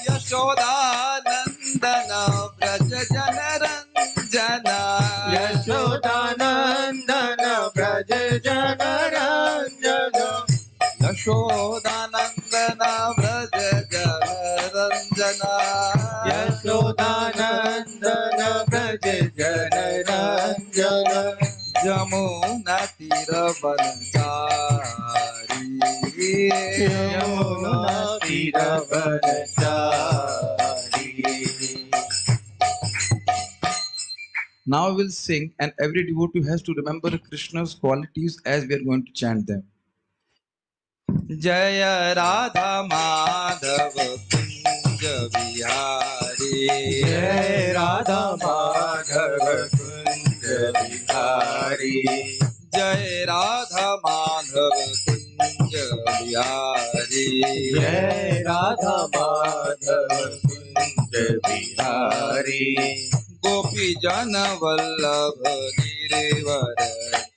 यशोदानंदन व्रज जनरंजन यशोदानंदन व्रज जनरंजन यशोदानंदन व्रज जनरंजन यशोदानंदन व्रज जनरंजन यमुना तीर वनचारी यमुना तीर वनचारी। Now we will sing, and every devotee has to remember Krishna's qualities as we are going to chant them. Jaya Radha Madhav Kunj Bihari, जय Radha Madhav Kunj Bihari, Jai Radha Madhav Kunj Bihari, जय Radha Madhav Kunj Bihari. Gopi Jana Vallabh Girivara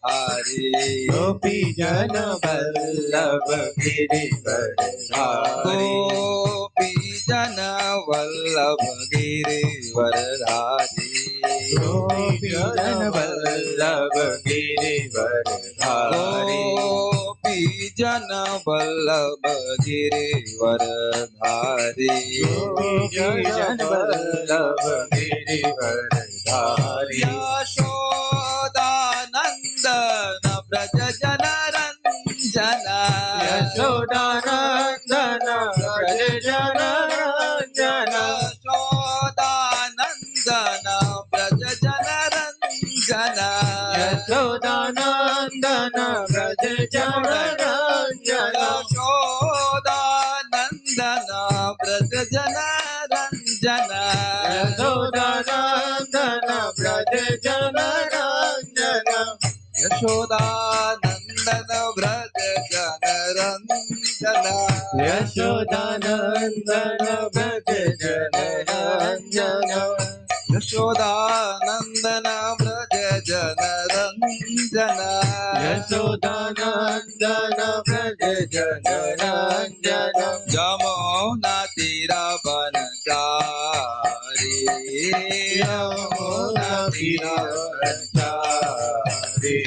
Dhari, गोपी जन वल्लभ गिरिवर धारी, Gopi Jana Vallabh Girivara Dhari, गोपी जन वल्लभ गिरिवर धारी, Gopi Jana Vallabh Girivara Dhari, गोपी जन वल्लभ गिरिवर धारी। Yashodanandana Braja Janaranjana, Yashodanandan Vraj जनरंजन Yashodanandana Braja Janaranjana, Yashodanandan Vraj जनरंजन Yashodanandana Braja Janaranjana, Yashodanandan Vraj जनरंजन Yashodanandana Braja Janaranjana, Yashodanandan Vraj जनरंजन Yashodanandana Braja Janaranjana, Yashodanandan Vraj जनरंजन Yamuna Tira Vanachari, Yamuna तीर वनचारी,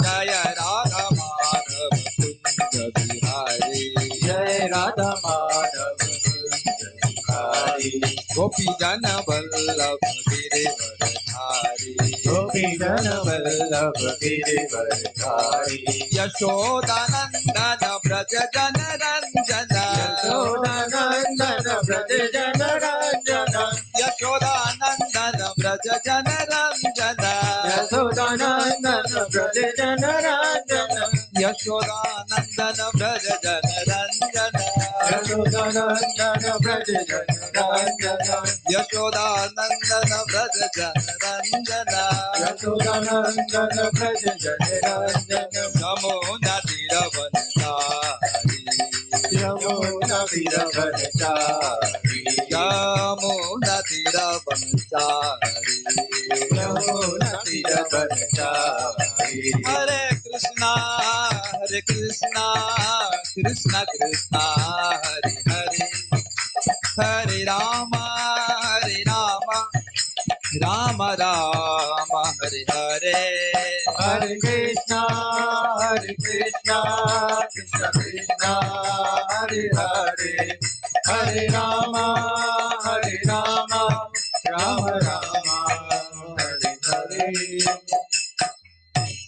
Jaya Radha Madhav Kunj Bihari, जय Radha Madhav Kunj Bihari, Gopi Jana Vallabh Girivara Dhari, गोपी जन वल्लभ गिरिवर धारी, Yashodanandana Braja Janaranjana, Yashodanandan Vraj जनरंजन Yashodanandana Braja Janaranjana, Yashodanandan Vraj जनरंजन Yashodanandana Braja Janaranjana, Yashodanandan Vraj जनरंजन Yashodanandana Braja Janaranjana, Yashodanandan Vraj जनरंजन Yamuna Tira Vanachari, Yamuna तीर वनचारी, Yamuna Tira Vanachari, Yamuna तीर वनचारी। Hare Krishna, Krishna Krishna, Hare Hare, Hare Rama, Rama Rama, Hare Hare, हरे कृष्णा कृष्ण कृष्ण हरे हरे, हरे राम राम राम हरे हरे।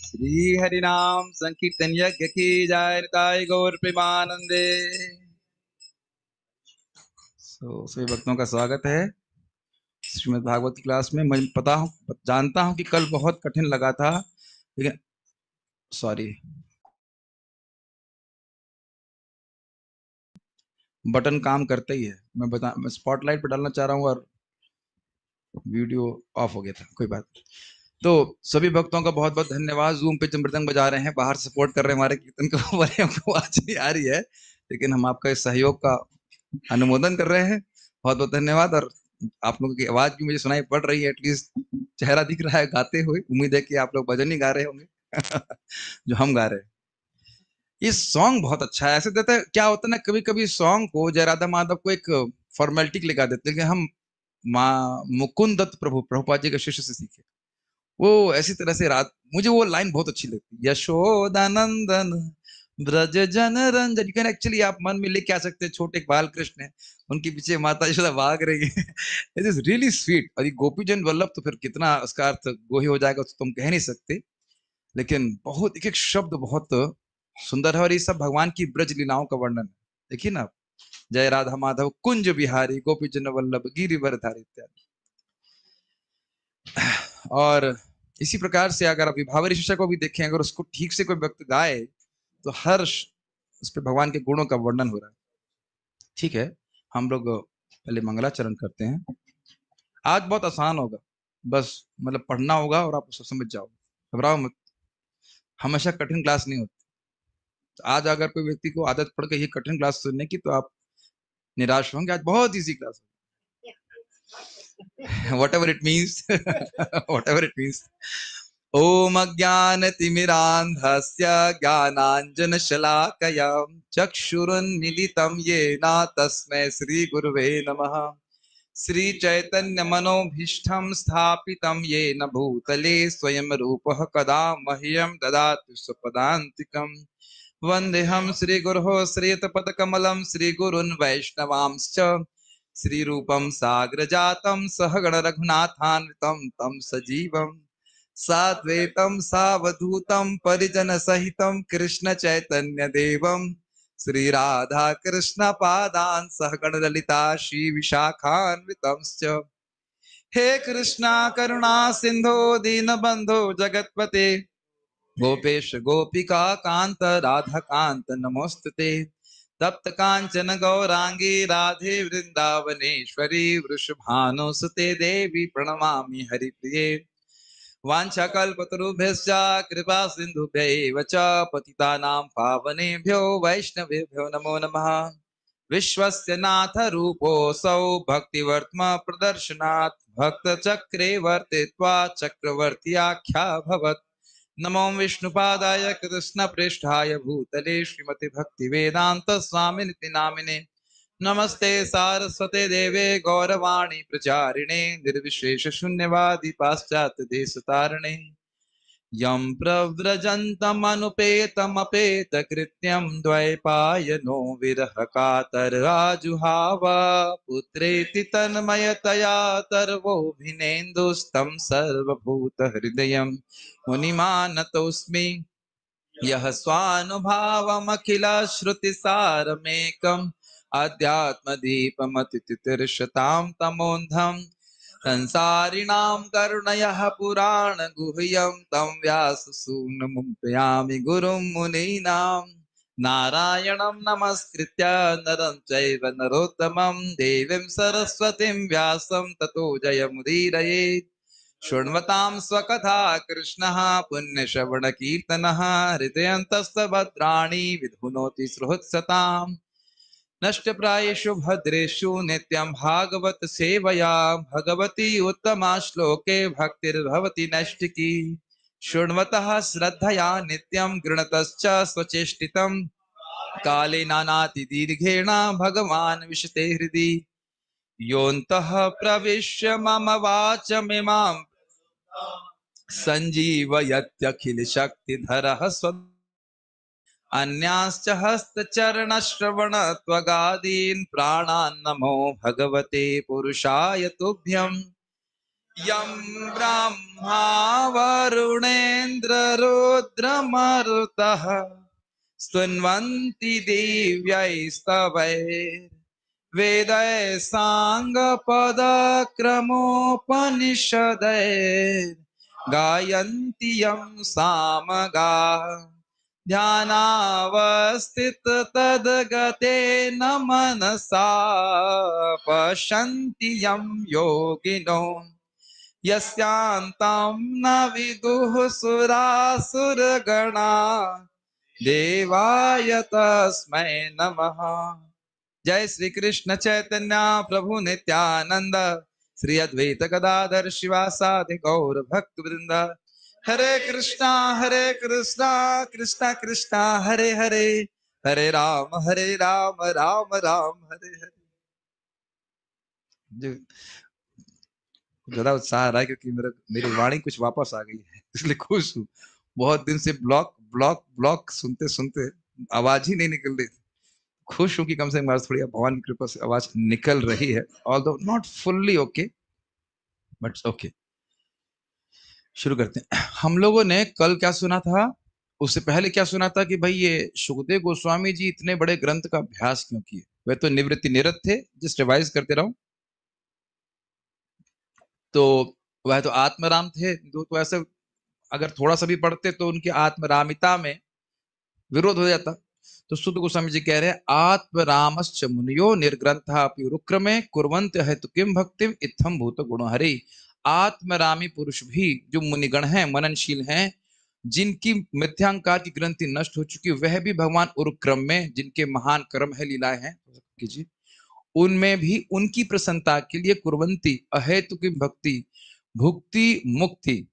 श्री हरिनाम संकीर्तन यज्ञ की जय, निताय गौर प्रेमानंदे। सभी भक्तों का स्वागत है श्रीमद् भागवत की क्लास में। मैं जानता हूं कि कल बहुत कठिन लगा था, लेकिन सॉरी, बटन काम करता ही है। मैं स्पॉटलाइट पे डालना चाह रहा हूँ और वीडियो ऑफ हो गया था, कोई बात नहीं। तो सभी भक्तों का बहुत बहुत धन्यवाद। जूम पे जो मृदंग बजा रहे हैं, बाहर सपोर्ट कर रहे हैं हमारे कीर्तन को, भले हमको आवाज नहीं आ रही है, लेकिन हम आपका इस सहयोग का अनुमोदन कर रहे हैं। बहुत बहुत धन्यवाद। और आप लोगों की आवाज भी मुझे सुनाई पड़ रही है, एटलीस्ट चेहरा दिख रहा है गाते हुए। उम्मीद है कि आप लोग भजन ही गा रहे होंगे जो हम गा रहे हैं। ये सॉन्ग बहुत अच्छा है। ऐसे देता है, क्या होता है ना, कभी कभी सॉन्ग को जय राधा माधव को एक फॉर्मेलिटी के लगा देते हैं कि हम माँ मुकुंद दत्त प्रभुपाद जी के शिष्य से सीखे। वो ऐसी तरह से रात, मुझे वो लाइन बहुत अच्छी लगती है, यशोदानंदन ब्रज जन रंजन। यू कैन एक्चुअली, आप मन में लेके आ सकते हैं, छोटे बाल कृष्ण है, उनके पीछे माता यशोदा भाग रही है। It is really sweet. और ये गोपी जन वल्लभ तो फिर कितना उसका अर्थ गोही हो जाएगा तो तुम कह नहीं सकते, लेकिन बहुत एक एक शब्द बहुत सुंदर है। और ये सब भगवान की ब्रज लीलाओं का वर्णन है। देखिए ना, जय राधा माधव कुंज बिहारी गोपी जन वल्लभ गिरिवर धारी इत्यादि। और इसी प्रकार से अगर आप विभावरी शिक्षा को भी देखें, अगर उसको ठीक से कोई व्यक्ति गाए तो हर उस पर भगवान के गुणों का वर्णन हो रहा है। ठीक है, हम लोग पहले मंगलाचरण करते हैं। आज बहुत आसान होगा, बस मतलब पढ़ना होगा और आप उसको समझ जाओ, घबराओ मत। हमेशा कठिन क्लास नहीं होती। तो आज अगर कोई व्यक्ति को आदत पड़ गई है कठिन क्लास सुनने की, तो आप निराश होंगे। आज बहुत easy class, whatever it means, whatever it means. ओम अज्ञानतिमिरान्धस्य ज्ञानाञ्जनशलाकया चक्षुरुन्मीलितं येन तस्मै श्रीगुरुवे नमः। श्रीचैतन्यमनोभीष्टं स्थापितं येन भूतले स्वयं रूपः कदा मह्यं ददातु स्वपदान्तिकम्। वन्देऽहं श्रीगुरोः श्रीयुतपदकमलं श्रीगुरून् वैष्णवांश्च श्रीरूपं साग्रजातं सहगण रघुनाथान्वितं तं सजीवम् साद्वैतं सावधूतं परिजनसहितं कृष्ण चैतन्य देवं श्री राधा कृष्ण पादान् सहगण ललिता श्री विशाखान्वितंश्च। हे कृष्णा करुणा सिंधो दीनबंधो जगत्पते गोपेश गोपिका कांत राधा कांत नमोस्तुते। तप्त कांचन गौरांगी राधे वृंदावनेश्वरी वृषभानुसुते देवी प्रणमामि हरिप्रिये। वाञ्छाकल्पतरुभ्यश्च कृपा सिन्धुभ्यैव च पतितानां पावनेभ्यो वैष्णवेभ्यो नमो नमः। विश्वस्य नाथ रूपोऽसौ भक्तिवर्त्म प्रदर्शनात् भक्तचक्रे वर्तित्वा चक्रवर्ती आख्याभवत्। नमो विष्णुपादाय कृष्णप्रेष्ठाय भूतले श्रीमति भक्तिवेदांत स्वामिनिति नामिने। नमस्ते सारस्वते देवे गौरवाणी प्रचारिणे निर्विशेष शून्यवादी पाश्चात्य देश तारिणे। यं प्रव्रजन्तमनुपेतमपेत कृत्यं द्वैपायनो विरह कातर आजुहाव पुत्रेति तन्मयतया तर्वोऽभिनेन्दुस्तं सर्वभूतहृदयं मुनिमानतोऽस्मि। यः स्वानुभावमखिलश्रुतिसारमेकम् अध्यात्मदीपमतितितिर्षतां तमोन्धम् संसारिणां करुणयः पुराणगुह्यं तं व्याससूनुमुपयामि गुरुं मुनीनां। नारायणं नमस्कृत्य नरं चैव नरोत्तमं देवीं सरस्वतीं व्यासं ततो जयमुदीरयेत्। शृण्वतां स्वकथा कृष्णः पुण्यश्रवणकीर्तनः हृदयन्तस्तभद्राणि विधुनोति सुहृत्सताम्। नष्टप्रायेषु भद्रेषु नित्यं भागवत सेवया भगवती उत्तमा श्लोके भक्तिर्भवति नैष्टिकी। शृण्वतः श्रद्धया नित्यं गृणतश्च स्वचेष्टितं काले नानाति दीर्घेण भगवान् विशते हृदि। योऽन्तः प्रविश्य मम वाचमिमां सञ्जीवयत्यखिलशक्तिधरः अन्याश्च हस्तचरणश्रवण त्वगादीन् प्राणान् नमो भगवते पुरुषाय तुभ्यम्। यं ब्रह्मा वरुणेन्द्ररुद्रमरुतः स्तुन्वन्ति दिव्यैस्तवैर्वेदैः साङ्गपदक्रमोपनिषदैर्गायन्ति यं सामगाः ध्यानावस्थित तद्गतेन मनसा पश्यन्ति यं योगिनो यस्यान्तं न विदुः सुरासुरगणा देवाय तस्मै नमः। जय श्री कृष्ण चैतन्य प्रभु नित्यानंद श्री अद्वैत गदाधर शिवासादि गौर भक्त वृंद। हरे कृष्णा कृष्णा कृष्णा हरे हरे, हरे राम राम राम हरे हरे। जो ज्यादा उत्साह आ रहा है क्योंकि मेरी वाणी कुछ वापस आ गई है, इसलिए खुश हूँ। बहुत दिन से ब्लॉक ब्लॉक ब्लॉक सुनते सुनते आवाज ही नहीं निकल रही थी। खुश हूँ कि कम से कम आज थोड़ी भगवान की कृपा से आवाज निकल रही है, although not fully okay, but okay. शुरू करते हैं। हम लोगों ने कल क्या सुना था, उससे पहले क्या सुना था कि भाई ये सुखदेव गोस्वामी जी इतने बड़े ग्रंथ का अभ्यास क्यों किए? वे तो निवृत्ति निरत थे, जस्ट रिवाइज करते रहो। तो वह तो आत्मराम थे, तो ऐसे अगर थोड़ा सा भी पढ़ते तो उनकी आत्मरामिता में विरोध हो जाता। तो सुध गोस्वामी जी कह रहे हैं, आत्मरामश्च मुनियो निर्ग्रंथा अपि रुक्रमे कुर्वन्त हेतु किम भक्तिम इत्थम भूत गुण हरि। आत्मरामी पुरुष भी जो मुनिगण हैं, मननशील हैं, जिनकी मिथ्यांकार की ग्रंथि नष्ट हो चुकी, वह भी भगवान उरुक्रम में, जिनके महान कर्म है, लीलाएं हैं कीजिए, उनमें भी उनकी प्रसन्नता के लिए कुर्वन्ति अहेतु की भक्ति, भुक्ति मुक्ति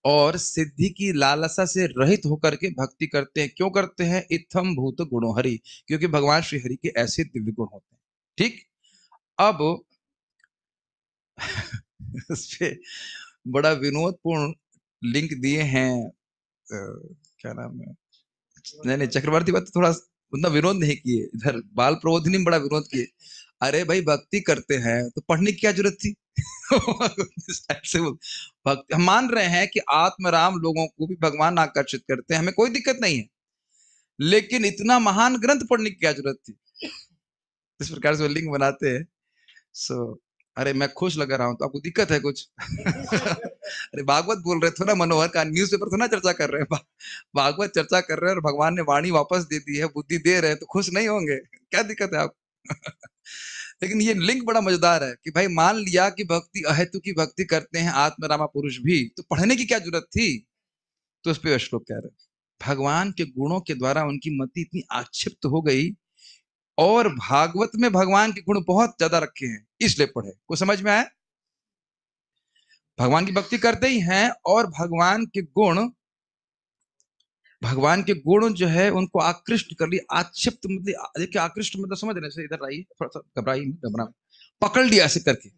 और सिद्धि की लालसा से रहित होकर के भक्ति करते हैं। क्यों करते हैं? इत्थम भूत गुणो हरि, क्योंकि भगवान श्री हरि के ऐसे दिव्य गुण होते हैं। ठीक, अब उस पे बड़ा विनोदपूर्ण लिंक दिए हैं, क्या नाम है, नहीं चक्रवर्ती बात तो थोड़ा उतना विरोध नहीं किए, इधर बाल प्रबोधिनी में बड़ा विरोध किए। अरे भाई भक्ति करते हैं तो पढ़ने की क्या जरूरत थी? इस टाइप से भक्ति हम मान रहे हैं कि आत्मराम लोगों को भी भगवान आकर्षित करते हैं, हमें कोई दिक्कत नहीं है, लेकिन इतना महान ग्रंथ पढ़ने की क्या जरूरत थी? इस प्रकार से वो लिंक बनाते हैं। सो अरे मैं खुश लगा रहा हूं तो आपको दिक्कत है कुछ? अरे भागवत बोल रहे थे ना, मनोहर का न्यूज़पेपर थोड़ा चर्चा कर रहे हैं, भागवत चर्चा कर रहे हैं और भगवान ने वाणी वापस दे दी है, बुद्धि दे रहे हैं, तो खुश नहीं होंगे? क्या दिक्कत है आप? लेकिन ये लिंक बड़ा मजेदार है कि भाई मान लिया कि भक्ति अहेतु की भक्ति करते हैं आत्मरामा पुरुष भी, तो पढ़ने की क्या जरूरत थी? तो उस पर श्लोक कह रहे हैं, भगवान के गुणों के द्वारा उनकी मति इतनी आक्षिप्त हो गई, और भागवत में भगवान के गुण बहुत ज्यादा रखे हैं, इसलिए पढ़े। को समझ में आया? भगवान की भक्ति करते ही हैं और भगवान के गुण जो है उनको आकृष्ट कर लिया। आक्षिप्त मतलब देखिए, आकृष्ट मतलब समझ रहे हैं, इधर आइए, थोड़ा सा घबराइए, पकड़ लिया ऐसे करके,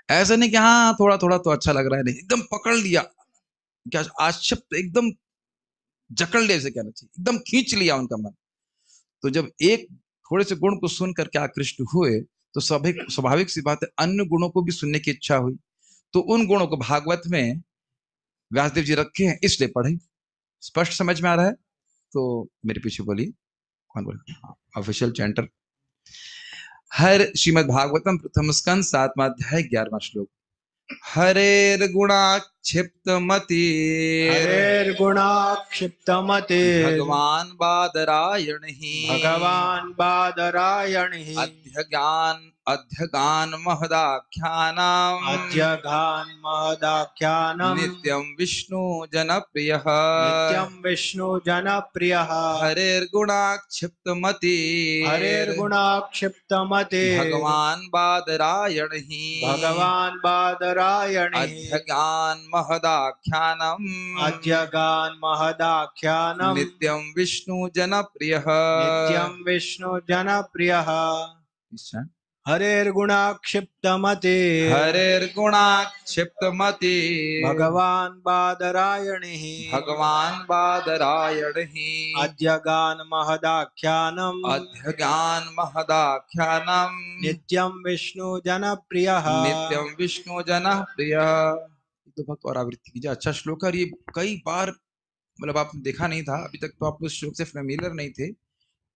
ऐसा नहीं कि हाँ थोड़ा थोड़ा तो अच्छा लग रहा है, नहीं, एकदम पकड़ लिया। क्या आक्षिप्त, एकदम जकड़ लिया, ऐसे कहना चाहिए, एकदम खींच लिया उनका मन। तो जब एक थोड़े से गुण को सुन करके आकृष्ट हुए, तो स्वाभाविक सी बात है अन्य गुणों को भी सुनने की इच्छा हुई। तो उन गुणों को भागवत में व्यासदेव जी रखे हैं, इसलिए पढ़े। स्पष्ट समझ में आ रहा है? तो मेरे पीछे बोलिए, कौन बोले? ऑफिशियल चैंटर। हर श्रीमद् भागवतम प्रथम स्कंद 7वां अध्याय 11वां श्लोक। हरेर्गुणाक्षिप्तमति, हरेर्गुणाक्षिप्तमते भगवान बादरायणहि, भगवान बादरायणिः अध्यगान महदाख्यानम्, अध्यगान महदाख्यानम् नित्यं विष्णु जनप्रियः, नित्यं विष्णु जनप्रियः हरेर्गुणाक्षिप्तमति, हरेर्गुणाक्षिप्तमते भगवान बादरायणहि, भगवान बादरायणिः अध्यगान महदाख्यानम्, अध्यगान महदाख्यानम् नित्यं विष्णु जनप्रियः, नित्यं विष्णु जनप्रियः हरेर्गुणाक्षिप्तमते हरेर्गुणाक्षिप्तमति, भगवान बादरायणिः भगवान बादरायणिः, अध्यगान महदाख्यानम् अध्यगान महदाख्यानम्, नित्यं विष्णु जनप्रियः नित्यं विष्णु जनप्रियः। तो भक्त और आवृत्ति कीजिए। अच्छा श्लोक है, ये कई बार मतलब आपने देखा नहीं था अभी तक, तो आप उस श्लोक से फेमिलियर नहीं थे।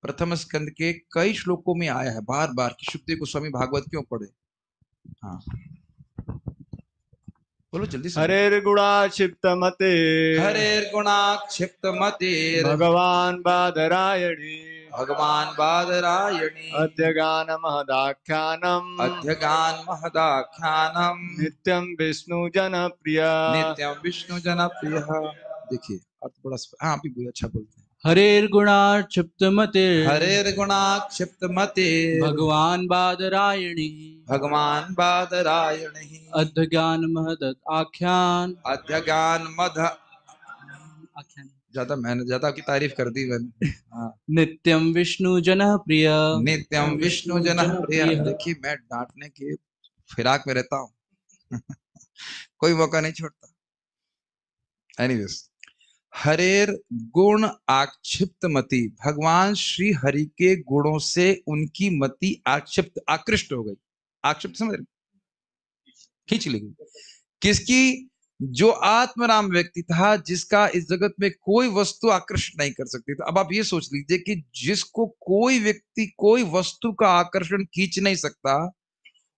प्रथम स्कंद के कई श्लोकों में आया है बार बार कि सुखदेव गोस्वामी भागवत क्यों पढ़े। हाँ बोलो जल्दी से। हरेर्गुणाक्षिप्तमते हरेर्गुणाक्षिप्तमते, भगवान बादरायणी भगवान बादरायणी, अध्यगान महदाख्यानम् अध्यगान महदाख्यानम्, नित्यं विष्णु जनप्रिय नित्यं विष्णु जनप्रिय। देखिए अर्थ बड़ा हाँ आप भी बहुत अच्छा बोलते हैं। हरेर्गुणाक्षिप्तमते हरेर्गुणाक्षिप्तमते भगवान् बादरायणी भगवान बादरायणः अध्यज्ञान महदत आख्यान अध्यज्ञान मध आख्यान ज्यादा की तारीफ कर दी मैंने। हाँ। नित्यं विष्णु जनः प्रिय नित्यम विष्णु जनः प्रिय। देखिए मैं डांटने के फिराक में रहता हूँ कोई मौका नहीं छोड़ता। एनीवेज, हरेर गुण आक्षिप्त मति, भगवान श्री हरि के गुणों से उनकी मति आक्षिप्त आकृष्ट हो गई। आक्षिप्त समझ रहे, खींच ली गई। किसकी? जो आत्मराम व्यक्ति था, जिसका इस जगत में कोई वस्तु आकर्षित नहीं कर सकती। तो अब आप ये सोच लीजिए कि जिसको कोई व्यक्ति कोई वस्तु का आकर्षण खींच नहीं सकता,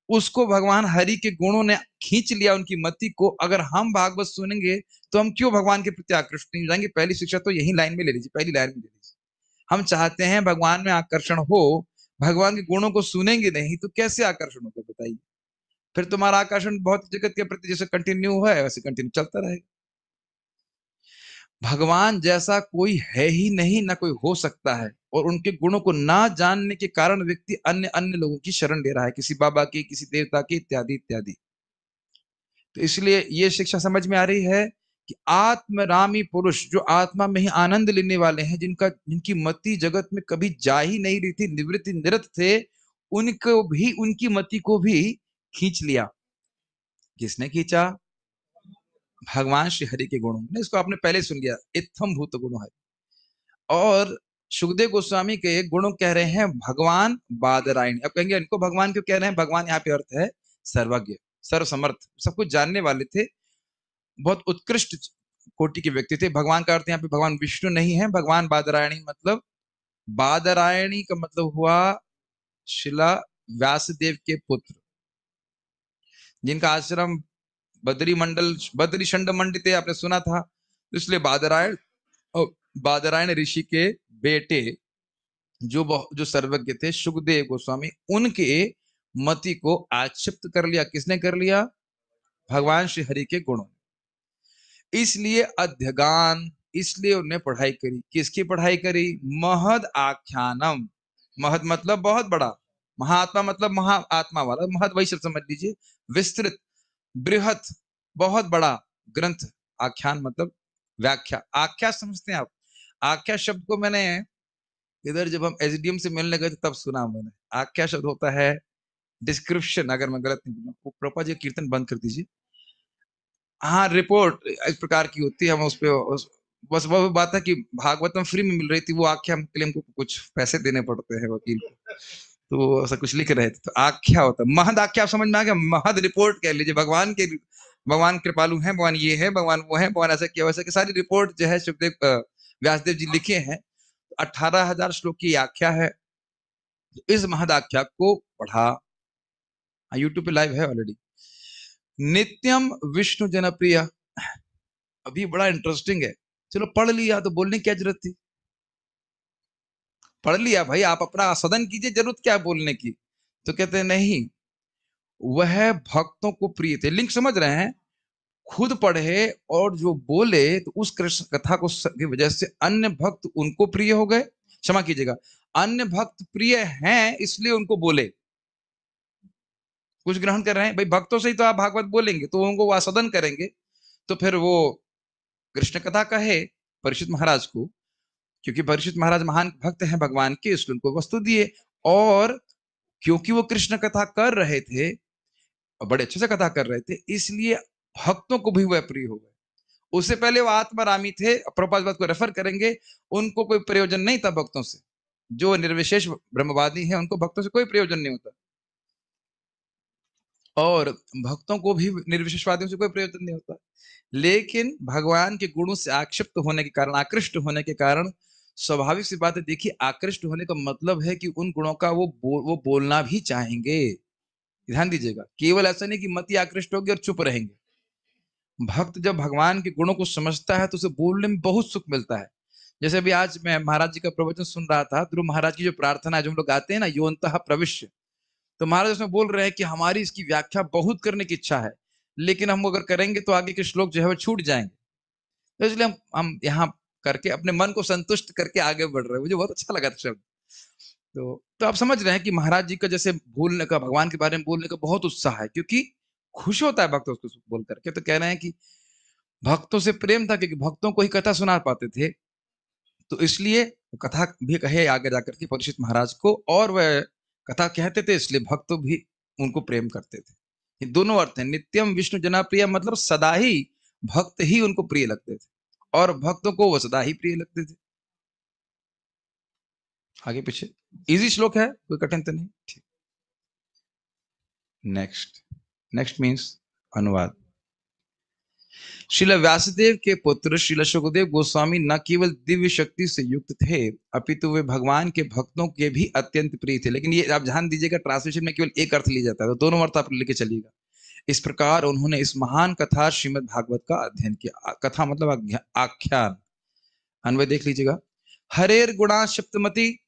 उसको भगवान हरि के गुणों ने खींच लिया, उनकी मति को। अगर हम भागवत सुनेंगे तो हम क्यों भगवान के प्रति आकर्षित नहीं हो जाएंगे? पहली शिक्षा तो यही लाइन में ले लीजिए, पहली लाइन में ले लीजिए। हम चाहते हैं भगवान में आकर्षण हो, भगवान के गुणों को सुनेंगे नहीं तो कैसे आकर्षण होगा बताइए? फिर तुम्हारा आकर्षण बहुत जगत के प्रति जैसे कंटिन्यू हुआ है वैसे कंटिन्यू चलता रहेगा। भगवान जैसा कोई है ही नहीं, ना कोई हो सकता है। और उनके गुणों को ना जानने के कारण व्यक्ति अन्य अन्य लोगों की शरण ले रहा है, किसी बाबा की, किसी देवता की, इत्यादि इत्यादि। तो इसलिए ये शिक्षा समझ में आ रही है कि आत्मरामी पुरुष जो आत्मा में ही आनंद लेने वाले हैं, जिनकी मति जगत में कभी जा ही नहीं रही थी, निवृत्ति निरत थे, उनको भी, उनकी मति को भी खींच लिया। किसने खींचा? भगवान श्री हरि के गुणों ने। इसको आपने पहले सुन लिया, इत्थम भूत गुणों है। और सुखदेव गोस्वामी के गुणों कह रहे हैं भगवान बादरायणी। अब कहेंगे इनको भगवान क्यों कह रहे हैं? भगवान यहाँ पे अर्थ है सर्वज्ञ, सर्वसमर्थ, सब कुछ जानने वाले थे, बहुत उत्कृष्ट कोटि के व्यक्ति थे। भगवान का अर्थ यहाँ पे भगवान विष्णु नहीं है। भगवान बादरायणी मतलब, बादरायणी का मतलब हुआ शिला व्यासदेव के पुत्र, जिनका आश्रम बद्री मंडल, बद्री शंड मंडित आपने सुना था। इसलिए बादरायण, बादरायण ऋषि के बेटे जो सर्वज्ञ थे सुखदेव गोस्वामी, उनके मति को आक्षिप्त कर लिया। किसने कर लिया? भगवान श्री हरि के गुणों। इसलिए अध्यगान, इसलिए उन्हें पढ़ाई करी। किसकी पढ़ाई करी? महद आख्यानम। महद मतलब बहुत बड़ा, महात्मा मतलब महा आत्मा वाला, महद वही शब्द समझ लीजिए। विस्तृत, बृहत, बहुत बड़ा ग्रंथ। आख्यान मतलब व्याख्या। आख्या समझते हैं आप? आख्या शब्द को मैंने इधर जब हम एसडीएम से मिलने गए तब सुना मैंने। आख्या शब्द होता है डिस्क्रिप्शन, अगर मैं गलत नहीं बोलूं। प्रभा जी कीर्तन बंद कर दीजिए। हाँ, रिपोर्ट एक प्रकार की होती है। हम उस पे बस वो बात है कि भागवतम फ्री में मिल रही थी, वो आख्या के लिए हमको कुछ पैसे देने पड़ते हैं वकील को, तो ऐसा कुछ लिख रहे थे। तो आख्या होता है। महद आख्या आप समझ में आ गया? महद रिपोर्ट कह लीजिए भगवान के। भगवान कृपालु हैं, भगवान ये है, भगवान वो है, भगवान ऐसा किया वैसा की सारी रिपोर्ट जो है सुखदेव व्यासदेव जी लिखे हैं। 18,000 श्लोक की आख्या है। इस महद आख्या को पढ़ा, यूट्यूब पे लाइव है ऑलरेडी। नित्यम विष्णु जनप्रिय। अभी बड़ा इंटरेस्टिंग है। चलो पढ़ लिया तो बोलने की क्या जरूरत थी? पढ़ लिया भाई, आप अपना सदन कीजिए, जरूरत क्या बोलने की? तो कहते हैं नहीं, वह भक्तों को प्रिय थे। लिंक समझ रहे हैं? खुद पढ़े और जो बोले, तो उस कृष्ण कथा को की वजह से अन्य भक्त उनको प्रिय हो गए। क्षमा कीजिएगा, अन्य भक्त प्रिय हैं इसलिए उनको बोले। कुछ ग्रहण कर रहे हैं भाई? भक्तों से ही तो आप भागवत बोलेंगे तो उनको वासदन करेंगे। तो फिर वो कृष्ण कथा कहे परीक्षित महाराज को, क्योंकि परीक्षित महाराज महान भक्त हैं भगवान के, इसलिए उनको वस्तु दिए। और क्योंकि वो कृष्ण कथा कर रहे थे और बड़े अच्छे से कथा कर रहे थे, इसलिए भक्तों को भी वह प्रिय हो गए। उससे पहले वो आत्मरामी थे, प्रभुपाद बात को रेफर करेंगे। उनको कोई प्रयोजन नहीं था भक्तों से। जो निर्विशेष ब्रह्मवादी हैं उनको भक्तों से कोई प्रयोजन नहीं होता, और भक्तों को भी निर्विशेषवादियों से कोई प्रयोजन नहीं होता। लेकिन भगवान के गुणों से आक्षिप्त होने के कारण, आकृष्ट होने के कारण, स्वाभाविक सी बात है। देखिए, आकृष्ट होने का मतलब है कि उन गुणों का वो बोलना भी चाहेंगे। ध्यान दीजिएगा, केवल ऐसा नहीं कि मति आकृष्ट होगी और चुप रहेंगे। भक्त जब भगवान के गुणों को समझता है तो उसे बोलने में बहुत सुख मिलता है। जैसे अभी आज मैं महाराज जी का प्रवचन सुन रहा था, ध्रुव महाराज की जो प्रार्थना है, जो हम लोग गाते हैं ना, योन्तः प्रविश्य, तो महाराज उसमें बोल रहे हैं कि हमारी इसकी व्याख्या बहुत करने की इच्छा है, लेकिन हम अगर करेंगे तो आगे के श्लोक जो है वो छूट जाएंगे। तो इसलिए हम यहाँ करके अपने मन को संतुष्ट करके आगे बढ़ रहे हैं। मुझे बहुत अच्छा लगा था शब्द। तो आप समझ रहे हैं कि महाराज जी का जैसे बोलने का, भगवान के बारे में बोलने का बहुत उत्साह है, क्योंकि खुश होता है भक्त उसको बोल करके। तो कह रहे हैं कि भक्तों से प्रेम था, क्योंकि भक्तों को ही कथा सुना पाते थे, तो इसलिए कथा भी कहे आगे जाकर के परीक्षित महाराज को, और वह कथा कहते थे, इसलिए भक्त भी उनको प्रेम करते थे। ये दोनों अर्थ हैं। नित्यम विष्णु जना प्रिय मतलब सदा ही भक्त ही उनको प्रिय लगते थे, और भक्तों को वो सदा ही प्रिय लगते थे। आगे पीछे इजी श्लोक है, कोई कठिन तो नहीं। ठीक, नेक्स्ट मीन्स अनुवाद। श्रील व्यासदेव के पुत्र श्रील सुखदेव गोस्वामी न केवल दिव्य शक्ति से युक्त थे, अपितु वे भगवान के भक्तों के भी अत्यंत प्रिय थे। लेकिन ये आप ध्यान दीजिएगा, ट्रांसलेशन में केवल एक अर्थ लिया जाता है, तो दोनों अर्थ आप लेके चलिएगा। इस प्रकार उन्होंने इस महान कथा श्रीमद् भागवत का अध्ययन किया। कथा मतलब आख्यान। अन्वय देख लीजिएगा। हरेर गुणा सप्तमति,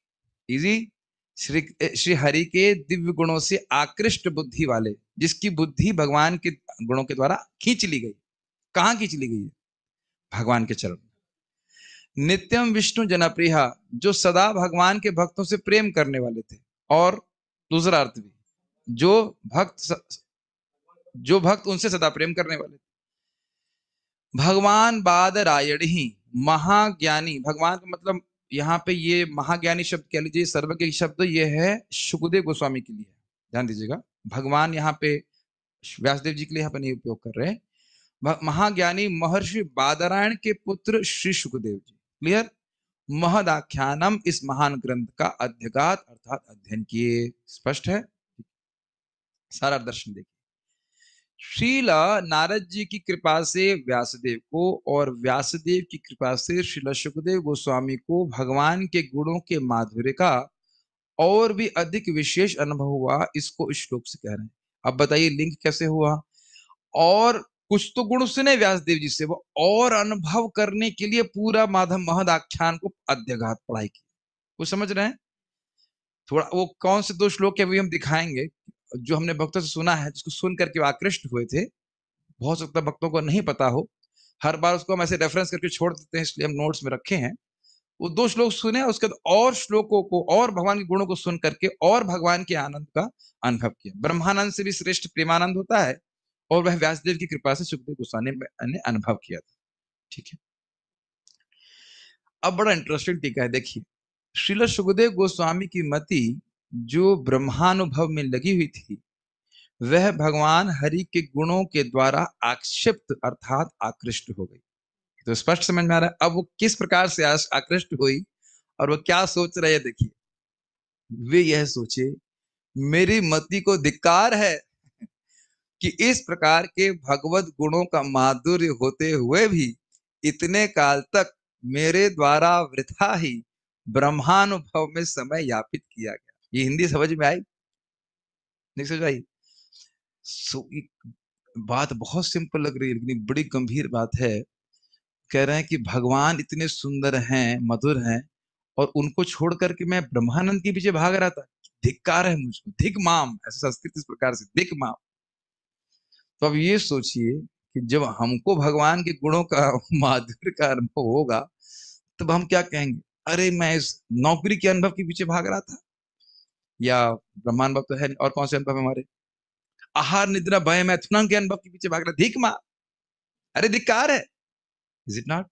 इजी, श्री हरि के दिव्य गुणों से आकृष्ट बुद्धि वाले, जिसकी बुद्धि भगवान के गुणों के द्वारा खींच ली गई। कहां खींच ली गई है? भगवान के चरण। नित्यम विष्णु जनप्रिया, जो सदा भगवान के भक्तों से प्रेम करने वाले थे। और दूसरा अर्थ भी, जो भक्त उनसे सदा प्रेम करने वाले थे। भगवान बादरायण ही, महाज्ञानी। भगवान का मतलब यहाँ पे ये महाज्ञानी शब्द कह लीजिए, सर्वज्ञ शब्द ये है सुखदेव गोस्वामी के लिए। ध्यान दीजिएगा, भगवान यहाँ पे व्यासदेव जी के लिए यहाँ पे नहीं उपयोग कर रहे हैं। महाज्ञानी महर्षि बादरायण के पुत्र श्री सुखदेव जी। क्लियर? महदाख्यानम, इस महान ग्रंथ का अध्यगात अर्थात अध्ययन किए। स्पष्ट है? सारा दर्शन देखिए। श्रील नारद जी की कृपा से व्यासदेव को, और व्यासदेव की कृपा से श्रील सुखदेव गोस्वामी को भगवान के गुणों के माधुर्य का और भी अधिक विशेष अनुभव हुआ। इसको इस श्लोक से कह रहे हैं। अब बताइए लिंक कैसे हुआ? और कुछ तो गुण सुने व्यासदेव जी से, वो और अनुभव करने के लिए पूरा माधव महदाख्यान को अध्यगात पढ़ाई की। वो समझ रहे हैं? थोड़ा वो कौन से दो श्लोक है, वो हम दिखाएंगे, जो हमने भक्तों से सुना है, जिसको सुन करके आकृष्ट हुए थे। बहुत सकता भक्तों को नहीं पता हो, हर बार उसको हम ऐसे रेफरेंस करके छोड़ देते हैं, इसलिए हम नोट्स में रखे हैं। वो दो श्लोक सुने, उसके बाद और श्लोकों को और भगवान के गुणों को सुन करके और भगवान के आनंद का अनुभव किया। ब्रह्मानंद से भी श्रेष्ठ प्रेमानंद होता है, और वह व्यासदेव की कृपा से सुखदेव गोस्वामी ने अनुभव किया था। ठीक है, अब बड़ा इंटरेस्टिंग टीका है, देखिए। श्रील सुखदेव गोस्वामी की मति जो ब्रह्मानुभव में लगी हुई थी, वह भगवान हरि के गुणों के द्वारा आक्षिप्त अर्थात आकृष्ट हो गई। तो स्पष्ट समझ में आ रहा है अब वो किस प्रकार से आकृष्ट हुई, और वो क्या सोच रहे हैं। देखिए, वे यह सोचे, मेरी मति को धिक्कार है कि इस प्रकार के भगवत गुणों का माधुर्य होते हुए भी इतने काल तक मेरे द्वारा वृथा ही ब्रह्मानुभव में समय यापित किया गया। ये हिंदी समझ में आई? नहीं समझ आई? बात बहुत सिंपल लग रही है, लेकिन बड़ी गंभीर बात है। कह रहे हैं कि भगवान इतने सुंदर हैं, मधुर हैं, और उनको छोड़ करके मैं ब्रह्मानंद के पीछे भाग रहा था। धिक्कार है मुझको, धिक माम, ऐसा संस्कृत इस प्रकार से, धिक माम। तो अब ये सोचिए कि जब हमको भगवान के गुणों का माधुर्य का अनुभव होगा, तब हम क्या कहेंगे? अरे मैं इस नौकरी के अनुभव के पीछे भाग रहा था, या ब्रह्मानुभव तो है, और कौन से अनुभव हमारे? आहार निद्रा भय मैथुन के अनुभव के पीछे भाग रहा, धिक मार, अरे धिक्कार है। Is it not?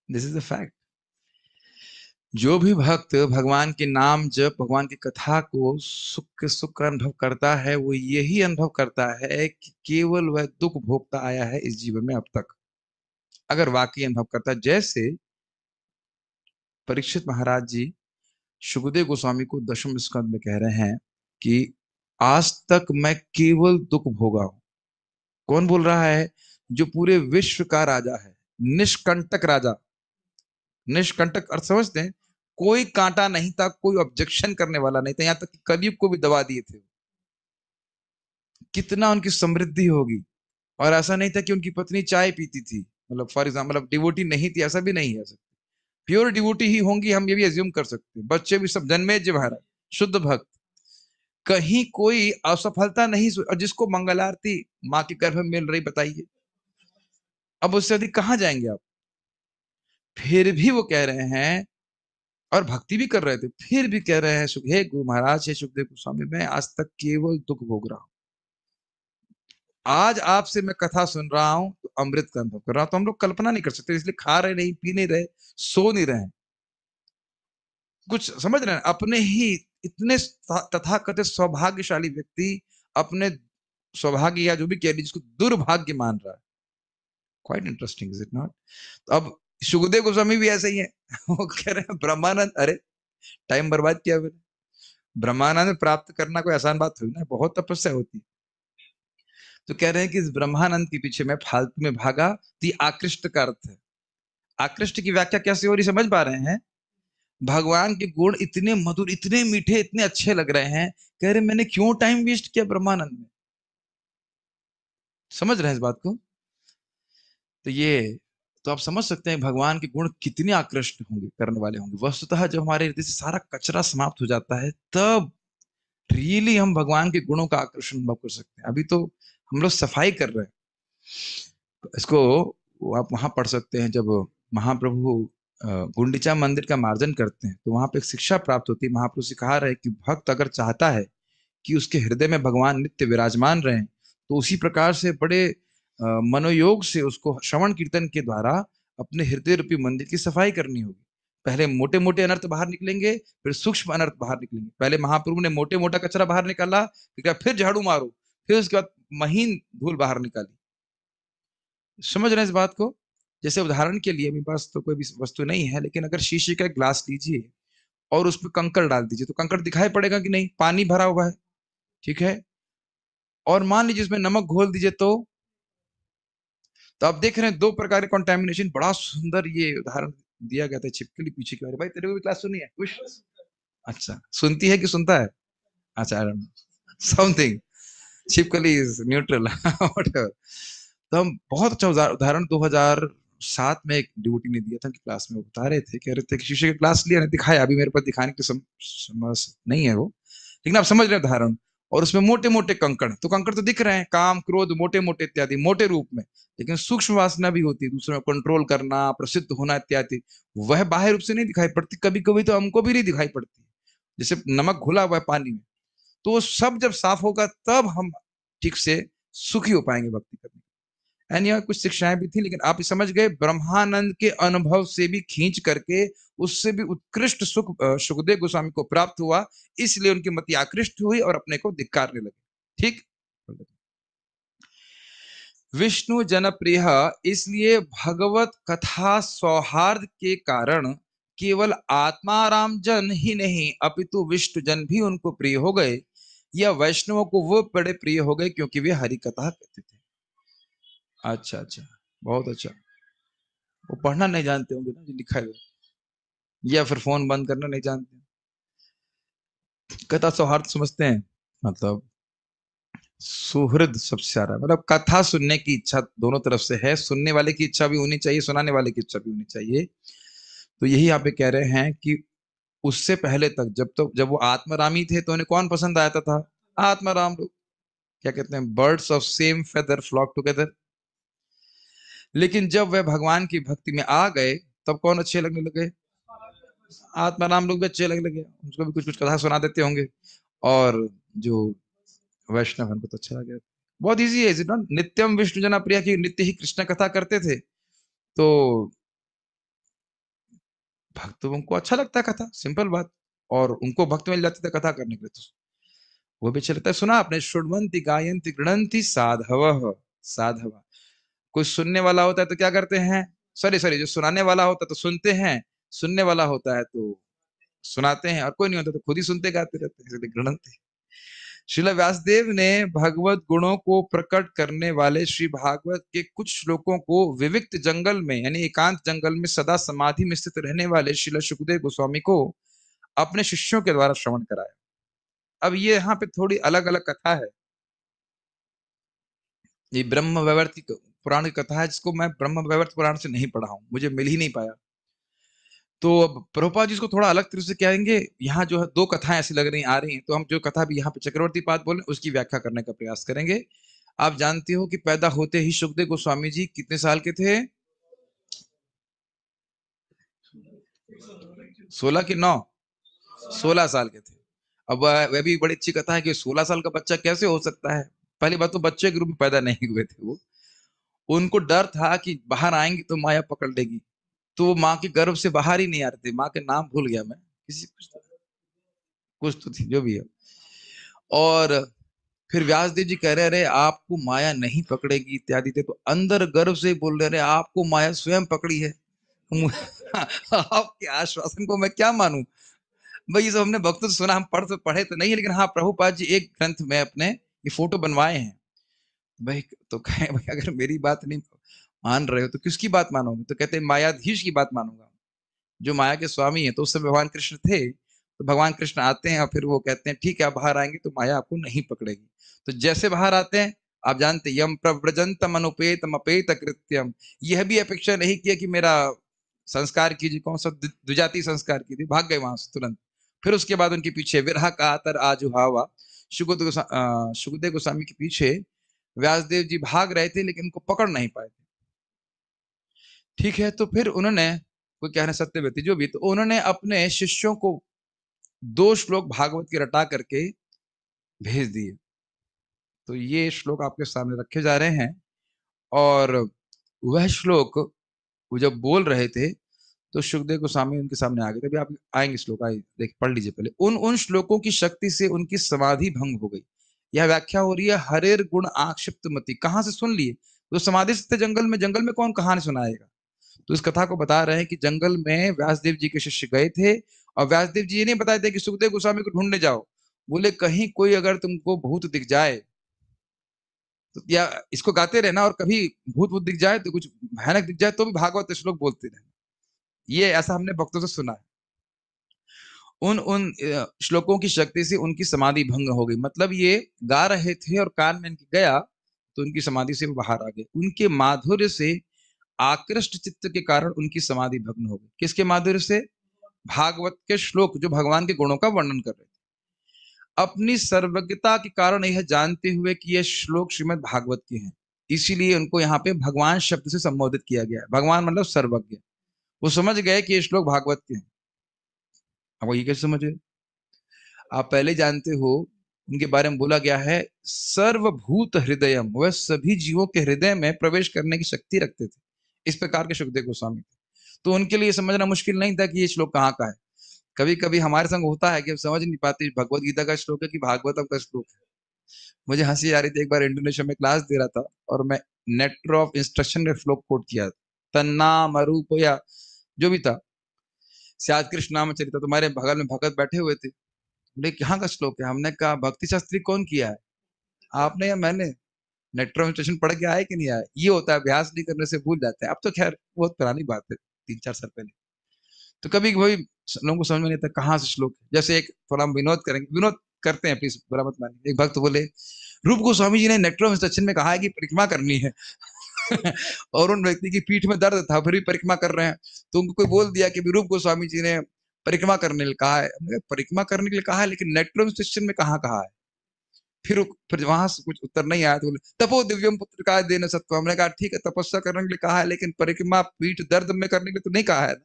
This is the fact. जो भी भक्त भगवान के नाम जप, भगवान की कथा को सुख का अनुभव करता है, वो यही अनुभव करता है कि केवल वह दुख भोगता आया है इस जीवन में अब तक। अगर वाकई अनुभव करता है, जैसे परीक्षित महाराज जी सुखदेव गोस्वामी को दशम स्कंद में कह रहे हैं कि आज तक मैं केवल दुख भोगा हूं। कौन बोल रहा है? जो पूरे विश्व का राजा है, निष्कंटक राजा। निष्कंटक अर्थ समझते हैं? कोई कांटा नहीं था, कोई ऑब्जेक्शन करने वाला नहीं था, यहां तक कि कलयुग को भी दबा दिए थे। कितना उनकी समृद्धि होगी। और ऐसा नहीं था कि उनकी पत्नी चाय पीती थी, मतलब फॉर एग्जाम्पल, अब डिवोटी नहीं थी, ऐसा भी नहीं है। प्योर डिवोटी ही होंगी, हम ये भी एज्यूम कर सकते हैं। बच्चे भी सब जन्मे जी महाराज, शुद्ध भक्त, कहीं कोई असफलता नहीं। और जिसको मंगल आरती माँ के गर्भ में मिल रही, बताइए। अब उससे अधिक कहाँ जाएंगे आप? फिर भी वो कह रहे हैं, और भक्ति भी कर रहे थे, फिर भी कह रहे हैं, हे गुरु महाराज, हे सुखदेव गोस्वामी, मैं आज तक केवल दुख भोग रहा हूं। आज आपसे मैं कथा सुन रहा हूं तो अमृत का अनुभव कर रहा हूं। तो हम लोग कल्पना नहीं कर सकते, इसलिए खा रहे नहीं, पी नहीं रहे, सो नहीं रहे, कुछ समझ रहे हैं। अपने ही इतने तथाकथित सौभाग्यशाली व्यक्ति अपने सौभाग्य या जो भी कह लीजिए जिसको दुर्भाग्य मान रहा है। Quite interesting, is it not? अब सुखदेव गोस्वामी भी ऐसे ही है। वो कह रहे हैं ब्रह्मानंद, अरे टाइम बर्बाद किया मैंने। ब्रह्मानंद प्राप्त करना कोई आसान बात हुई ना, बहुत तपस्या होती है। तो कह रहे हैं कि इस ब्रह्मानंद के पीछे मैं फालतू में भागा। तो आकृष्ट का अर्थ है। आकृष्ट की व्याख्या कैसे हो रही समझ पा रहे हैं? भगवान के गुण इतने मधुर, इतने मीठे, इतने अच्छे लग रहे हैं, कह रहे मैंने क्यों टाइम वेस्ट किया ब्रह्मानंद में। समझ रहे हैं इस बात को? तो ये तो आप समझ सकते हैं भगवान के गुण कितने आकृष्ट होंगे, करने वाले होंगे। वस्तुतः जब हमारे हृदय से सारा कचरा समाप्त हो जाता है, तब रियली हम भगवान के गुणों का आकर्षण अनुभव कर सकते हैं। अभी तो हम लोग सफाई कर रहे हैं इसको। आप वहां पढ़ सकते हैं, जब महाप्रभु गुंडीचा मंदिर का मार्जन करते हैं तो वहां पे एक शिक्षा प्राप्त होती है। महाप्रभु सिखा रहे हैं कि भक्त अगर चाहता है कि उसके हृदय में भगवान नित्य विराजमान रहे, तो उसी प्रकार से बड़े मनोयोग से उसको श्रवण कीर्तन के द्वारा अपने हृदय रूपी मंदिर की सफाई करनी होगी। पहले मोटे मोटे अनर्थ बाहर निकलेंगे, फिर सूक्ष्म अनर्थ बाहर निकलेंगे। पहले महाप्रभु ने मोटे मोटा कचरा बाहर निकाला, फिर झाड़ू मारो, फिर उसके बाद महीन धूल बाहर निकाली। समझ रहे हैं इस बात को? जैसे उदाहरण के लिए, मेरे पास तो कोई भी वस्तु नहीं है, लेकिन अगर शीशे का ग्लास लीजिए और उसमें कंकड़ डाल दीजिए, तो कंकड़ दिखाई पड़ेगा कि नहीं? पानी भरा हुआ है, ठीक है। और मान लीजिए इसमें नमक घोल दीजिए, तो आप देख रहे हैं दो प्रकार के कॉन्टेमिनेशन। बड़ा सुंदर ये उदाहरण दिया गया था छिपकली पीछे के बारे। भाई तेरे को भी क्लास सुनी है कुछ? अच्छा, सुनती है कि सुनता है? अच्छा, आई डोंट नो, समथिंग। छिपकली इज न्यूट्रल, व्हाटएवर। तो हम बहुत अच्छा उदाहरण 2007 में एक ड्यूटी ने दिया था कि क्लास में बता रहे थे, कह रहे थे कि शीशे का ग्लास लिया, ने दिखाया, अभी मेरे पास दिखाने की समझ नहीं है वो, लेकिन आप समझ रहे हैं उदाहरण। और उसमें मोटे मोटे कंकड़, तो कंकड़ तो दिख रहे हैं, काम क्रोध मोटे मोटे इत्यादि, मोटे रूप में, लेकिन सूक्ष्म वासना भी होती है, दूसरों को कंट्रोल करना, प्रसिद्ध होना इत्यादि। वह बाह्य रूप से नहीं दिखाई पड़ती, कभी कभी तो हमको भी नहीं दिखाई पड़ती, जैसे नमक घुला हुआ है पानी में। तो वो सब जब साफ होगा तब हम ठीक से सुखी हो पाएंगे भक्ति करने। एंड यहाँ कुछ शिक्षाएं भी थी, लेकिन आप समझ गए, ब्रह्मानंद के अनुभव से भी खींच करके उससे भी उत्कृष्ट सुख सुखदेव गोस्वामी को प्राप्त हुआ, इसलिए उनकी मति आकृष्ट हुई और अपने को धिक्कारने लगे। ठीक। विष्णु जनप्रिय, इसलिए भगवत कथा सौहार्द के कारण केवल आत्माराम जन ही नहीं अपितु विष्णु जन भी उनको प्रिय हो गए, या वैष्णवों को वो बड़े प्रिय हो गए क्योंकि वे हरि कथा कहते थे। अच्छा अच्छा, बहुत अच्छा। वो पढ़ना नहीं जानते होंगे ना जो लिखा है, या फिर फोन बंद करना नहीं जानते। कथा सौहार्द समझते हैं, मतलब सुहृद सबसे सारा, मतलब कथा सुनने की इच्छा दोनों तरफ से है। सुनने वाले की इच्छा भी होनी चाहिए, सुनाने वाले की इच्छा भी होनी चाहिए। तो यही आप कह रहे हैं कि उससे पहले तक जब वो आत्मारामी थे तो उन्हें कौन पसंद आता था? आत्माराम लोग। क्या कहते हैं, birds of same feather flock together. लेकिन जब वह भगवान की भक्ति में आ गए तब कौन अच्छे लगने लगे? आत्माराम लोग भी अच्छे लगने लगे, उनको भी कुछ कुछ कथा सुना देते होंगे। और जो वैष्णव हमको तो अच्छा लगे। बहुत इजी है, इज इट नॉट? नित्यम विष्णु जना प्रिया की नित्य ही कृष्ण कथा करते थे, तो भक्तों को अच्छा लगता है कथा, सिंपल बात। और उनको भक्त मिल जाते थे कथा करने के लिए, तो वो भी अच्छा लगता है। सुना आपने, शुण्वन्ति गायन्ति गृणन्ति साधव साधव। कोई सुनने वाला होता है तो क्या करते हैं? सॉरी सॉरी, जो सुनाने वाला होता है तो सुनते हैं, सुनने वाला होता है तो सुनाते हैं, और कोई नहीं होता तो खुद ही सुनते गाते रहते हैं, इसलिए गृणन्ति। श्रील व्यासदेव ने भगवत गुणों को प्रकट करने वाले श्री भागवत के कुछ श्लोकों को विविक्त जंगल में, यानी एकांत जंगल में सदा समाधि में स्थित रहने वाले श्रील सुखदेव गोस्वामी को अपने शिष्यों के द्वारा श्रवण कराया। अब ये यहाँ पे थोड़ी अलग अलग कथा है। ये ब्रह्म वैवर्त पुराण की कथा है, जिसको मैं ब्रह्म वैवर्त पुराण से नहीं पढ़ा हूं, मुझे मिल ही नहीं पाया। तो अब प्रभुपाद जी इसको थोड़ा अलग तरह से कहेंगे। यहाँ जो है दो कथाएं ऐसी लग रही आ रही हैं, तो हम जो कथा भी यहाँ पे चक्रवर्ती पाद बोले उसकी व्याख्या करने का प्रयास करेंगे। आप जानते हो कि पैदा होते ही सुखदेव गोस्वामी जी कितने साल के थे? 16 कि 9? 16 साल के थे। अब वह भी बड़ी अच्छी कथा है कि 16 साल का बच्चा कैसे हो सकता है? पहली बात तो बच्चे के रूप में पैदा नहीं हुए थे वो। उनको डर था कि बाहर आएंगे तो माया पकड़ लेगी, तो वो माँ के गर्भ से बाहर ही नहीं आ रहे थे। माँ के नाम भूल गया मैं, किसी कुछ तो थी, जो भी है। और फिर व्यासदेव जी कह रहे अरे आपको माया नहीं पकड़ेगी इत्यादि थे, तो अंदर गर्भ से बोल रहे आपको माया स्वयं पकड़ी है। आपके आश्वासन को मैं क्या मानूं? भाई ये सब हमने भक्तों से सुना, हम पढ़े तो नहीं है, लेकिन हाँ प्रभुपाद जी एक ग्रंथ में अपने ये फोटो बनवाए हैं। भाई तो कहे भाई अगर मेरी बात नहीं मान रहे हो तो किसकी बात मानोगे? तो कहते हैं मायाधीश की बात मानूंगा, जो माया के स्वामी है। तो उस समय भगवान कृष्ण थे, तो भगवान कृष्ण आते हैं और फिर वो कहते हैं ठीक है आप बाहर आएंगे तो माया आपको नहीं पकड़ेगी। तो जैसे बाहर आते हैं, आप जानते यम प्रव्रजंतम अनुपेतम अपेत कृत्यम, यह भी अपेक्षा नहीं किया कि मेरा संस्कार कीजिए, कौन सा द्विजाति संस्कार कीजिए, भाग गए वहां से तुरंत। फिर उसके बाद उनके पीछे विरह का आतर आजुहावा, सुखदेव गोस्वामी के पीछे व्यासदेव जी भाग रहे थे लेकिन उनको पकड़ नहीं पाए थे। ठीक है, तो फिर उन्होंने, कोई कह रहे सत्यवती जो भी, तो उन्होंने अपने शिष्यों को 2 श्लोक भागवत के रटा करके भेज दिए। तो ये श्लोक आपके सामने रखे जा रहे हैं। और वह श्लोक वो जब बोल रहे थे तो सुखदेव गोस्वामी उनके सामने आ गए थे। अभी आप आएंगे श्लोक, आइए देख पढ़ लीजिए पहले। उन उन श्लोकों की शक्ति से उनकी समाधि भंग हो गई। यह व्याख्या हो रही है हरेर गुण आक्षिप्त मति। कहाँ से सुन लिए? तो समाधि से जंगल में कौन कहानी सुनाएगा? तो इस कथा को बता रहे हैं कि जंगल में व्यासदेव जी के शिष्य गए थे और व्यासदेव जी ये नहीं बताए थे कि सुखदेव गोस्वामी को ढूंढने जाओ। बोले कहीं कोई अगर तुमको भूत दिख जाए तो, या इसको गाते रहना, और कभी भूत भूत दिख जाए तो कुछ भयानक दिख जाए तो भी भागवत श्लोक बोलते रहना। ये ऐसा हमने भक्तों से सुना है। उन उन श्लोकों की शक्ति से उनकी समाधि भंग हो गई। मतलब ये गा रहे थे और कान में इनके गया तो उनकी समाधि से वो बाहर आ गए। उनके माधुर्य से आकृष्ट चित्त के कारण उनकी समाधि भग्न हो गई। किसके माधुर्य से? भागवत के श्लोक जो भगवान के गुणों का वर्णन कर रहे थे। अपनी सर्वज्ञता के कारण यह जानते हुए कि यह श्लोक श्रीमद् भागवत के हैं, इसीलिए उनको यहाँ पे भगवान शब्द से संबोधित किया गया है। भगवान मतलब सर्वज्ञ। वो समझ गए कि ये श्लोक भागवत के हैं। अब ये कैसे समझे? आप पहले जानते हो उनके बारे में बोला गया है सर्वभूत हृदयम, वह सभी जीवों के हृदय में प्रवेश करने की शक्ति रखते थे। इस प्रकार के सुखदेव गोस्वामी थे। तो उनके लिए समझना मुश्किल नहीं था कि ये श्लोक कहाँ का है। कभी कभी हमारे संग होता है कि हम समझ नहीं पाते भगवत गीता का श्लोक है कि भागवतम का श्लोक है। मुझे हंसी आ रही थी, एक बार इंडोनेशिया में क्लास दे रहा था और मैं नेटर ऑफ इंस्ट्रक्शन में श्लोक कोट किया, तन्नाम रूप या जो भी था, श्याद कृष्ण नाम चरित्र। तुम्हारे बगल में भगत बैठे हुए थे, बोले यहाँ का श्लोक है। हमने कहा भक्ति शास्त्री कौन किया है, आपने या मैंने? नेटर ऑफ इंस्ट्रक्शन पढ़ के आए कि नहीं आए? ये होता है, अभ्यास नहीं करने से भूल जाते हैं। अब तो खैर बहुत पुरानी बात है, 3-4 साल पहले। तो कभी वही लोगों को समझ में नहीं आता कहाँ से श्लोक है। जैसे एक थोड़ा हम विनोद करेंगे, विनोद करते हैं प्लीज बुरा मत मानिए। एक भक्त बोले रूप गोस्वामी जी ने नेटर ऑफ इंस्ट्रक्शन में कहा है कि परिक्रमा करनी है और उन व्यक्ति की पीठ में दर्द था फिर भी परिक्रमा कर रहे हैं। तो उनको कोई बोल दिया कि रूप गोस्वामी जी ने परिक्रमा करने के लिए कहा है। परिक्रमा करने के लिए कहा है लेकिन नेटर ऑफ इंस्ट्रक्शन में कहाँ कहा है? फिर वहां से कुछ उत्तर नहीं आया तो बोले तपो दिव्यम पुत्र का देना सत्व। हमने कहा ठीक है तपस्या करने के लिए कहा है लेकिन परिक्रमा पीठ दर्द में करने के लिए तो नहीं कहा है।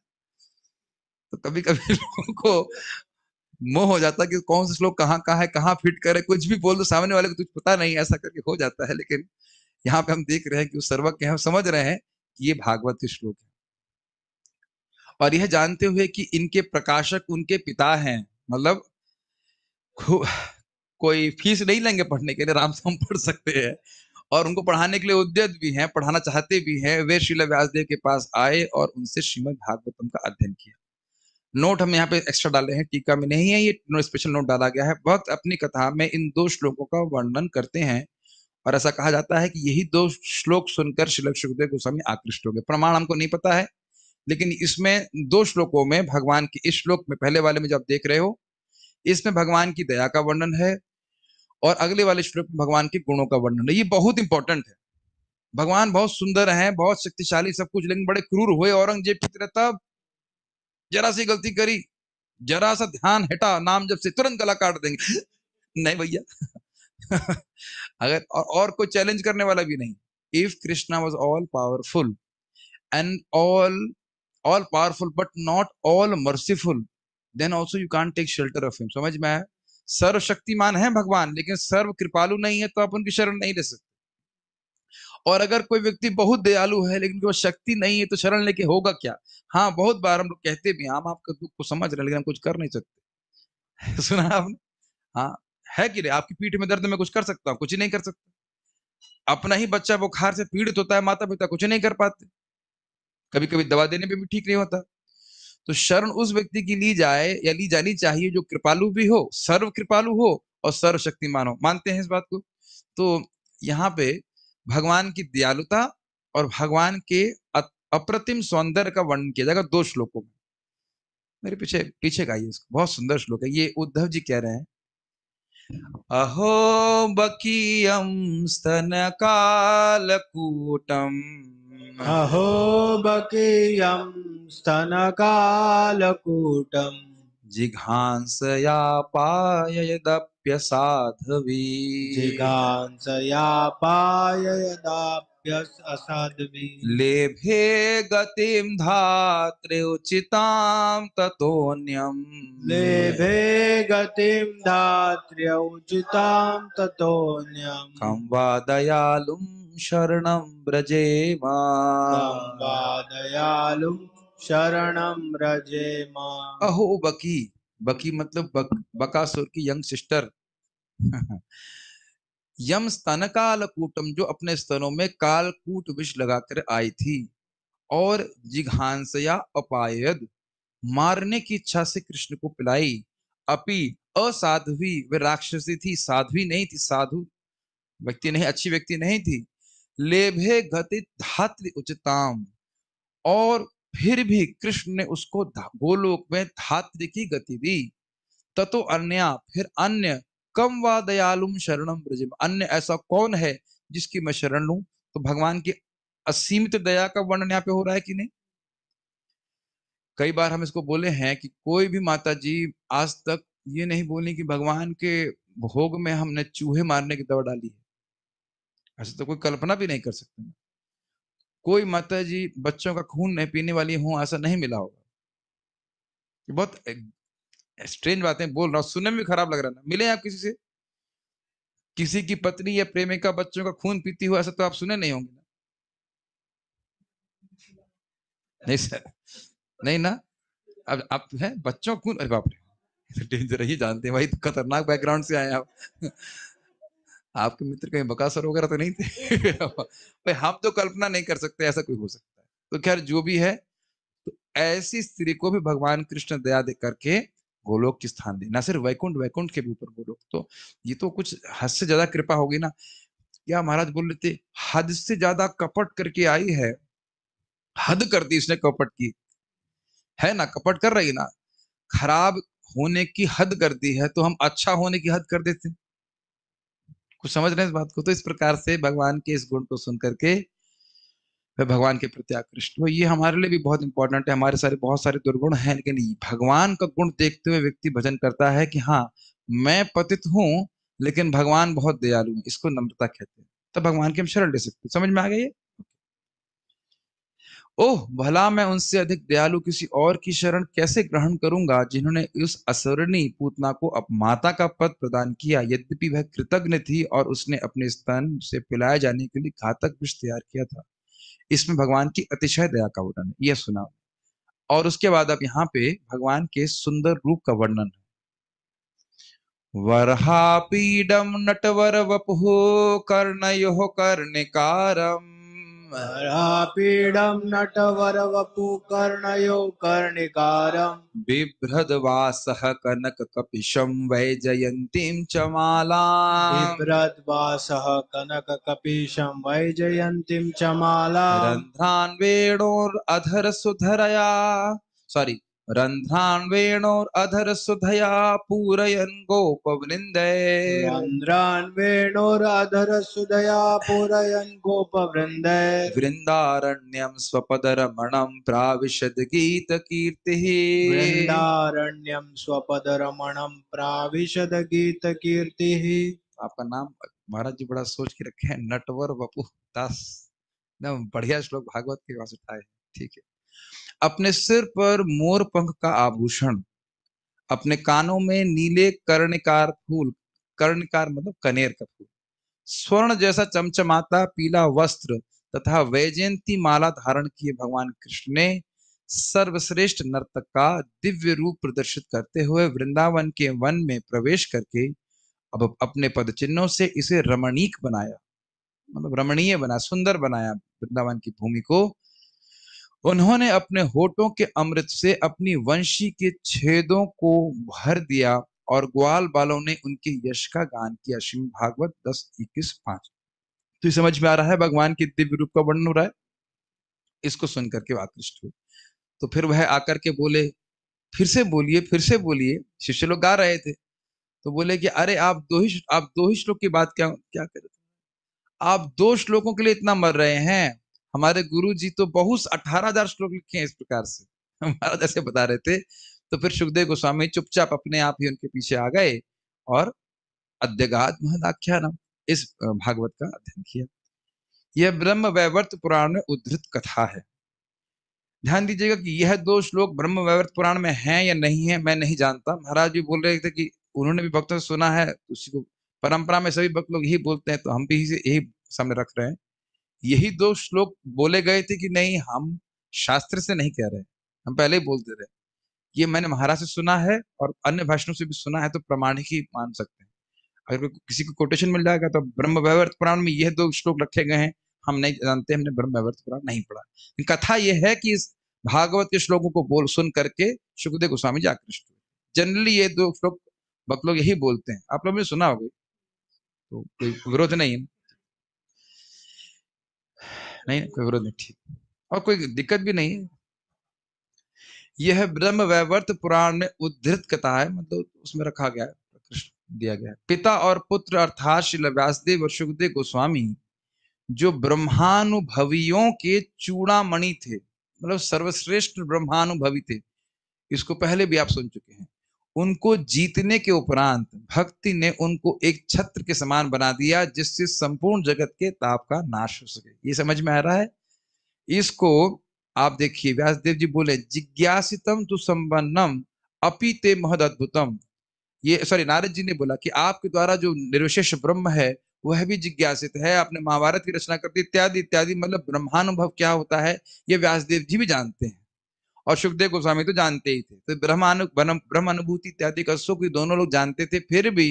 तो कभी कभी लोगों को मोह हो जाता है कि कौन सा श्लोक कहाँ कहाँ है, कहाँ फिट करे, कुछ भी बोल दो सामने वाले को कुछ पता नहीं, ऐसा करके हो जाता है। लेकिन यहाँ पे हम देख रहे हैं कि उस सर्वज्ञ हम समझ रहे हैं कि ये भागवत के श्लोक है। और यह जानते हुए कि इनके प्रकाशक उनके पिता हैं, मतलब कोई फीस नहीं लेंगे पढ़ने के लिए, राम से हम पढ़ सकते हैं। और उनको पढ़ाने के लिए उद्यत भी हैं, पढ़ाना चाहते भी हैं। वे श्रील व्यासदेव के पास आए और उनसे श्रीमद् भागवतम का अध्ययन किया। नोट हम यहाँ पे एक्स्ट्रा डाले हैं, टीका में नहीं है, ये स्पेशल नोट डाला गया है। भक्त अपनी कथा में इन 2 श्लोकों का वर्णन करते हैं और ऐसा कहा जाता है कि यही 2 श्लोक सुनकर श्रील सुखदेव गोस्वामी आकृष्ट हो गए। प्रमाण हमको नहीं पता है, लेकिन इसमें 2 श्लोकों में भगवान के, इस श्लोक में पहले वाले में जो आप देख रहे हो इसमें भगवान की दया का वर्णन है और अगले वाले श्लोक में भगवान के गुणों का वर्णन है। ये बहुत इंपॉर्टेंट है। भगवान बहुत सुंदर है, बहुत शक्तिशाली सब कुछ, लेकिन बड़े क्रूर हुए औरंगजेब की तरह। तब जरा सी गलती करी, जरा सा ध्यान हटा नाम जब से तुरंत गला काट देंगे नहीं भैया अगर और कोई चैलेंज करने वाला भी नहीं। If Krishna was all powerful and all powerful but not all merciful, then also you can't take shelter of him. समझ में आया? सर्वशक्तिमान है भगवान, लेकिन सर्व कृपालु नहीं है, तो आप उनकी शरण नहीं ले सकते। और अगर कोई व्यक्ति बहुत दयालु है लेकिन वो शक्ति नहीं है, तो शरण लेके होगा क्या? हाँ, बहुत बार हम लोग कहते भी, हम आपका दुख को समझ रहे हैं, लेकिन हम कुछ कर नहीं सकते। सुना आपने? हाँ, है कि नहीं? आपकी पीठ में दर्द में कुछ कर सकता हूँ? कुछ ही नहीं कर सकता। अपना ही बच्चा बुखार से पीड़ित होता है, माता पिता कुछ नहीं कर पाते, कभी कभी दवा देने पे भी ठीक नहीं होता। तो शरण उस व्यक्ति की ली जाए या ली जानी चाहिए जो कृपालु भी हो, सर्व कृपालु हो और सर्वशक्तिमान हो। मानते हैं इस बात को? तो यहाँ पे भगवान की दयालुता और भगवान के अप्रतिम सौंदर्य का वर्णन किया जाएगा 2 श्लोकों में। मेरे पीछे पीछे गाइए इसको, बहुत सुंदर श्लोक है ये। उद्धव जी कह रहे हैं, अहो बकीयम स्तनकालकूटम, अहो बकीयं स्तनकालकूटं जिघांसया पाययदप्यसाध्वी, जिघांसया पाययदाप्यसाध्वी लेभे गतिं धात्र्युचितां ततोऽन्यम्, लेभे गतिं धात्र्यौचितां ततोऽन्यं कं वा दयालुं शरणं व्रजेम। तं वा दयालुं शरणं व्रजेम। अहो बकी, बकी मतलब बकासुर की यंग सिस्टर। यम स्तनकालकूटम, जो अपने स्तनों में कालकूट विष लगाकर आई थी, और जिघांसया अपायद, मारने की इच्छा से कृष्ण को पिलाई। अपि असाध्वी, वे राक्षसी थी, साध्वी नहीं थी, साधु व्यक्ति नहीं, अच्छी व्यक्ति नहीं थी। लेभे गति धात्री उचिताम, और फिर भी कृष्ण ने उसको गोलोक में धात्री की गति दी। ततो अन्या, फिर अन्य, कम वा दयालुम शरणम ब्रजम, अन्य ऐसा कौन है जिसकी मैं शरण लूं? तो भगवान की असीमित दया का वर्णन यहाँ पे हो रहा है कि नहीं? कई बार हम इसको बोले हैं कि कोई भी माता जी आज तक ये नहीं बोली कि भगवान के भोग में हमने चूहे मारने की दवा डाली है। ऐसा तो कोई कल्पना भी नहीं कर सकते। कोई माता जी बच्चों का खून नहीं पीने वाली हो, ऐसा नहीं मिला होगा। ये बहुत स्ट्रेंज बातें बोल रहा हूँ, सुनने में भी खराब लग रहा है ना। मिले आप किसी से, किसी की पत्नी या प्रेमिका बच्चों का खून पीती हो, ऐसा तो आप सुने नहीं होंगे ना? नहीं सर, नहीं ना। अब आप है बच्चों खून, अरे बाप रे, डेंजर है, ये जानते हैं भाई, खतरनाक बैकग्राउंड से आए आप। आपके मित्र कहीं बकासुर वगैरह तो नहीं थे? भाई हम तो कल्पना नहीं कर सकते ऐसा कोई हो सकता है। तो खैर जो भी है, तो ऐसी स्त्री को भी भगवान कृष्ण दया दे करके गोलोक की स्थान दे, ना सिर्फ वैकुंठ, वैकुंठ के भी ऊपर गोलोक। तो ये तो कुछ हद से ज्यादा कृपा होगी ना। क्या महाराज बोल रहे थे, हद से ज्यादा कपट करके आई है, हद कर दी इसने कपट की, है ना? कपट कर रही ना, खराब होने की हद कर दी है, तो हम अच्छा होने की हद कर देते। कुछ समझ रहे हैं इस बात को? तो इस प्रकार से भगवान के इस गुण को सुन करके वह भगवान के प्रति आकृष्ट हो। ये हमारे लिए भी बहुत इंपॉर्टेंट है। हमारे सारे बहुत सारे दुर्गुण हैं, लेकिन भगवान का गुण देखते हुए व्यक्ति भजन करता है कि हाँ, मैं पतित हूं लेकिन भगवान बहुत दयालु है। इसको नम्रता कहते हैं। तब भगवान की हम शरण ले सकते हैं। समझ में आ गया ये? ओह भला मैं उनसे अधिक दयालु किसी और की शरण कैसे ग्रहण करूंगा, जिन्होंने उस असुरनी पूतना को अब माता का पद प्रदान किया, यद्यपि वह कृतज्ञ थी और उसने अपने स्तन से पिलाए जाने के लिए घातक विष तैयार किया था। इसमें भगवान की अतिशय दया का वर्णन है, यह सुना। और उसके बाद अब यहाँ पे भगवान के सुंदर रूप का वर्णन है। वरहापीडम नटवर वपुः कर्णयोः कर्णिकारम, वरापीडं नटवरवपु कर्णयो कर्णिकारं बिभ्रद्वासः कनककपिशं वैजयन्तीं च मालाम्, बिभ्रद्वासः कनककपीशं वैजयन्तीं च मालां रन्ध्रान् वेणोरधरसुधरया, सॉरी, रन्ध्रान् वेणोरधरसुधया पूरयन् गोपवृन्दे, रन्ध्रान् वेणोरधरसुधया पूरयन् गोपवृन्दे वृन्दारण्यं स्वपदरमणं प्राविशद गीतकीर्तिः, वृन्दारण्यं स्वपदरमणं प्राविशद गीतकीर्तिः। आपका नाम महाराज जी बड़ा सोच के रखे हैं, नटवर वपु दास। एकदम बढ़िया श्लोक भागवत के पास उठाए। ठीक है। अपने सिर पर मोर पंख का आभूषण, अपने कानों में नीले कर्णिकार फूल, कर्णिकार मतलब कनेर का फूल, स्वर्ण जैसा चमचमाता पीला वस्त्र तथा वैजयंती माला धारण किए भगवान कृष्ण ने सर्वश्रेष्ठ नर्तक का दिव्य रूप प्रदर्शित करते हुए वृंदावन के वन में प्रवेश करके अब अपने पद चिन्हों से इसे रमणीक बनाया, मतलब रमणीय बनाया, सुंदर बनाया वृंदावन की भूमि को। उन्होंने अपने होठों के अमृत से अपनी वंशी के छेदों को भर दिया और ग्वाल बालों ने उनके यश का गान किया। श्रीमद् भागवत 10:21-5। तो ये समझ में आ रहा है भगवान की दिव्य रूप का वर्णन हो रहा है। इसको सुन करके आकृष्ट हुए। तो फिर वह आकर के बोले, फिर से बोलिए, फिर से बोलिए। शिष्य लोग गा रहे थे तो बोले कि अरे आप दो ही श्लोक की बात क्या क्या कर रहे थे, आप 2 श्लोकों के लिए इतना मर रहे हैं। हमारे गुरु जी तो बहुत 18,000 श्लोक लिखे हैं इस प्रकार से। महाराज ऐसे बता रहे थे। तो फिर सुखदेव गोस्वामी चुपचाप अपने आप ही उनके पीछे आ गए और अद्यगाद महदाख्यानम इस भागवत का अध्ययन किया। यह ब्रह्म वैवर्त पुराण में उद्धृत कथा है। ध्यान दीजिएगा कि यह 2 श्लोक ब्रह्म वैवर्त पुराण में हैं या नहीं है मैं नहीं जानता। महाराज भी बोल रहे थे कि उन्होंने भी भक्तों से सुना है, उसी को परंपरा में सभी भक्त लोग यही बोलते हैं, तो हम भी यही सामने रख रहे हैं। यही 2 श्लोक बोले गए थे कि नहीं, हम शास्त्र से नहीं कह रहे, हम पहले ही बोलते रहे। ये मैंने महाराज से सुना है और अन्य भाषणों से भी सुना है, तो प्रमाणिक ही मान सकते हैं। अगर किसी को कोटेशन मिल जाएगा तो ब्रह्म वैवर्त पुराण में यह 2 श्लोक रखे गए हैं, हम नहीं जानते, हमने ब्रह्म वैवर्त पुराण नहीं पढ़ा। कथा यह है कि इस भागवत के श्लोकों को बोल सुन करके सुखदेव गोस्वामी जी आकृष्ट हुए। जनरली ये 2 श्लोक भक्त लोग यही बोलते हैं, आप लोगों ने सुना होगा, तो कोई विरोध नहीं है, नहीं कोई विरोध नहीं, ठीक, और कोई दिक्कत भी नहीं है। यह ब्रह्म वैवर्त पुराण में उद्धृत कथा है, मतलब उसमें रखा गया है, दिया गया है। पिता और पुत्र अर्थात श्री व्यासदेव और सुखदेव गोस्वामी जो ब्रह्मानुभवियों के चूड़ामणि थे, मतलब सर्वश्रेष्ठ ब्रह्मानुभवी थे, इसको पहले भी आप सुन चुके हैं। उनको जीतने के उपरांत भक्ति ने उनको एक छत्र के समान बना दिया जिससे संपूर्ण जगत के ताप का नाश हो सके। ये समझ में आ रहा है? इसको आप देखिए, व्यासदेव जी बोले जिज्ञासितम तु संपन्नम अपि ते महद अद्भुतम। ये सॉरी, नारद जी ने बोला कि आपके द्वारा जो निर्विशेष ब्रह्म है वह भी जिज्ञासित है, आपने महाभारत की रचना कर दी इत्यादि इत्यादि। मतलब ब्रह्मानुभव क्या होता है ये व्यासदेव जी भी जानते हैं और सुखदेव गोस्वामी तो जानते ही थे। तो ब्रह्म अनुभूति इत्यादि का सुख दोनों लोग जानते थे, फिर भी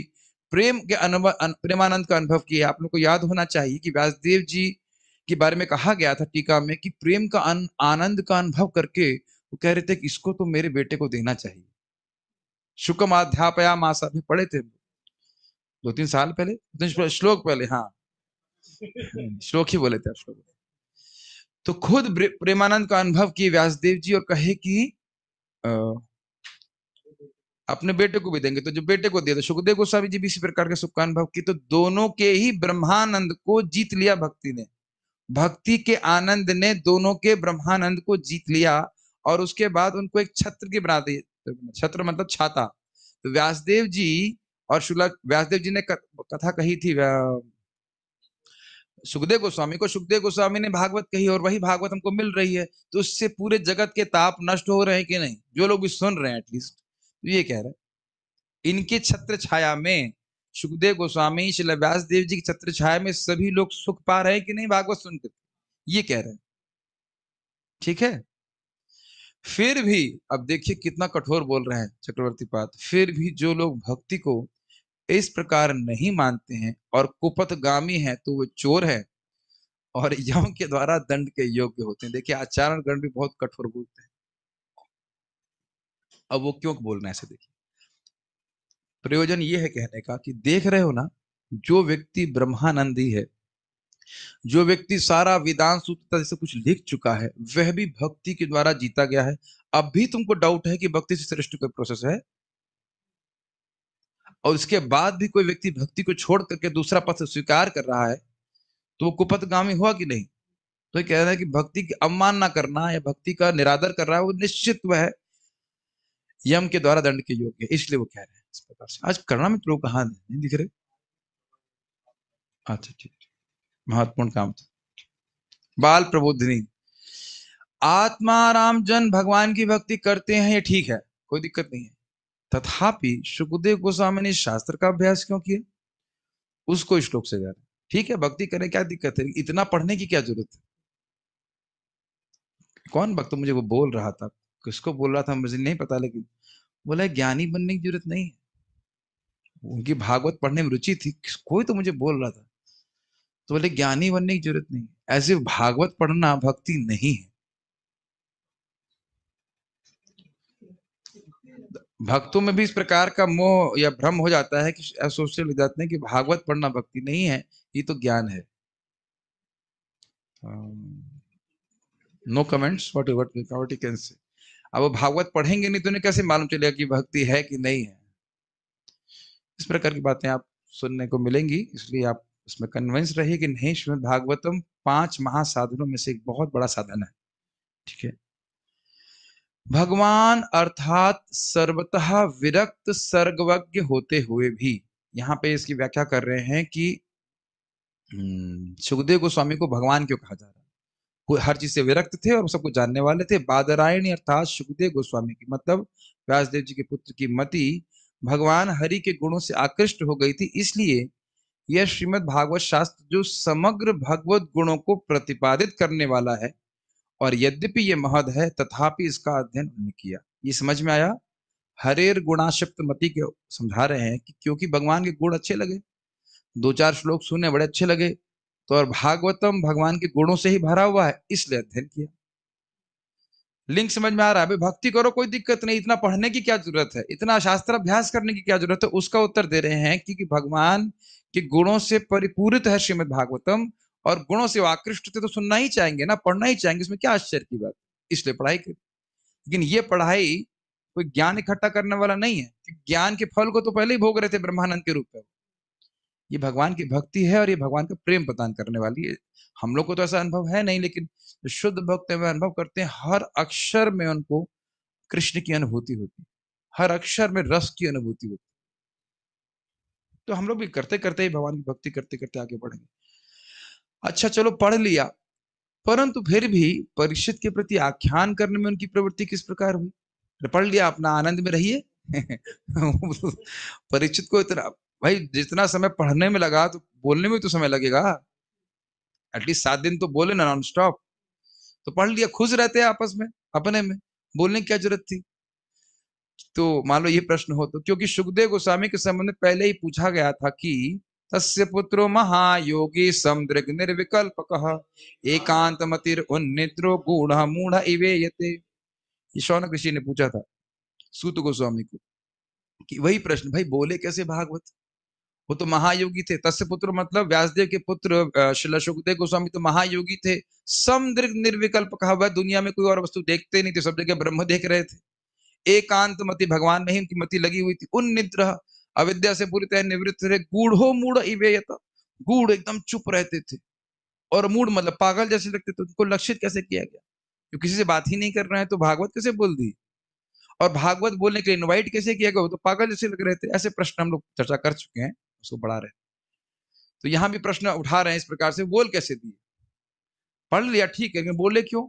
प्रेम के प्रेमानंद का अनुभव किया। आप लोग को याद होना चाहिए कि व्यासदेव जी के बारे में कहा गया था टीका में कि प्रेम का आनंद का अनुभव करके वो कह रहे थे कि इसको तो मेरे बेटे को देना चाहिए। शुकम अध्यापया मासा भी पढ़े थे 2-3 साल पहले, श्लोक पहले, हाँ श्लोक ही बोले थे श्लोक। तो खुद प्रेमानंद का अनुभव किए व्यासदेव जी और कहे कि अपने बेटे को भी देंगे, तो जो बेटे को दिया, तो सुखदेव गोस्वामी जी भी इसी प्रकार के सुख का अनुभव की। तो दोनों के ही ब्रह्मानंद को जीत लिया भक्ति ने, भक्ति के आनंद ने दोनों के ब्रह्मानंद को जीत लिया और उसके बाद उनको एक छत्र की बना दी। छत्र मतलब छाता। तो व्यासदेव जी और व्यासदेव जी ने कथा कही थी सुखदेव गोस्वामी को, सुखदेव गोस्वामी ने भागवत कही और वही भागवत हमको मिल रही है, तो उससे पूरे जगत के ताप नष्ट हो रहे हैं कि नहीं, जो लोग भी सुन रहे हैं एटलीस्ट। तो ये कह रहे हैं इनके छत्र छाया में, सुखदेव गोस्वामी श्री व्यासदेव जी की छत्र छाया में सभी लोग सुख पा रहे हैं कि नहीं भागवत सुनकर, ये कह रहे हैं। ठीक है। फिर भी अब देखिए कितना कठोर बोल रहे हैं चक्रवर्ती पाद। फिर भी जो लोग भक्ति को इस प्रकार नहीं मानते हैं और कुपथगामी हैं तो वो चोर है और यम के द्वारा दंड के योग्य होते हैं। देखिए आचारण गण भी बहुत कठोर बोलते हैं। अब वो क्यों बोल रहे हैं ऐसे, देखिए प्रयोजन ये है कहने का कि देख रहे हो ना, जो व्यक्ति ब्रह्मानंदी है, जो व्यक्ति सारा वेदांत सूत्र जैसे कुछ लिख चुका है, वह भी भक्ति के द्वारा जीता गया है। अब भी तुमको डाउट है कि भक्ति से श्रेष्ठ कोई प्रोसेस है, और उसके बाद भी कोई व्यक्ति भक्ति को छोड़ करके दूसरा पथ स्वीकार कर रहा है, तो वो कुपथगामी हुआ कि नहीं? तो कह रहा है कि भक्ति की अवमानना करना या भक्ति का निरादर कर रहा है, वो निश्चित वह यम के द्वारा दंड के योग्य है। इसलिए वो कह रहे हैं इस प्रकार से। आज करुणा में लोग कहाँ नहीं दिख रहे, अच्छा ठीक, महत्वपूर्ण काम था। बाल प्रबोधिनी, आत्माराम जन भगवान की भक्ति करते हैं, ये ठीक है, कोई दिक्कत नहीं है। तथापि सुखदेव गोस्वामी ने शास्त्र का अभ्यास क्यों किया, उसको श्लोक से जा रहे हैं। ठीक है, भक्ति करें, क्या दिक्कत है, इतना पढ़ने की क्या जरूरत है। कौन भक्त मुझे वो बोल रहा था, किसको बोल रहा था मुझे नहीं पता, लेकिन बोला ज्ञानी बनने की जरूरत नहीं है, उनकी भागवत पढ़ने में रुचि थी, कोई तो मुझे बोल रहा था, तो बोले ज्ञानी बनने की जरूरत नहीं, ऐसे भागवत पढ़ना भक्ति नहीं है। भक्तों में भी इस प्रकार का मोह या भ्रम हो जाता है कि सोचने लग जाते हैं कि भागवत पढ़ना भक्ति नहीं है, ये तो ज्ञान है। No comments, what you can say. अब वो भागवत पढ़ेंगे नहीं तो उन्हें कैसे मालूम चलेगा कि भक्ति है कि नहीं है। इस प्रकार की बातें आप सुनने को मिलेंगी, इसलिए आप उसमें कन्विंस रहिए कि नहीं, श्रीमद् भागवतम 5 महासाधनों में से एक बहुत बड़ा साधन है। ठीक है, भगवान अर्थात सर्वतः विरक्त सर्गवज्ञ होते हुए भी, यहाँ पे इसकी व्याख्या कर रहे हैं कि सुखदेव गोस्वामी को भगवान क्यों कहा जा रहा है। वो हर चीज से विरक्त थे और सबको जानने वाले थे। बादरायणी अर्थात सुखदेव गोस्वामी की मतलब व्यासदेव जी के पुत्र की मति भगवान हरि के गुणों से आकृष्ट हो गई थी, इसलिए यह श्रीमद् भागवत शास्त्र जो समग्र भगवत गुणों को प्रतिपादित करने वाला है, और यद्यपि ये महद है तथापि इसका अध्ययन उन्होंने किया। ये समझ में आया। हरेर गुणाशक्त मति के समझा रहे हैं कि क्योंकि भगवान के गुण अच्छे लगे, 2-4 श्लोक सुने बड़े अच्छे लगे, तो और भागवतम भगवान के गुणों से ही भरा हुआ है, इसलिए अध्ययन किया। लिंक समझ में आ रहा है। भक्ति करो, कोई दिक्कत नहीं, इतना पढ़ने की क्या जरूरत है, इतना शास्त्र अभ्यास करने की क्या जरूरत है। उसका उत्तर दे रहे हैं क्योंकि भगवान के गुणों से परिपूरित है श्रीमद् भागवतम, और गुणों से आकृष्ट थे तो सुनना ही चाहेंगे ना, पढ़ना ही चाहेंगे, इसमें क्या आश्चर्य की बात, इसलिए पढ़ाई करें। लेकिन ये पढ़ाई कोई ज्ञान इकट्ठा करने वाला नहीं है, ज्ञान के फल को तो पहले ही भोग रहे थे ब्रह्मानंद के रूप में। ये भगवान की भक्ति है और ये भगवान का प्रेम प्रदान करने वाली है। हम लोग को तो ऐसा अनुभव है नहीं, लेकिन जो शुद्ध भक्त वे अनुभव करते हैं, हर अक्षर में उनको कृष्ण की अनुभूति होती है, हर अक्षर में रस की अनुभूति होती है। तो हम लोग भी करते करते ही भगवान की भक्ति करते करते आगे बढ़ेंगे। अच्छा चलो, पढ़ लिया, परंतु फिर भी परीक्षित के प्रति आख्यान करने में उनकी प्रवृत्ति किस प्रकार हुई। पढ़ लिया, अपना आनंद में रहिए। परीक्षित को इतना, भाई जितना समय पढ़ने में लगा तो बोलने में तो समय लगेगा, एटलीस्ट 7 दिन तो बोले ना नॉन स्टॉप। तो पढ़ लिया, खुश रहते हैं आपस में अपने में, बोलने की क्या जरूरत थी। तो मान लो ये प्रश्न हो तो, क्योंकि सुखदेव गोस्वामी के संबंध में पहले ही पूछा गया था कि तस्य पुत्रो महायोगी समुद्र निर्विकल्पक एकांत मतिर उन्निद्रो गूढ़ मूढ़ इवेयते। ये शौनक ऋषि ने पूछा था सूत गोस्वामी को कि वही प्रश्न, भाई बोले कैसे भागवत, वो तो महायोगी थे। तस्य पुत्र मतलब व्यासदेव के पुत्र श्रील सुखदेव गोस्वामी तो महायोगी थे। समदृग निर्विकल्प कहा हुआ, दुनिया में कोई और वस्तु देखते नहीं थे, सब जगह ब्रह्म देख रहे थे। एकांत मति, भगवान में ही उनकी मति लगी हुई थी। उन्निद्र, अविद्या से पूरी तरह निवृत्त थे। गूढ़ो मूढ़ इवेयत, गूढ़ एकदम चुप रहते थे, और मूढ़ मतलब पागल जैसे लगते थे। उनको लक्षित कैसे किया गया, जो किसी से बात ही नहीं कर रहे हैं तो भागवत कैसे बोल दी, और भागवत बोलने के लिए इनवाइट कैसे किया गया, वो तो पागल जैसे लग रहे थे। ऐसे प्रश्न हम लोग चर्चा कर चुके हैं, उसको बढ़ा रहे हैं। तो यहां भी प्रश्न उठा रहे हैं इस प्रकार से, बोल कैसे दिए। पढ़ लिया ठीक है, लेकिन बोले क्यों।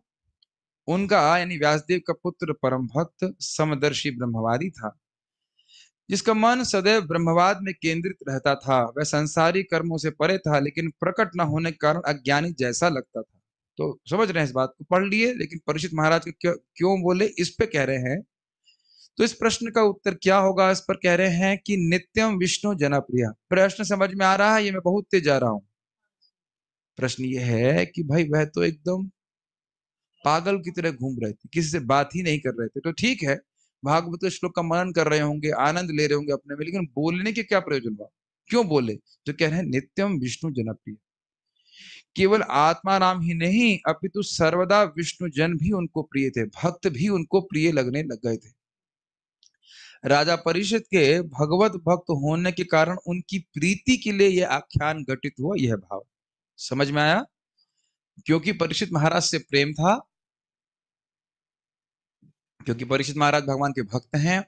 उनका यानी व्यासदेव का पुत्र परम भक्त समदर्शी ब्रह्मवादी था, जिसका मन सदैव ब्रह्मवाद में केंद्रित रहता था। वह संसारी कर्मों से परे था, लेकिन प्रकट न होने के कारण अज्ञानी जैसा लगता था। तो समझ रहे हैं इस बात को, पढ़ लिए, लेकिन परीक्षित महाराज को क्यों बोले, इस पे कह रहे हैं। तो इस प्रश्न का उत्तर क्या होगा, इस पर कह रहे हैं कि नित्यम विष्णु जनप्रिय। प्रश्न समझ में आ रहा है, ये मैं बहुत तेज जा रहा हूं। प्रश्न ये है कि भाई वह तो एकदम पागल की तरह घूम रहे थे, किसी से बात ही नहीं कर रहे थे। तो ठीक है, भागवत श्लोक का मनन कर रहे होंगे, आनंद ले रहे होंगे अपने में, लेकिन बोलने के क्या प्रयोजन हुआ, क्यों बोले। जो कह रहे हैं नित्यम विष्णु जनप्रिय, केवल आत्मा नाम ही नहीं अपितु सर्वदा विष्णु जन भी उनको प्रिय थे, भक्त भी उनको प्रिय लगने लग गए थे। राजा परीक्षित के भगवत भक्त होने के कारण उनकी प्रीति के लिए यह आख्यान घटित हुआ, यह भाव समझ में आया। क्योंकि परीक्षित महाराज से प्रेम था, क्योंकि परीक्षित महाराज भगवान के भक्त हैं,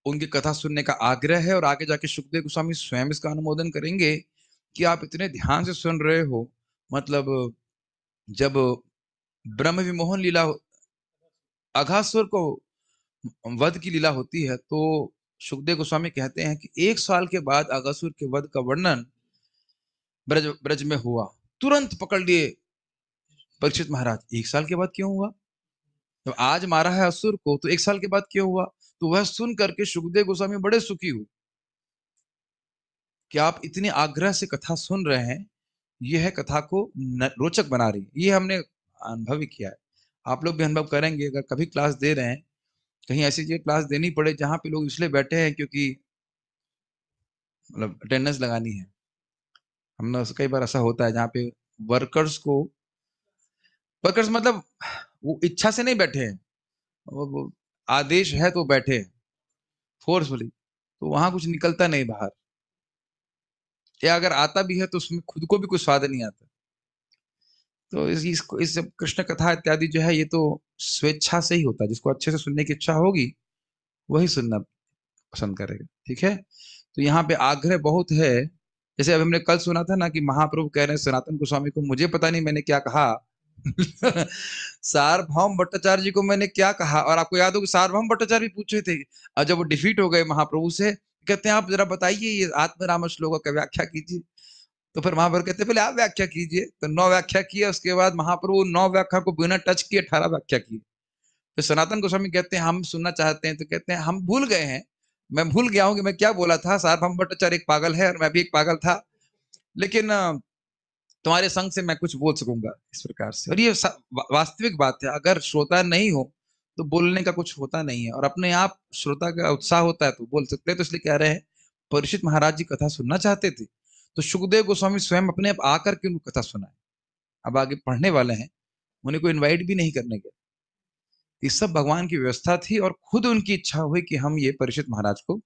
उनकी कथा सुनने का आग्रह है, और आगे जाके सुखदेव गोस्वामी स्वयं इसका अनुमोदन करेंगे कि आप इतने ध्यान से सुन रहे हो, मतलब जब ब्रह्म विमोहन लीला अघासुर को वध की लीला होती है, तो सुखदेव गोस्वामी कहते हैं कि 1 साल के बाद अघासुर के वध का वर्णन ब्रज ब्रज में हुआ। तुरंत पकड़ लिए परीक्षित महाराज, 1 साल के बाद क्यों हुआ? तो आज मारा है असुर को, तो 1 साल के बाद क्यों हुआ? तो वह सुन करके सुखदेव गोस्वामी बड़े सुखी हुए कि आप इतनी आग्रह से कथा सुन रहे हैं, यह कथा को रोचक बना रही है। ये हमने अनुभव ही किया है, आप लोग भी अनुभव करेंगे। अगर कभी क्लास दे रहे हैं, कहीं ऐसी जगह क्लास देनी पड़े जहां पे लोग इसलिए बैठे हैं क्योंकि मतलब अटेंडेंस लगानी है, हमने कई बार ऐसा होता है जहाँ पे वर्कर्स मतलब वो इच्छा से नहीं बैठे हैं, वो आदेश है तो बैठे हैं फोर्सफुली, तो वहां कुछ निकलता नहीं बाहर, या अगर आता भी है तो उसमें खुद को भी कुछ स्वाद नहीं आता। तो इस कृष्ण कथा इत्यादि जो है, ये तो स्वेच्छा से ही होता है। जिसको अच्छे से सुनने की इच्छा होगी वही सुनना पसंद करेगा, ठीक है। तो यहाँ पे आग्रह बहुत है। जैसे अभी हमने कल सुना था ना कि महाप्रभु कह रहे हैं सनातन गोस्वामी को, मुझे पता नहीं मैंने क्या कहा सार्वभौम भट्टाचार्य जी को मैंने क्या कहा। और आपको याद हो कि सार्वभौम भट्टाचार्य भी पूछे थे, और जब वो डिफीट हो गए महाप्रभु से, कहते हैं आप जरा बताइए ये आत्मराम श्लोक का व्याख्या कीजिए। तो फिर महाप्रभु कहते हैं पहले आप व्याख्या कीजिए। तो 9 व्याख्या किया, उसके बाद महाप्रभु 9 व्याख्या को बिना टच किए 18 व्याख्या की। तो सनातन गोस्वामी कहते हैं हम सुनना चाहते हैं, तो कहते हैं हम भूल गए हैं, मैं भूल गया हूं कि मैं क्या बोला था। सार्वभौम भट्टाचार्य एक पागल है और मैं भी एक पागल था, लेकिन तुम्हारे संग से मैं कुछ बोल सकूंगा इस प्रकार से। और ये वास्तविक बात है, अगर श्रोता नहीं हो तो बोलने का कुछ होता नहीं है, और अपने आप श्रोता का उत्साह होता है तो बोल सकते हैं। तो इसलिए कह रहे हैं परीक्षित महाराज जी कथा सुनना चाहते थे, तो सुखदेव गोस्वामी स्वयं अपने आप आकर के उनको कथा सुनाए। अब आगे पढ़ने वाले हैं, उन्हें कोई इन्वाइट भी नहीं करने गए। ये सब भगवान की व्यवस्था थी, और खुद उनकी इच्छा हुई कि हम ये परीक्षित महाराज को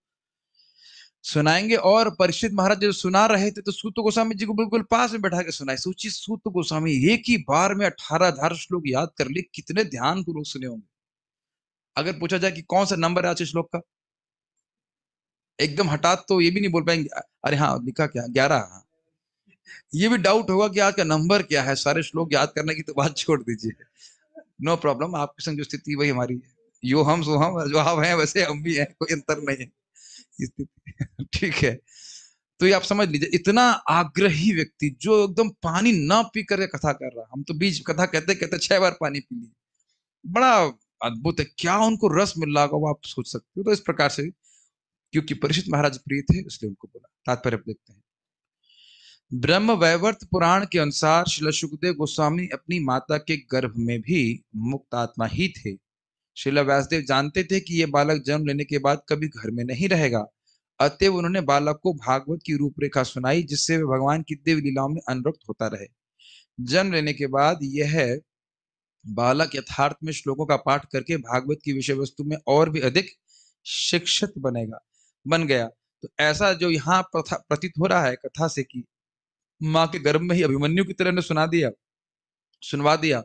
सुनाएंगे। और परीक्षित महाराज जब सुना रहे थे तो सूत गोस्वामी जी को बिल्कुल पास में बैठा के सुनाए। सोचिए, सूत गोस्वामी एक ही बार में 18,000 श्लोक याद कर लिए, कितने ध्यान पूर्वक सुने होंगे। अगर पूछा जाए कि कौन सा नंबर है आज श्लोक का, एकदम हठात तो ये भी नहीं बोल पाएंगे, अरे हाँ लिखा क्या 11। हाँ, ये भी डाउट होगा कि आज का नंबर क्या है। सारे श्लोक याद करने की तो बात छोड़ दीजिए, नो प्रॉब्लम। आपकी संग जो स्थिति वही हमारी है, यो हम सो हम, जो आप हैं वैसे हम भी हैं, कोई अंतर नहीं है स्थिति ठीक है। तो ये आप समझ लीजिए, इतना आग्रही व्यक्ति जो एकदम पानी ना पी करके कथा कर रहा। हम तो बीच कथा कहते कहते 6 बार पानी पी लिए। बड़ा अद्भुत है, क्या उनको रस मिल रहा होगा वो आप सोच सकते हो। तो इस प्रकार से क्योंकि परीक्षित महाराज प्रिय थे इसलिए उनको बोला। तात्पर्य देखते हैं। ब्रह्म वैवर्त पुराण के अनुसार श्रील सुखदेव गोस्वामी अपनी माता के गर्भ में भी मुक्त आत्मा ही थे। श्रील व्यासदेव जानते थे कि यह बालक जन्म लेने के बाद कभी घर में नहीं रहेगा, अतएव उन्होंने बालक को भागवत की रूपरेखा सुनाई, जिससे वह भगवान की दिव्य लीलाओं में अनुरक्त होता रहे। जन्म लेने के बाद यह बालक यथार्थ में श्लोकों का पाठ करके भागवत की विषय वस्तु में और भी अधिक शिक्षित बन गया। तो ऐसा जो यहाँ प्रतीत हो रहा है कथा से कि माँ के गर्भ में ही अभिमन्यु की तरह ने सुनवा दिया।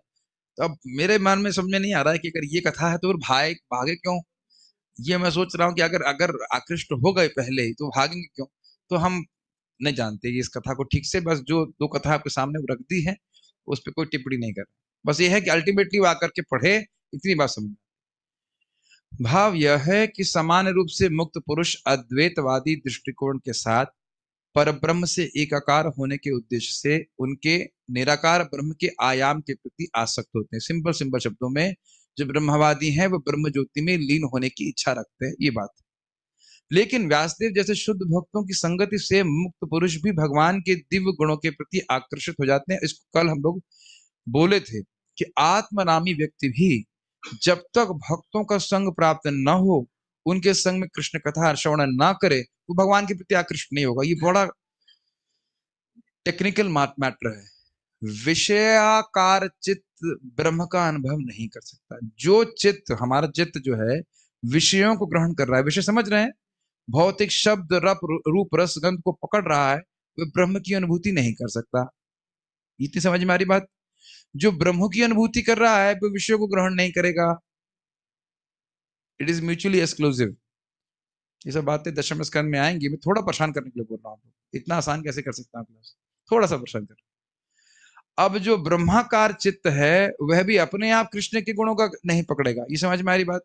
तो अब मेरे मन में समझ में नहीं आ रहा है कि अगर ये कथा है तो फिर भागे क्यों। ये मैं सोच रहा हूँ कि अगर अगर आकृष्ट हो गए पहले ही तो भागेंगे क्यों। तो हम नहीं जानते इस कथा को ठीक से, बस जो 2 कथा आपके सामने रख दी है उस पर कोई टिप्पणी नहीं कर। बस ये है कि अल्टीमेटली वो आकर के पढ़े, इतनी बात समझ। भाव यह है कि सामान्य रूप से मुक्त पुरुष अद्वैतवादी दृष्टिकोण के साथ परब्रह्म से एकाकार होने के उद्देश्य से उनके निराकार ब्रह्म के आयाम के प्रति आसक्त होते हैं। सिंपल शब्दों में जो ब्रह्मवादी हैं वो ब्रह्म ज्योति में लीन होने की इच्छा रखते हैं, ये बात। लेकिन व्यासदेव जैसे शुद्ध भक्तों की संगति से मुक्त पुरुष भी भगवान के दिव्य गुणों के प्रति आकर्षित हो जाते हैं। इसको कल हम लोग बोले थे कि आत्मनामी व्यक्ति भी जब तक भक्तों का संग प्राप्त न हो, उनके संग में कृष्ण कथा श्रवण ना करे, वो भगवान के प्रति आकृष्ट नहीं होगा। ये बड़ा टेक्निकल मैटर है। विषयाकार चित्त ब्रह्म का अनुभव नहीं कर सकता। जो चित्त, हमारा चित्त जो है विषयों को ग्रहण कर रहा है, विषय समझ रहे हैं, भौतिक शब्द रूप रस गंध को पकड़ रहा है, वह ब्रह्म की अनुभूति नहीं कर सकता। इतनी समझ में आ रही बात। जो ब्रह्म की अनुभूति कर रहा है वो विषयों को ग्रहण नहीं करेगा। It is mutually exclusive. ये सब बातें दशम स्कंद में आएंगी। मैं थोड़ा परेशान करने के लिए बोल रहा हूँ, इतना आसान कैसे कर सकता हूँ क्लास, थोड़ा सा परेशान कर। अब जो ब्रह्माकार चित्त है वह भी अपने आप कृष्ण के गुणों का नहीं पकड़ेगा। ये समझ में आ रही बात?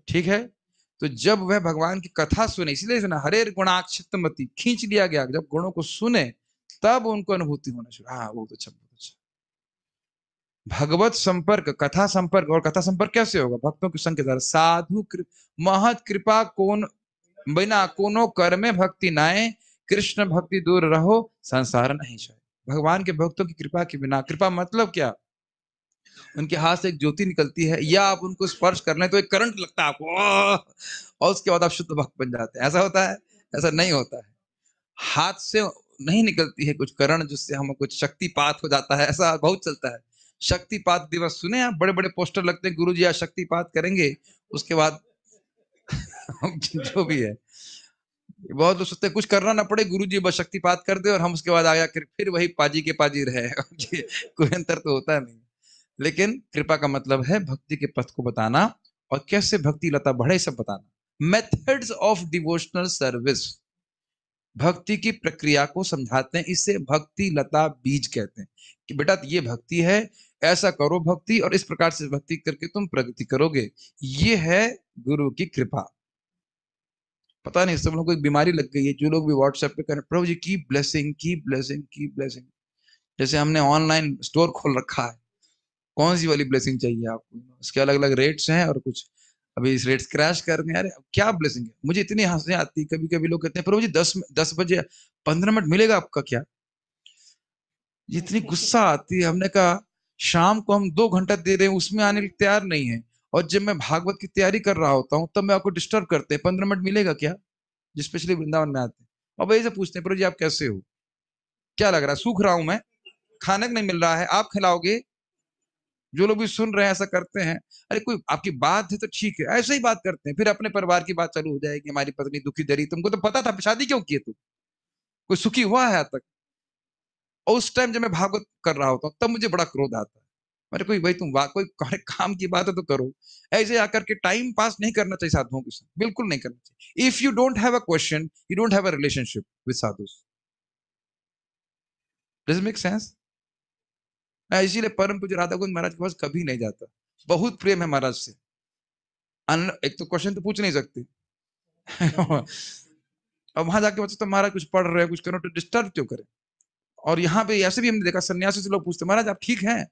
ठीक है। तो जब वह भगवान की कथा सुने, इसलिए सुना हरे गुणाक्षितमति, खींच लिया गया, जब गुणों को सुने तब उनको अनुभूति होना शुरू। हाँ बहुत अच्छा, बहुत अच्छा। भगवत संपर्क, कथा संपर्क, और कथा संपर्क कैसे होगा? भक्तों के संग के द्वारा। साधु महत कृपा कोन बिना कोनो कर में भक्ति नाए, कृष्ण भक्ति दूर रहो संसार नहीं जाए। भगवान के भक्तों की कृपा के बिना, कृपा मतलब क्या? उनके हाथ से एक ज्योति निकलती है, या आप उनको स्पर्श कर लें तो एक करंट लगता है आपको, और उसके बाद आप शुद्ध भक्त बन जाते हैं। ऐसा होता है? ऐसा नहीं होता है। हाथ से नहीं निकलती है कुछ करण जिससे हम कुछ शक्तिपात हो जाता है, ऐसा बहुत चलता है। शक्तिपात दिवस सुने आप? बड़े बड़े पोस्टर लगते हैं, गुरु जी आज शक्तिपात करेंगे, उसके बाद जो भी है, बहुत लोग सोचते हैं कुछ करना ना पड़े, गुरु जी बस शक्तिपात कर दे और हम उसके बाद आया फिर वही पाजी के पाजी रहे। कोई अंतर तो होता नहीं। लेकिन कृपा का मतलब है भक्ति के पथ को बताना और कैसे भक्ति लता बढ़े सब बताना। मेथड्स ऑफ डिवोशनल सर्विस, भक्ति की प्रक्रिया को समझाते हैं। इसे भक्ति लता बीज कहते हैं कि बेटा ये भक्ति है, ऐसा करो भक्ति, और इस प्रकार से भक्ति करके तुम प्रगति करोगे। ये है गुरु की कृपा। पता नहीं सब लोगों को एक बीमारी लग गई है, जो लोग भी व्हाट्सएप पे करें प्रभु जी की ब्लेसिंग, की ब्लेसिंग, की ब्लेसिंग। जैसे हमने ऑनलाइन स्टोर खोल रखा है, कौन सी वाली ब्लेसिंग चाहिए आपको? उसके अलग अलग रेट्स हैं, और कुछ अभी इस रेट्स क्रैश कर रहे हैं। अरे क्या ब्लेसिंग है? मुझे इतनी हंसी आती है, कभी कभी लोग कहते हैं प्रभु जी 10 बजे 15 मिनट मिलेगा आपका क्या? इतनी गुस्सा आती है। हमने कहा शाम को हम 2 घंटा दे रहे हैं, उसमें आने के लिए तैयार नहीं है, और जब मैं भागवत की तैयारी कर रहा होता हूँ तब मैं आपको डिस्टर्ब करते हैं, 15 मिनट मिलेगा क्या? जो स्पेशली वृंदावन में आते हैं और वही से पूछते हैं प्रभु जी आप कैसे हो, क्या लग रहा है, सूख रहा हूं मैं, खाने को नहीं मिल रहा है, आप खिलाओगे? जो लोग भी सुन रहे हैं ऐसा करते हैं। अरे कोई आपकी बात है तो ठीक है, ऐसे ही बात करते हैं, फिर अपने परिवार की बात चालू हो जाएगी, हमारी पत्नी दुखी दे रही, तुमको तो पता था, शादी क्यों की तू? कोई सुखी हुआ है आज तक? और उस टाइम जब मैं भागवत कर रहा होता हूँ तब मुझे बड़ा क्रोध आता है। अरे कोई भाई तुम कोई काम की बात है तो करो, ऐसे आकर के टाइम पास नहीं करना चाहिए साधुओं के साथ, बिल्कुल नहीं करना चाहिए। If you don't have a question, you don't have a relationship with sadhus. Does it make sense? मैं इसीलिए परम पूज्य राधा गोविंद महाराज के पास कभी नहीं जाता, बहुत प्रेम है महाराज से। एक तो क्वेश्चन तो पूछ नहीं सकते। अब वहां जाके बच्चे तो महाराज कुछ पढ़ रहे हैं, कुछ करो, तो डिस्टर्ब क्यों करें? और यहाँ पे ऐसे भी हमने देखा, सन्यासी से लोग पूछते महाराज आप ठीक हैं?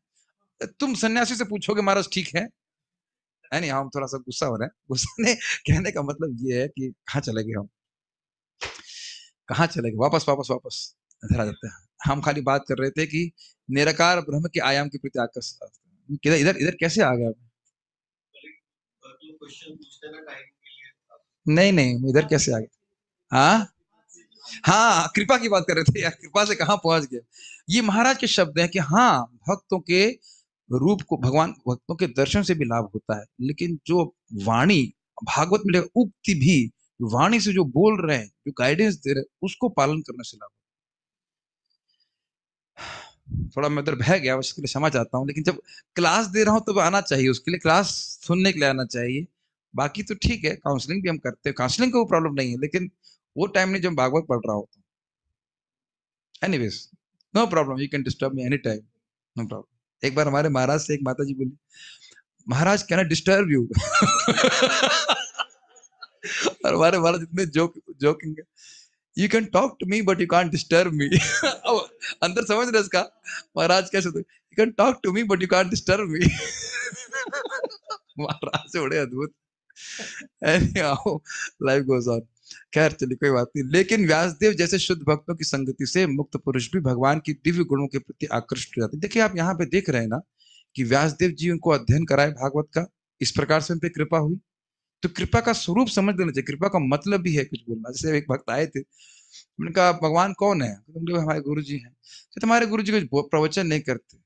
तुम सन्यासी से पूछोगे महाराज ठीक है? नहीं, हम थोड़ा सा गुस्सा हो रहे हैं। गुस्सा ने कहने का मतलब ये है कि कहाँ चले गए हम, कहाँ चले गए, वापस वापस वापस इधर आ जाते हैं। हम खाली बात कर रहे थे कि निराकार ब्रह्म के आयाम के प्रति आकर्षित। इधर इधर इधर कैसे आ गया? नहीं नहीं, इधर कैसे आ गया? हाँ हाँ, कृपा की बात कर रहे थे यार, कृपा से कहाँ पहुंच गए। ये महाराज के शब्द हैं कि हाँ भक्तों के रूप को, भगवान भक्तों के दर्शन से भी लाभ होता है, लेकिन जो वाणी भागवत में उक्ति भी, वाणी से जो बोल रहे हैं, जो गाइडेंस दे रहे हैं, उसको पालन करने से लाभ। थोड़ा मैं उधर बह गया, उसके लिए क्षमा चाहता हूँ, लेकिन जब क्लास दे रहा हूँ तब आना चाहिए, उसके लिए क्लास सुनने के लिए आना चाहिए। बाकी तो ठीक है, काउंसलिंग भी हम करते हैं, काउंसलिंग का वो प्रॉब्लम नहीं है, लेकिन वो टाइम नहीं जब भागवत पढ़ रहा होता। Anyways, no problem, you can disturb me any time, no problem. एक बार हमारे महाराज से एक माता जी बोली, महाराज कैन आई डिस्टर्ब यू? और हमारे महाराज इतने जोकिंग है, you can talk to me but you can't disturb me. अंदर समझ रहे इसका? महाराज कैसे, you can talk to me but you can't disturb me. महाराज से बड़े अद्भुत। Life goes on. खैर चलिए कोई बात नहीं। लेकिन व्यासदेव जैसे शुद्ध भक्तों की संगति से मुक्त पुरुष भी भगवान की दिव्य गुणों के प्रति आकृष्ट हो जाते हैं। देखिए आप यहाँ पे देख रहे हैं ना कि व्यासदेव जी उनको अध्ययन कराए भागवत का, इस प्रकार से उन पर कृपा हुई। तो कृपा का स्वरूप समझ लेना चाहिए, कृपा का मतलब भी है कुछ बोलना। जैसे एक भक्त आए थे, उन्होंने कहा भगवान कौन है? हमारे गुरु जी हैं। तो तुम्हारे गुरु जी कुछ प्रवचन नहीं करते,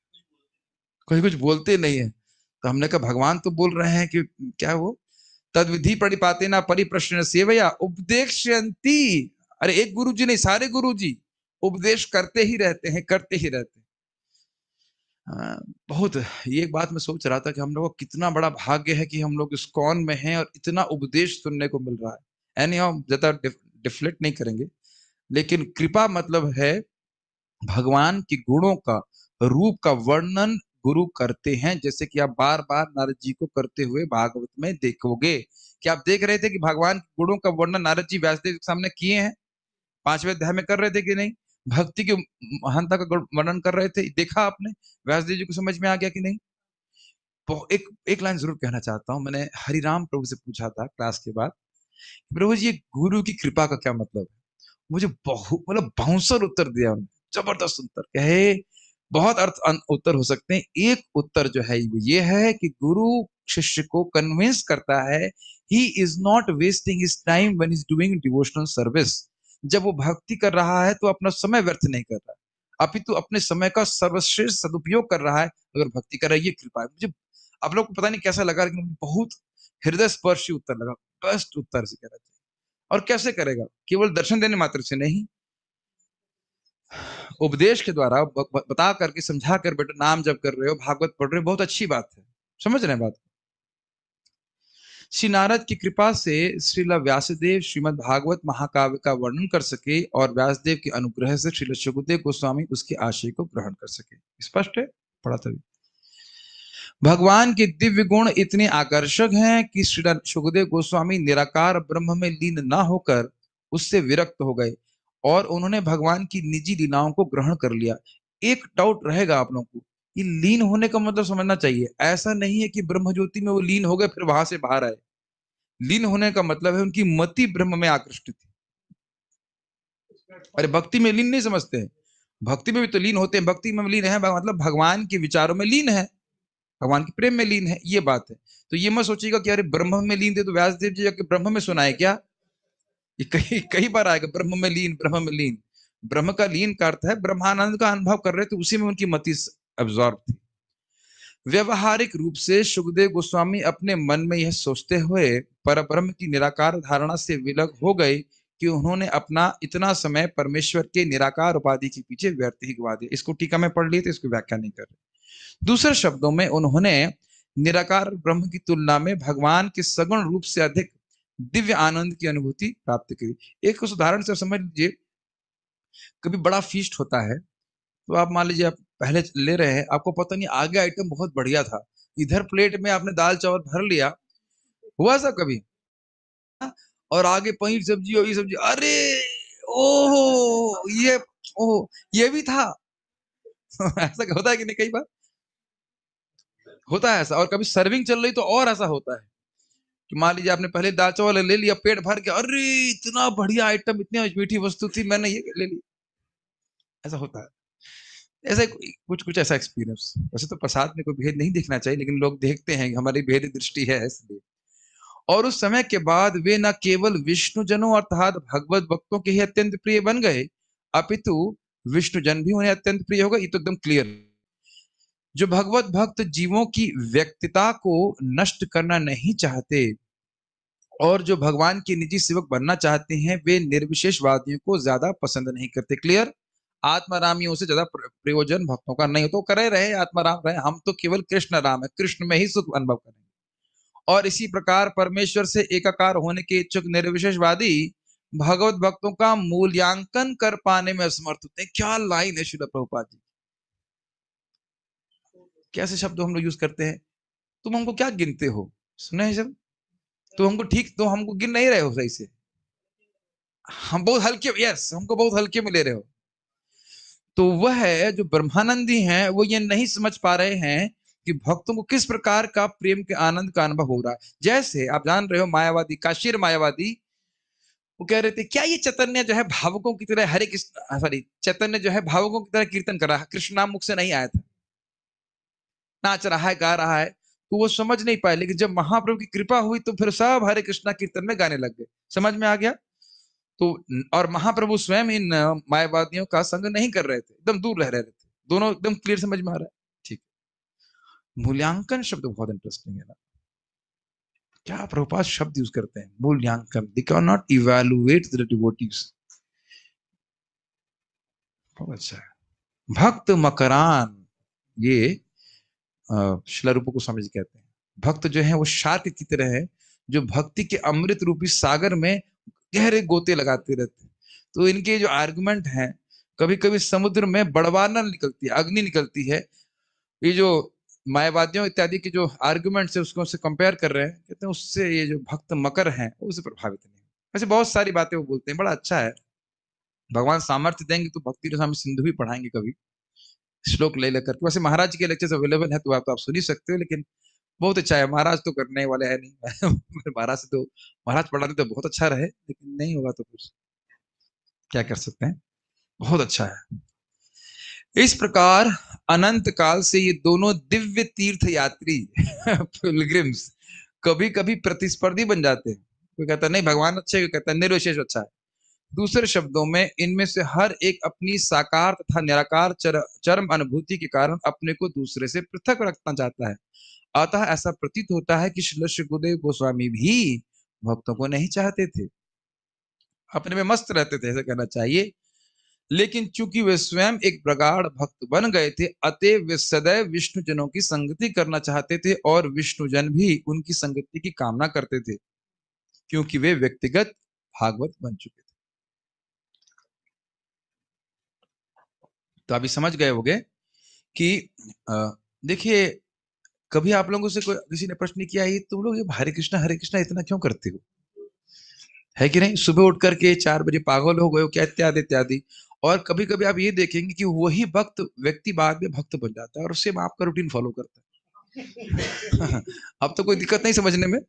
कोई कुछ बोलते नहीं है। तो हमने कहा भगवान तो बोल रहे हैं कि क्या वो तद विधि परिपाते ना परिप्रश्न सेवया उपदेशयंती। अरे एक गुरु जी नहीं, सारे गुरु जी उपदेश करते ही रहते हैं, करते ही रहते हैं। बहुत ये एक बात मैं सोच रहा था कि हम लोगों को कितना बड़ा भाग्य है कि हम लोग इस्कॉन में हैं और इतना उपदेश सुनने को मिल रहा है। एनी हम ज्यादा डिफ्लेक्ट नहीं करेंगे, लेकिन कृपा मतलब है भगवान के गुणों का, रूप का वर्णन गुरु करते हैं, जैसे कि आप बार बार नारद जी को करते हुए भागवत में देखोगे कि आप देख रहे थे कि भगवान के गुणों का वर्णन नारद जी व्यासदेव के सामने किए हैं, 5वें अध्याय में कर रहे थे कि नहीं? भक्ति की महानता का वर्णन कर रहे थे, देखा आपने? व्यासदेव जी को समझ में आ गया कि नहीं? एक एक लाइन जरूर कहना चाहता हूं। मैंने हरिराम प्रभु से पूछा था क्लास के बाद, प्रभु जी गुरु की कृपा का क्या मतलब है? मुझे बहुत मतलब बाउंसर उत्तर दिया उन्होंने, जबरदस्त उत्तर। कहे बहुत उत्तर हो सकते हैं, एक उत्तर जो है वो ये है कि गुरु शिष्य को कन्विंस करता है he is not wasting his time when is doing devotional service. जब वो भक्ति कर रहा है तो अपना समय व्यर्थ नहीं कर रहा है, अपितु अपने समय का सर्वश्रेष्ठ सदुपयोग कर रहा है अगर भक्ति कर रहा है। ये कृपा है। मुझे आप लोग को पता नहीं कैसा लगा, लेकिन मुझे बहुत हृदय स्पर्शी उत्तर लगा, बेस्ट उत्तर से कह रहा था। और कैसे करेगा? केवल दर्शन देने मात्र से नहीं, उपदेश के द्वारा बता करके, समझा कर, बेटा नाम जप कर रहे हो, भागवत पढ़ रहे हो, बहुत अच्छी बात है, समझ रहे हैं बात। श्री नारद की कृपा से श्रील व्यासदेव श्रीमद् भागवत महाकाव्य का वर्णन कर सके और व्यासदेव के अनुग्रह से श्रील सुखदेव गोस्वामी उसके आशय को ग्रहण कर सके। स्पष्ट है? पढ़ा था। भगवान के दिव्य गुण इतने आकर्षक हैं कि श्री सुखदेव गोस्वामी निराकार ब्रह्म में लीन न होकर उससे विरक्त हो गए और उन्होंने भगवान की निजी लीलाओं को ग्रहण कर लिया। एक डाउट रहेगा आप लोगों को, ये लीन होने का मतलब समझना चाहिए। ऐसा नहीं है कि ब्रह्म ज्योति में वो लीन हो गए फिर वहां से बाहर आए। लीन होने का मतलब है उनकी मति ब्रह्म में आकृष्ट थी। अरे भक्ति में लीन नहीं समझते हैं, भक्ति में भी तो लीन होते हैं। भक्ति में लीन है मतलब भगवान के विचारों में लीन है, भगवान के प्रेम में लीन है, ये बात है। तो ये मत सोचिएगा कि अरे ब्रह्म में लीन थे तो व्यासदेव जी जाके ब्रह्म में सुनाए क्या? ये कई बार आएगा, ब्रह्म में लीन, ब्रह्म में लीन। ब्रह्म का लीन का अर्थ है ब्रह्मानंद का अनुभव कर रहे थे, उसी में उनकी मति अब्सॉर्ब थी। व्यवहारिक रूप से सुखदेव गोस्वामी अपने मन में यह सोचते हुए परब्रह्म की निराकार धारणा से विलग हो गए कि उन्होंने अपना इतना समय परमेश्वर के निराकार उपाधि के पीछे व्यर्थ ही गवा दिया। इसको टीका में पढ़ लिए तो इसको व्याख्या नहीं कर रहे। दूसरे शब्दों में उन्होंने निराकार ब्रह्म की तुलना में भगवान के सगुण रूप से अधिक दिव्य आनंद की अनुभूति प्राप्त करी। एक उस उदाहरण से समझ लीजिए, कभी बड़ा फीस्ट होता है तो आप मान लीजिए आप पहले ले रहे हैं, आपको पता नहीं आगे आइटम बहुत बढ़िया था, इधर प्लेट में आपने दाल चावल भर लिया, हुआ ऐसा कभी? और आगे पनीर सब्जी और ये सब्जी, अरे ओहो ये, ओहो ये भी था। ऐसा होता है कि नहीं? कई बार होता है ऐसा। और कभी सर्विंग चल रही तो और ऐसा होता है कि मान लीजिए आपने पहले दाल चावल ले लिया पेट भर के, अरे इतना बढ़िया आइटम, इतनी मीठी वस्तु थी, मैंने ये ले ली। ऐसा होता है। ऐसा कुछ कुछ ऐसा एक्सपीरियंस। वैसे तो प्रसाद में कोई भेद नहीं देखना चाहिए, लेकिन लोग देखते हैं, हमारी भेद दृष्टि है इसलिए। और उस समय के बाद वे न केवल विष्णु जनों अर्थात भगवत भक्तों के ही अत्यंत प्रिय बन गए, अपितु विष्णु जन भी उन्हें अत्यंत प्रिय होगा। ये तो एकदम क्लियर। जो भगवत भक्त जीवों की व्यक्तिता को नष्ट करना नहीं चाहते और जो भगवान के निजी सेवक बनना चाहते हैं, वे निर्विशेषवादियों को ज्यादा पसंद नहीं करते। क्लियर? आत्मारामियों से ज्यादा प्रयोजन भक्तों का नहीं हो तो करे रहे, आत्माराम रहे, हम तो केवल कृष्ण राम है, कृष्ण में ही सुख अनुभव करेंगे। और इसी प्रकार परमेश्वर से एकाकार होने के इच्छुक निर्विशेषवादी भगवत भक्तों का मूल्यांकन कर पाने में असमर्थ होते हैं। क्या लाइन है श्रील प्रभुपाद जी! कैसे शब्द हम लोग यूज करते हैं? तुम हमको क्या गिनते हो? सुने हैं सब? तुम हमको ठीक, तो हमको गिन नहीं रहे हो सही से, हम बहुत हल्के, यस हमको बहुत हल्के में ले रहे हो। तो वह है जो ब्रह्मानंदी हैं, वो ये नहीं समझ पा रहे हैं कि भक्तों को किस प्रकार का प्रेम के आनंद का अनुभव हो रहा है। जैसे आप जान रहे हो मायावादी, काशीर मायावादी, वो कह रहे थे क्या ये चैतन्य जो है भावुकों की तरह, हरे कृष्ण सॉरी चैतन्य जो है भावुकों की तरह कीर्तन कर रहा है, कृष्ण नाम मुख से नहीं आया था, नाच रहा है, गा रहा है। तो वो समझ नहीं पाए, लेकिन जब महाप्रभु की कृपा हुई तो फिर सब हरे कृष्णा कीर्तन में गाने लग गए। समझ में आ गया? तो और महाप्रभु स्वयं इन मायावादियों का संग नहीं कर रहे थे, एकदम दूर रह रहे थे। दोनों एकदम क्लियर समझ में आ रहा है? ठीक। मूल्यांकन शब्द बहुत इंटरेस्टिंग है ना, क्या प्रभुपाद शब्द यूज करते हैं, मूल्यांकन। They can not evaluate the devotees. बहुत अच्छा है। भक्त मकरान ये श्रील रूप गोस्वामी जी कहते हैं भक्त जो है वो शार्क की तरह है जो भक्ति के अमृत रूपी सागर में गहरे गोते लगाते रहते हैं। तो इनके जो आर्गुमेंट हैं कभी कभी समुद्र में बड़वाना निकलती है, अग्नि निकलती है। ये जो मायावादियों इत्यादि के जो आर्गुमेंट्स है उसको उससे कंपेयर कर रहे हैं, कहते हैं उससे ये जो भक्त मकर हैं उससे प्रभावित नहीं। ऐसे बहुत सारी बातें वो बोलते हैं, बड़ा अच्छा है। भगवान सामर्थ्य देंगे तो भक्ति रसामृत सिंधु भी पढ़ाएंगे कभी श्लोक ले लेकर के। वैसे महाराज के लेक्चर्स अवेलेबल है तो आप सुन ही सकते हो, लेकिन बहुत अच्छा है। महाराज तो करने वाले है नहीं महाराज से तो महाराज पढ़ाते तो बहुत अच्छा रहे, लेकिन नहीं होगा तो कुछ क्या कर सकते हैं। बहुत अच्छा है। इस प्रकार अनंत काल से ये दोनों दिव्य तीर्थ यात्री पिलग्रिम्स कभी कभी प्रतिस्पर्धी बन जाते हैं। कोई कहता है नहीं भगवान अच्छे, कोई कहता है निर्विशेष अच्छा है। दूसरे शब्दों में इनमें से हर एक अपनी साकार तथा निराकार चरम अनुभूति के कारण अपने को दूसरे से पृथक रखना चाहता है। अतः ऐसा प्रतीत होता है कि श्रील सुखदेव गोस्वामी भी भक्तों को नहीं चाहते थे, अपने में मस्त रहते थे ऐसा कहना चाहिए। लेकिन चूंकि वे स्वयं एक प्रगाढ़ भक्त बन गए थे, अतएव वे सदैव विष्णु जनों की संगति करना चाहते थे और विष्णु जन भी उनकी संगति की कामना करते थे, क्योंकि वे व्यक्तिगत भागवत बन चुके थे। तो अभी समझ गए होंगे कि देखिए कभी आप लोगों से कोई किसी ने प्रश्न किया है तुम लोग ये हरे कृष्णा इतना क्यों करते हो, है कि नहीं? सुबह उठ करके 4 बजे पागल हो गए हो क्या, इत्यादि इत्यादि। और कभी कभी आप ये देखेंगे कि वही भक्त व्यक्ति बाद में भक्त बन जाता है और उससे आपका रूटीन फॉलो करता है अब तो कोई दिक्कत नहीं समझने में,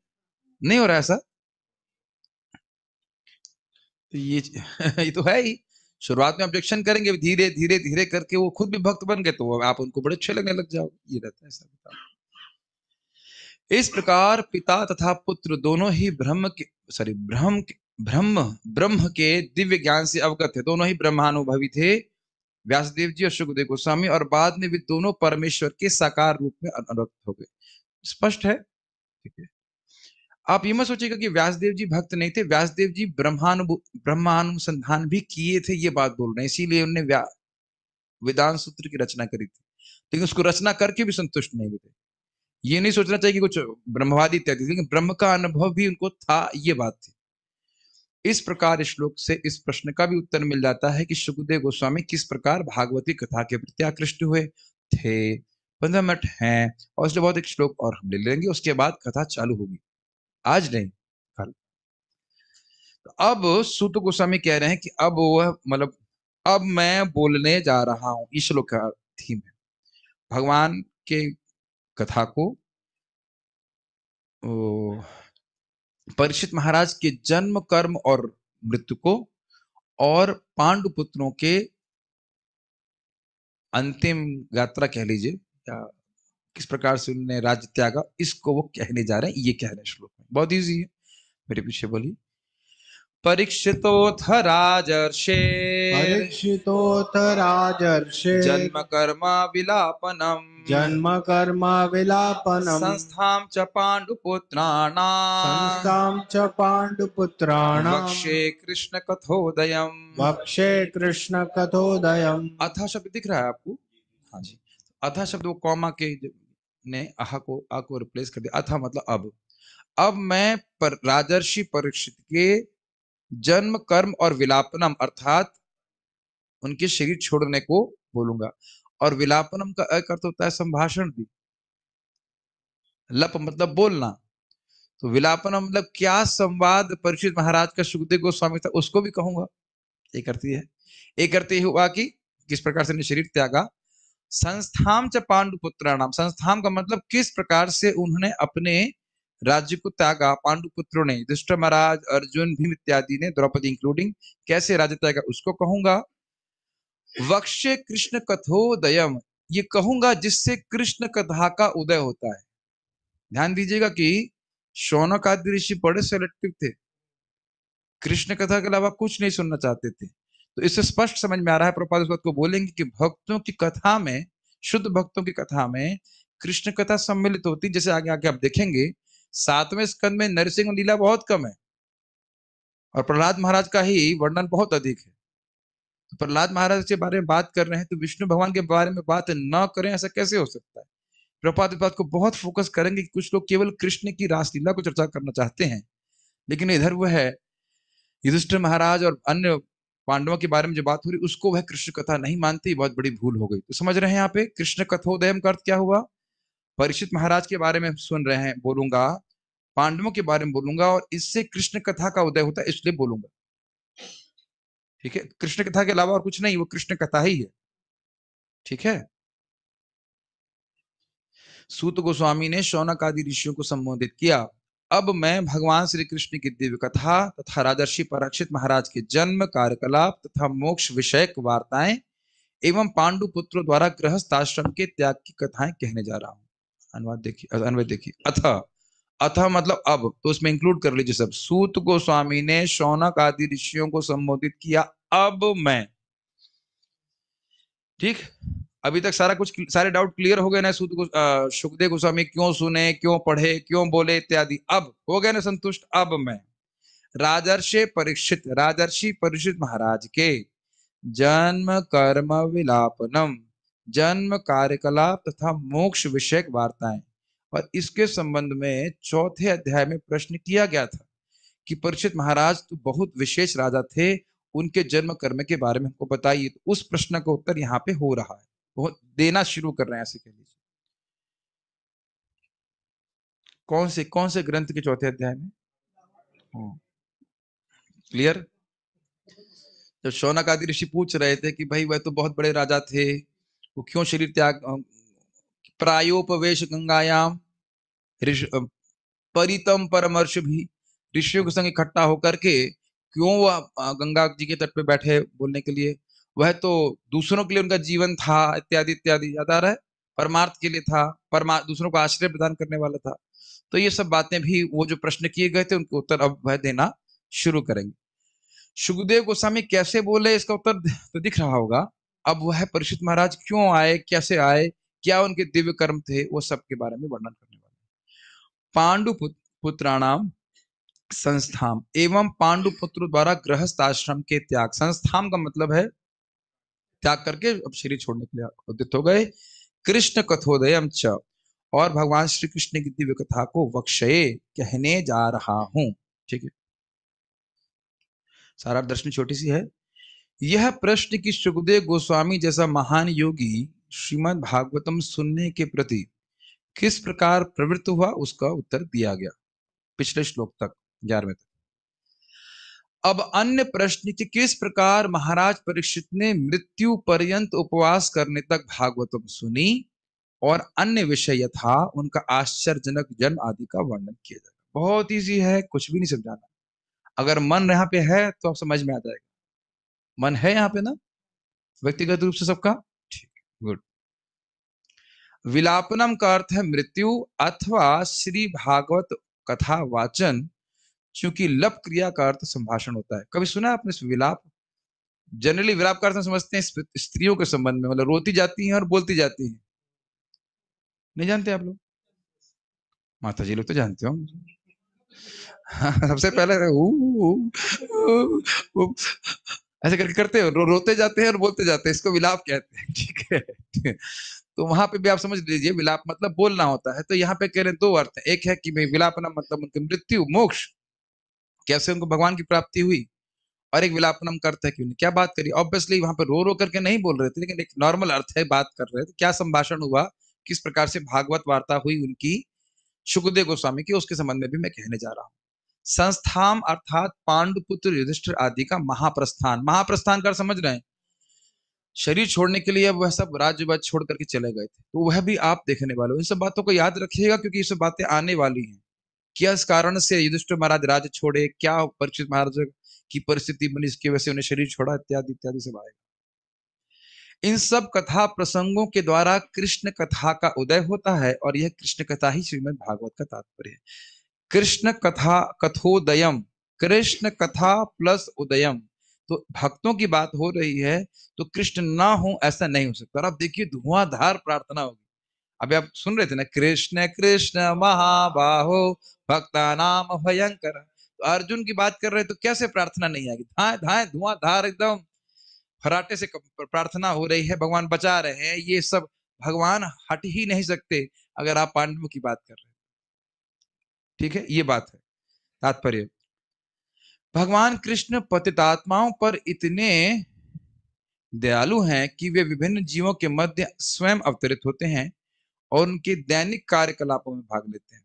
नहीं हो रहा ऐसा। तो ये तो है ही। शुरुआत में ऑब्जेक्शन करेंगे, धीरे धीरे धीरे करके वो खुद भी भक्त बन गए तो आप उनको बड़े अच्छे लगने लग जाओ, ये रहता है ऐसा। इस प्रकार पिता तथा पुत्र दोनों ही ब्रह्म के दिव्य ज्ञान से अवगत थे। दोनों ही ब्रह्मानुभवी थे, व्यासदेव जी और सुखदेव गोस्वामी, और बाद में वे दोनों परमेश्वर के साकार रूप में अनुरक्त हो गए। स्पष्ट है? ठीक है। आप ये मत सोचिएगा कि व्यासदेव जी भक्त नहीं थे। व्यासदेव जी ब्रह्मानुसंधान भी किए थे, ये बात बोल रहे हैं, इसीलिए उन्होंने वेदांत सूत्र की रचना करी थी। लेकिन उसको रचना करके भी संतुष्ट नहीं हुए थे। ये नहीं सोचना चाहिए कि कुछ ब्रह्मवादी इत्यादि, लेकिन ब्रह्म का अनुभव भी उनको था, ये बात थी। इस प्रकार श्लोक से इस प्रश्न का भी उत्तर मिल जाता है कि सुखदेव गोस्वामी किस प्रकार भागवती कथा के प्रति आकृष्ट हुए थे। 15 मिनट हैं और उसके बाद एक श्लोक और हम ले लेंगे, उसके बाद कथा चालू होगी। आज नहीं, कल। तो अब सूत गोस्वामी कह रहे हैं कि अब वह मतलब अब मैं बोलने जा रहा हूं। इस श्लोक का थीम है भगवान के कथा को परीक्षित महाराज के जन्म, कर्म और मृत्यु को, और पांडु पुत्रों के अंतिम यात्रा कह लीजिए, या किस प्रकार से उन्होंने राज्य त्यागा, इसको वो कहने जा रहे हैं। ये कह रहे हैं श्लोक में, बहुत इजी है, मेरे पीछे बोलिए। परीक्षितोऽथ राजर्षे परीक्षितोऽथ राजर्षे जन्म कर्म विलापनम् जन्म कर्म विलापनम् संस्थां च पाण्डुपुत्राणाम् संस्थां च पाण्डुपुत्राणाम् वक्षे कृष्ण कथोदयम्। वक्षे कृष्ण कथोदयम्। अथा शब्द दिख रहा है आपको? हाँ जी। अथा शब्द वो कॉमा के ने आ को रिप्लेस कर दिया। अथा मतलब अब मैं राजर्षि परीक्षित के जन्म, कर्म और विलापनम अर्थात उनके शरीर छोड़ने को बोलूंगा। और विलापनम का एक अर्थ होता है संभाषण भी। लप मतलब बोलना, तो विलापनम मतलब क्या संवाद परीक्षित महाराज का सुखदेव गोस्वामी था उसको भी कहूंगा। एक अर्थ है। एक अर्थ ये हुआ कि किस प्रकार से शरीर त्यागा। संस्थाम च पांडुपुत्राणाम, संस्थाम का मतलब किस प्रकार से उन्होंने अपने राज्य को त्यागा। पांडुपुत्रों ने, युधिष्ठिर महाराज, अर्जुन, भीम इत्यादि ने, द्रौपदी इंक्लूडिंग, कैसे राज्य त्यागा उसको कहूंगा। वक्षे कृष्ण कथोदयम, ये कहूंगा जिससे कृष्ण कथा का उदय होता है। ध्यान दीजिएगा कि शौनक आदि ऋषि बड़े सेलेक्टिव थे, कृष्ण कथा के अलावा कुछ नहीं सुनना चाहते थे। तो इससे स्पष्ट समझ में आ रहा है, प्रभुपाद इस बात को बोलेंगे कि भक्तों की कथा में, शुद्ध भक्तों की कथा में कृष्ण कथा सम्मिलित होती। जैसे आगे आगे आप देखेंगे 7वें स्कंद में नरसिंह लीला बहुत कम है और प्रहलाद महाराज का ही वर्णन बहुत अधिक है। तो प्रहलाद महाराज के बारे में बात कर रहे हैं तो विष्णु भगवान के बारे में बात न करें, ऐसा कैसे हो सकता है? प्रभुपाद इस बात को बहुत फोकस करेंगे कि कुछ लोग केवल कृष्ण की रासलीला को चर्चा करना चाहते हैं, लेकिन इधर वो है युधिष्ठिर महाराज और अन्य पांडवों के बारे में जो बात हो रही उसको वह कृष्ण कथा नहीं मानते, बहुत बड़ी भूल हो गई। तो समझ रहे हैं यहाँ पे कृष्ण कथोदयम का अर्थ क्या हुआ? परीक्षित महाराज के बारे में सुन रहे हैं, बोलूंगा, पांडवों के बारे में बोलूंगा, और इससे कृष्ण कथा का उदय होता है, इसलिए बोलूंगा। ठीक है, कृष्ण कथा के अलावा और कुछ नहीं, वो कृष्ण कथा ही है। ठीक है। सूत गोस्वामी ने शौनक आदि ऋषियों को संबोधित किया। अब मैं भगवान श्री कृष्ण की दिव्य कथा तथा राजर्षि परीक्षित महाराज के जन्म, कार्यकलाप तथा मोक्ष विषयक वार्ताएं एवं पांडु पुत्रों द्वारा गृहस्थाश्रम के त्याग की कथाएं कहने जा रहा हूं। अनुवाद देखिए। अथ मतलब अब, तो उसमें इंक्लूड कर लीजिए सब। सूत गोस्वामी ने शौनक आदि ऋषियों को संबोधित किया। अब मैं, ठीक, अभी तक सारे डाउट क्लियर हो गए ना? सुखदेव गोस्वामी क्यों सुने, क्यों पढ़े, क्यों बोले इत्यादि, अब हो गए ना संतुष्ट? अब मैं राजर्षि परीक्षित महाराज के जन्म, कर्म, विलापनम, जन्म, कार्यकलाप तथा मोक्ष विषयक वार्ताएं, और इसके संबंध में चौथे अध्याय में प्रश्न किया गया था कि परीक्षित महाराज तो बहुत विशेष राजा थे, उनके जन्म कर्म के बारे में हमको बताइए। तो उस प्रश्न का उत्तर यहाँ पे हो रहा है, वो देना शुरू कर रहे हैं, ऐसे कह लीजिए। कौन से ग्रंथ के चौथे अध्याय में? क्लियर? जब शौनक आदि ऋषि पूछ रहे थे कि भाई वह तो बहुत बड़े राजा थे, वो क्यों शरीर त्याग, प्रायोपवेश गंगायाम परितम परमर्श भी, ऋषियों के संग इकट्ठा होकर के क्यों वह गंगा जी के तट पे बैठे बोलने के लिए? वह तो दूसरों के लिए उनका जीवन था, इत्यादि इत्यादि। याद आ रहा है? परमार्थ के लिए था, दूसरों को आश्रय प्रदान करने वाला था। तो ये सब बातें भी, वो जो प्रश्न किए गए थे उनके उत्तर अब वह देना शुरू करेंगे। सुखदेव गोस्वामी कैसे बोले, इसका उत्तर तो दिख रहा होगा। अब वह परीक्षित महाराज क्यों आए, कैसे आए, क्या उनके दिव्य कर्म थे, वो सब के बारे में वर्णन करने वाले। पांडु पुत्राणाम संस्थाम एवं पांडु पुत्र द्वारा गृहस्थ आश्रम के त्याग। संस्थाम का मतलब है त्याग करके अब शरीर छोड़ने के लिए उद्यत हो गए। कृष्ण कथोदयम च, और भगवान श्री कृष्ण की दिव्य कथा को वक्षये, कहने जा रहा हूं। ठीक है, सारा दर्शन छोटी सी है। यह प्रश्न कि सुखदेव गोस्वामी जैसा महान योगी श्रीमद् भागवतम सुनने के प्रति किस प्रकार प्रवृत्त हुआ, उसका उत्तर दिया गया पिछले श्लोक तक, 11वें तक। अब अन्य प्रश्न कि किस प्रकार महाराज परीक्षित ने मृत्यु पर्यंत उपवास करने तक भागवतम सुनी, और अन्य विषय यथा उनका आश्चर्यजनक जन्म आदि का वर्णन किया जाएगा। बहुत इजी है, कुछ भी नहीं समझाना। अगर मन यहाँ पे है तो आप समझ में आ जाएगा। मन है यहाँ पे ना, व्यक्तिगत रूप से सबका? ठीक, गुड। विलापनम का अर्थ है मृत्यु अथवा श्री भागवत कथा वाचन, क्योंकि लप क्रिया का अर्थ संभाषण होता है। कभी सुना है आपने विलाप? जनरली विलाप का अर्थ समझते हैं स्त्रियों के संबंध में, मतलब रोती जाती हैं और बोलती जाती हैं। नहीं जानते आप लोग? माता जी लोग तो जानते हो। सबसे पहले ऐसे करके करते हो, रोते जाते हैं और बोलते जाते हैं, इसको विलाप कहते हैं। ठीक है, तो वहां पे भी आप समझ लीजिए विलाप मतलब बोलना होता है। तो यहाँ पे कह रहे हैं दो अर्थ है। एक है कि विलापना मतलब उनकी मृत्यु, मोक्ष, कैसे उनको भगवान की प्राप्ति हुई, और एक विलापनम का अर्थ है कि उन्हें क्या बात करी। ऑब्वियसली वहां पर रो रो करके नहीं बोल रहे थे, लेकिन एक नॉर्मल अर्थ है, बात कर रहे थे, क्या संभाषण हुआ, किस प्रकार से भागवत वार्ता हुई उनकी सुखदेव गोस्वामी की, उसके संबंध में भी मैं कहने जा रहा हूँ। संस्थान अर्थात पांडुपुत्र युधिष्ठिर आदि का महाप्रस्थान। महाप्रस्थान का समझ रहे हैं? शरीर छोड़ने के लिए वह सब राज्य छोड़ करके चले गए थे, तो वह भी आप देखने वाले हो। इन सब बातों को याद रखिएगा, क्योंकि ये सब बातें आने वाली हैं। किस कारण से युधिष्ठिर महाराज राज्य छोड़े, क्या परीक्षित महाराज की परिस्थिति बनी, इसकी वजह से उन्हें शरीर छोड़ा, इत्यादि इत्यादि सब आएगा। इन सब कथा प्रसंगों के द्वारा कृष्ण कथा का उदय होता है, और यह कृष्ण कथा ही श्रीमद् भागवत का तात्पर्य है। कृष्ण कथा कथोदयम, कृष्ण कथा प्लस उदयम, तो भक्तों की बात हो रही है, तो कृष्ण ना हो ऐसा नहीं हो सकता। और आप देखिए धुआंधार प्रार्थना होगी। अभी आप सुन रहे थे ना, कृष्ण कृष्ण महाबाहो भक्ता नाम भयंकर। तो अर्जुन की बात कर रहे हैं, तो कैसे प्रार्थना नहीं आएगी? धाए धाए धुआंधार एकदम फराटे से प्रार्थना हो रही है, भगवान बचा रहे हैं, ये सब भगवान हट ही नहीं सकते अगर आप पांडवों की बात कर रहे हैं। ठीक है, ये बात है तात्पर्य। भगवान कृष्ण पतितात्माओं पर इतने दयालु हैं कि वे विभिन्न जीवों के मध्य स्वयं अवतरित होते हैं और उनके दैनिक कार्यकलापों में भाग लेते हैं।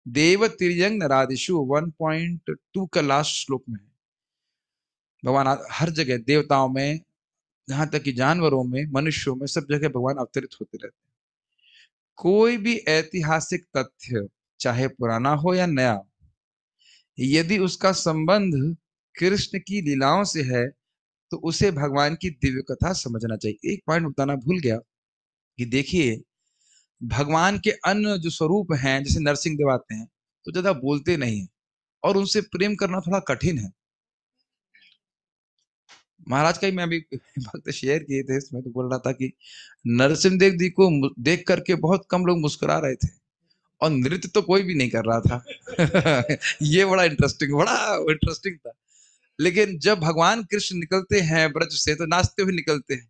देव तिर्यंग नरादिशु 1.2 का लास्ट श्लोक में है। भगवान हर जगह, देवताओं में, यहां तक कि जानवरों में, मनुष्यों में, सब जगह भगवान अवतरित होते रहते हैं। कोई भी ऐतिहासिक तथ्य, चाहे पुराना हो या नया, यदि उसका संबंध कृष्ण की लीलाओं से है तो उसे भगवान की दिव्य कथा समझना चाहिए। एक पॉइंट बताना भूल गया कि देखिए, भगवान के अन्य जो स्वरूप हैं, जैसे नरसिंह देव आते हैं तो ज्यादा बोलते नहीं है और उनसे प्रेम करना थोड़ा कठिन है। महाराज का ही मैं अभी भक्त शेयर किए थे, इसमें तो बोल रहा था कि नरसिंह देव जी को देख करके बहुत कम लोग मुस्कुरा रहे थे और नृत्य तो कोई भी नहीं कर रहा था। ये बड़ा इंटरेस्टिंग था। लेकिन जब भगवान कृष्ण निकलते हैं ब्रज से तो नाचते हुए निकलते हैं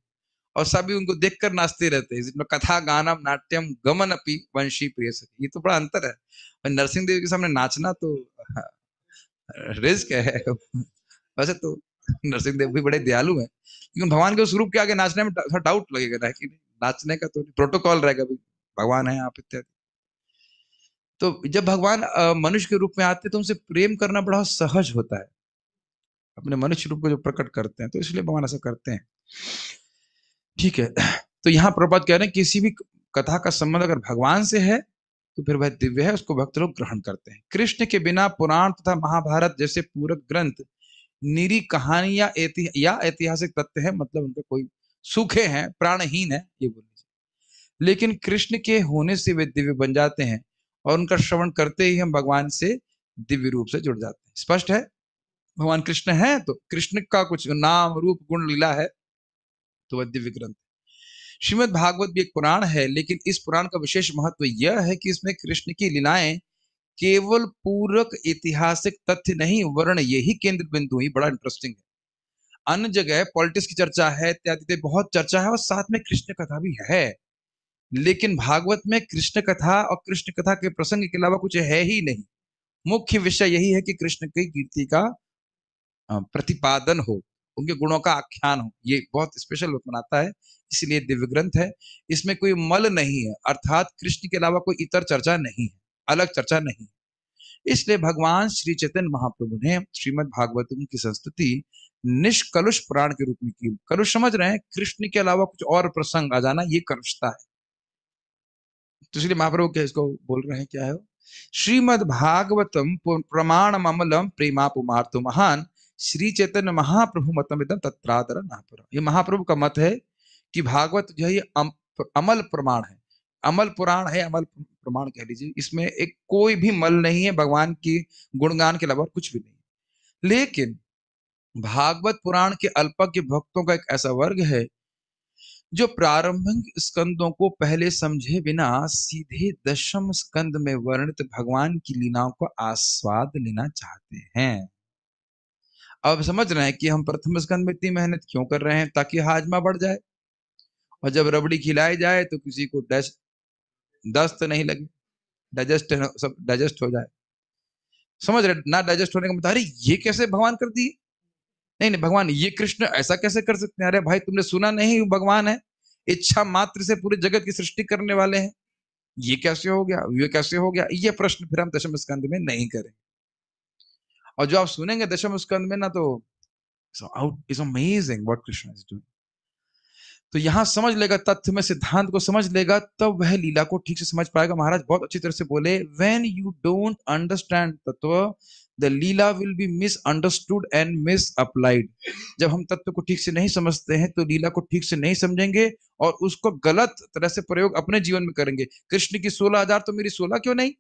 और सभी उनको देखकर नाचते रहते हैं, जिसमें कथा गानम नाट्यम गमन अपि वंशी प्रिय सखी। ये तो बड़ा अंतर है। और नरसिंह देव के सामने नाचना तो रिस्क है। वैसे तो नरसिंह देव भी बड़े दयालु हैं, लेकिन भगवान के स्वरूप के आगे नाचने में थोड़ा डाउट लगेगा ना, कि नाचने का तो प्रोटोकॉल रहेगा, भाई भगवान है आप इत्यादि। तो जब भगवान मनुष्य के रूप में आते हैं तो उनसे प्रेम करना बड़ा सहज होता है, अपने मनुष्य रूप को जो प्रकट करते हैं, तो इसलिए भगवान ऐसा करते हैं। ठीक है, तो यहाँ प्रभुपाद कह रहे हैं किसी भी कथा का संबंध अगर भगवान से है तो फिर वह दिव्य है, उसको भक्त लोग ग्रहण करते हैं। कृष्ण के बिना पुराण तथा महाभारत जैसे पूरक ग्रंथ निरी कहानियां या ऐतिहासिक तथ्य है, मतलब उनका कोई सूखे हैं, प्राणहीन है, ये बोल लीजिए। लेकिन कृष्ण के होने से वे दिव्य बन जाते हैं और उनका श्रवण करते ही हम भगवान से दिव्य रूप से जुड़ जाते हैं। स्पष्ट है, भगवान कृष्ण है तो कृष्ण का कुछ नाम रूप गुण लीला है तो वह दिव्य ग्रंथ। श्रीमद् भागवत भी एक पुराण है, लेकिन इस पुराण का विशेष महत्व यह है कि इसमें कृष्ण की लीलाएं केवल पूरक ऐतिहासिक तथ्य नहीं, वर्ण यही केंद्र बिंदु ही। बड़ा इंटरेस्टिंग है। अन्य जगह पॉलिटिक्स की चर्चा है, इत्यादि बहुत चर्चा है और साथ में कृष्ण कथा भी है, लेकिन भागवत में कृष्ण कथा और कृष्ण कथा के प्रसंग के अलावा कुछ है ही नहीं। मुख्य विषय यही है कि कृष्ण की कीर्ति का प्रतिपादन हो, उनके गुणों का आख्यान हो। ये बहुत स्पेशल बनाता है, इसलिए दिव्य ग्रंथ है। इसमें कोई मल नहीं है, अर्थात कृष्ण के अलावा कोई इतर चर्चा नहीं है, अलग चर्चा नहीं। इसलिए भगवान श्री चैतन्य महाप्रभु ने श्रीमद् भागवतम की संस्तुति निष्कलुष पुराण के रूप में की। कलुष समझ रहे हैं, कृष्ण के अलावा कुछ और प्रसंग आ जाना, ये कलुषता है। तो इसलिए महाप्रभु क्या इसको बोल रहे हैं, क्या है? श्रीमद् भागवतम प्रमाण अमलम प्रेमापुमार्थ महान श्री चैतन्य महाप्रभु मतम इदम तत्रादर नापुर। ये महाप्रभु का मत है कि भागवत जो है ये अमल प्रमाण है, अमल पुराण है, अमल प्रमाण कह लीजिए। इसमें एक कोई भी मल नहीं है, भगवान की गुणगान के अलावा कुछ भी नहीं। लेकिन भागवत पुराण के अल्पज्ञ भक्तों का एक ऐसा वर्ग है जो प्रारंभिक स्कंदों को पहले समझे बिना सीधे दशम स्कंद में वर्णित भगवान की लीलाओं को आस्वाद लेना चाहते हैं। अब समझ रहे हैं कि हम प्रथम स्कंद में इतनी मेहनत क्यों कर रहे हैं, ताकि हाजमा बढ़ जाए और जब रबड़ी खिलाई जाए तो किसी को दस्त नहीं लगे, सब डाइजेस्ट हो जाए। समझ रहे ना? डाइजेस्ट होने का मतलब, अरे ये कैसे भगवान कर दिए, नहीं नहीं भगवान ये कृष्ण ऐसा कैसे कर सकते हैं? अरे भाई तुमने सुना नहीं, भगवान है, इच्छा मात्र से पूरे जगत की सृष्टि करने वाले हैं, ये कैसे हो गया, ये कैसे हो गया? ये प्रश्न फिर हम दशम स्कंद में नहीं करें। और जो आप सुनेंगे दशम स्कंद में ना, तो it's amazing what Krishna is doing. तो यहां समझ लेगा, तथ्य में सिद्धांत को समझ लेगा, तब वह लीला को ठीक से समझ पाएगा। महाराज बहुत अच्छी तरह से बोले, when you don't understand tattva the leela will be misunderstood and misapplied. जब हम तत्व को ठीक से नहीं समझते हैं तो लीला को ठीक से नहीं समझेंगे और उसको गलत तरह से प्रयोग अपने जीवन में करेंगे। कृष्ण की 16,000 तो मेरी 16 क्यों नहीं?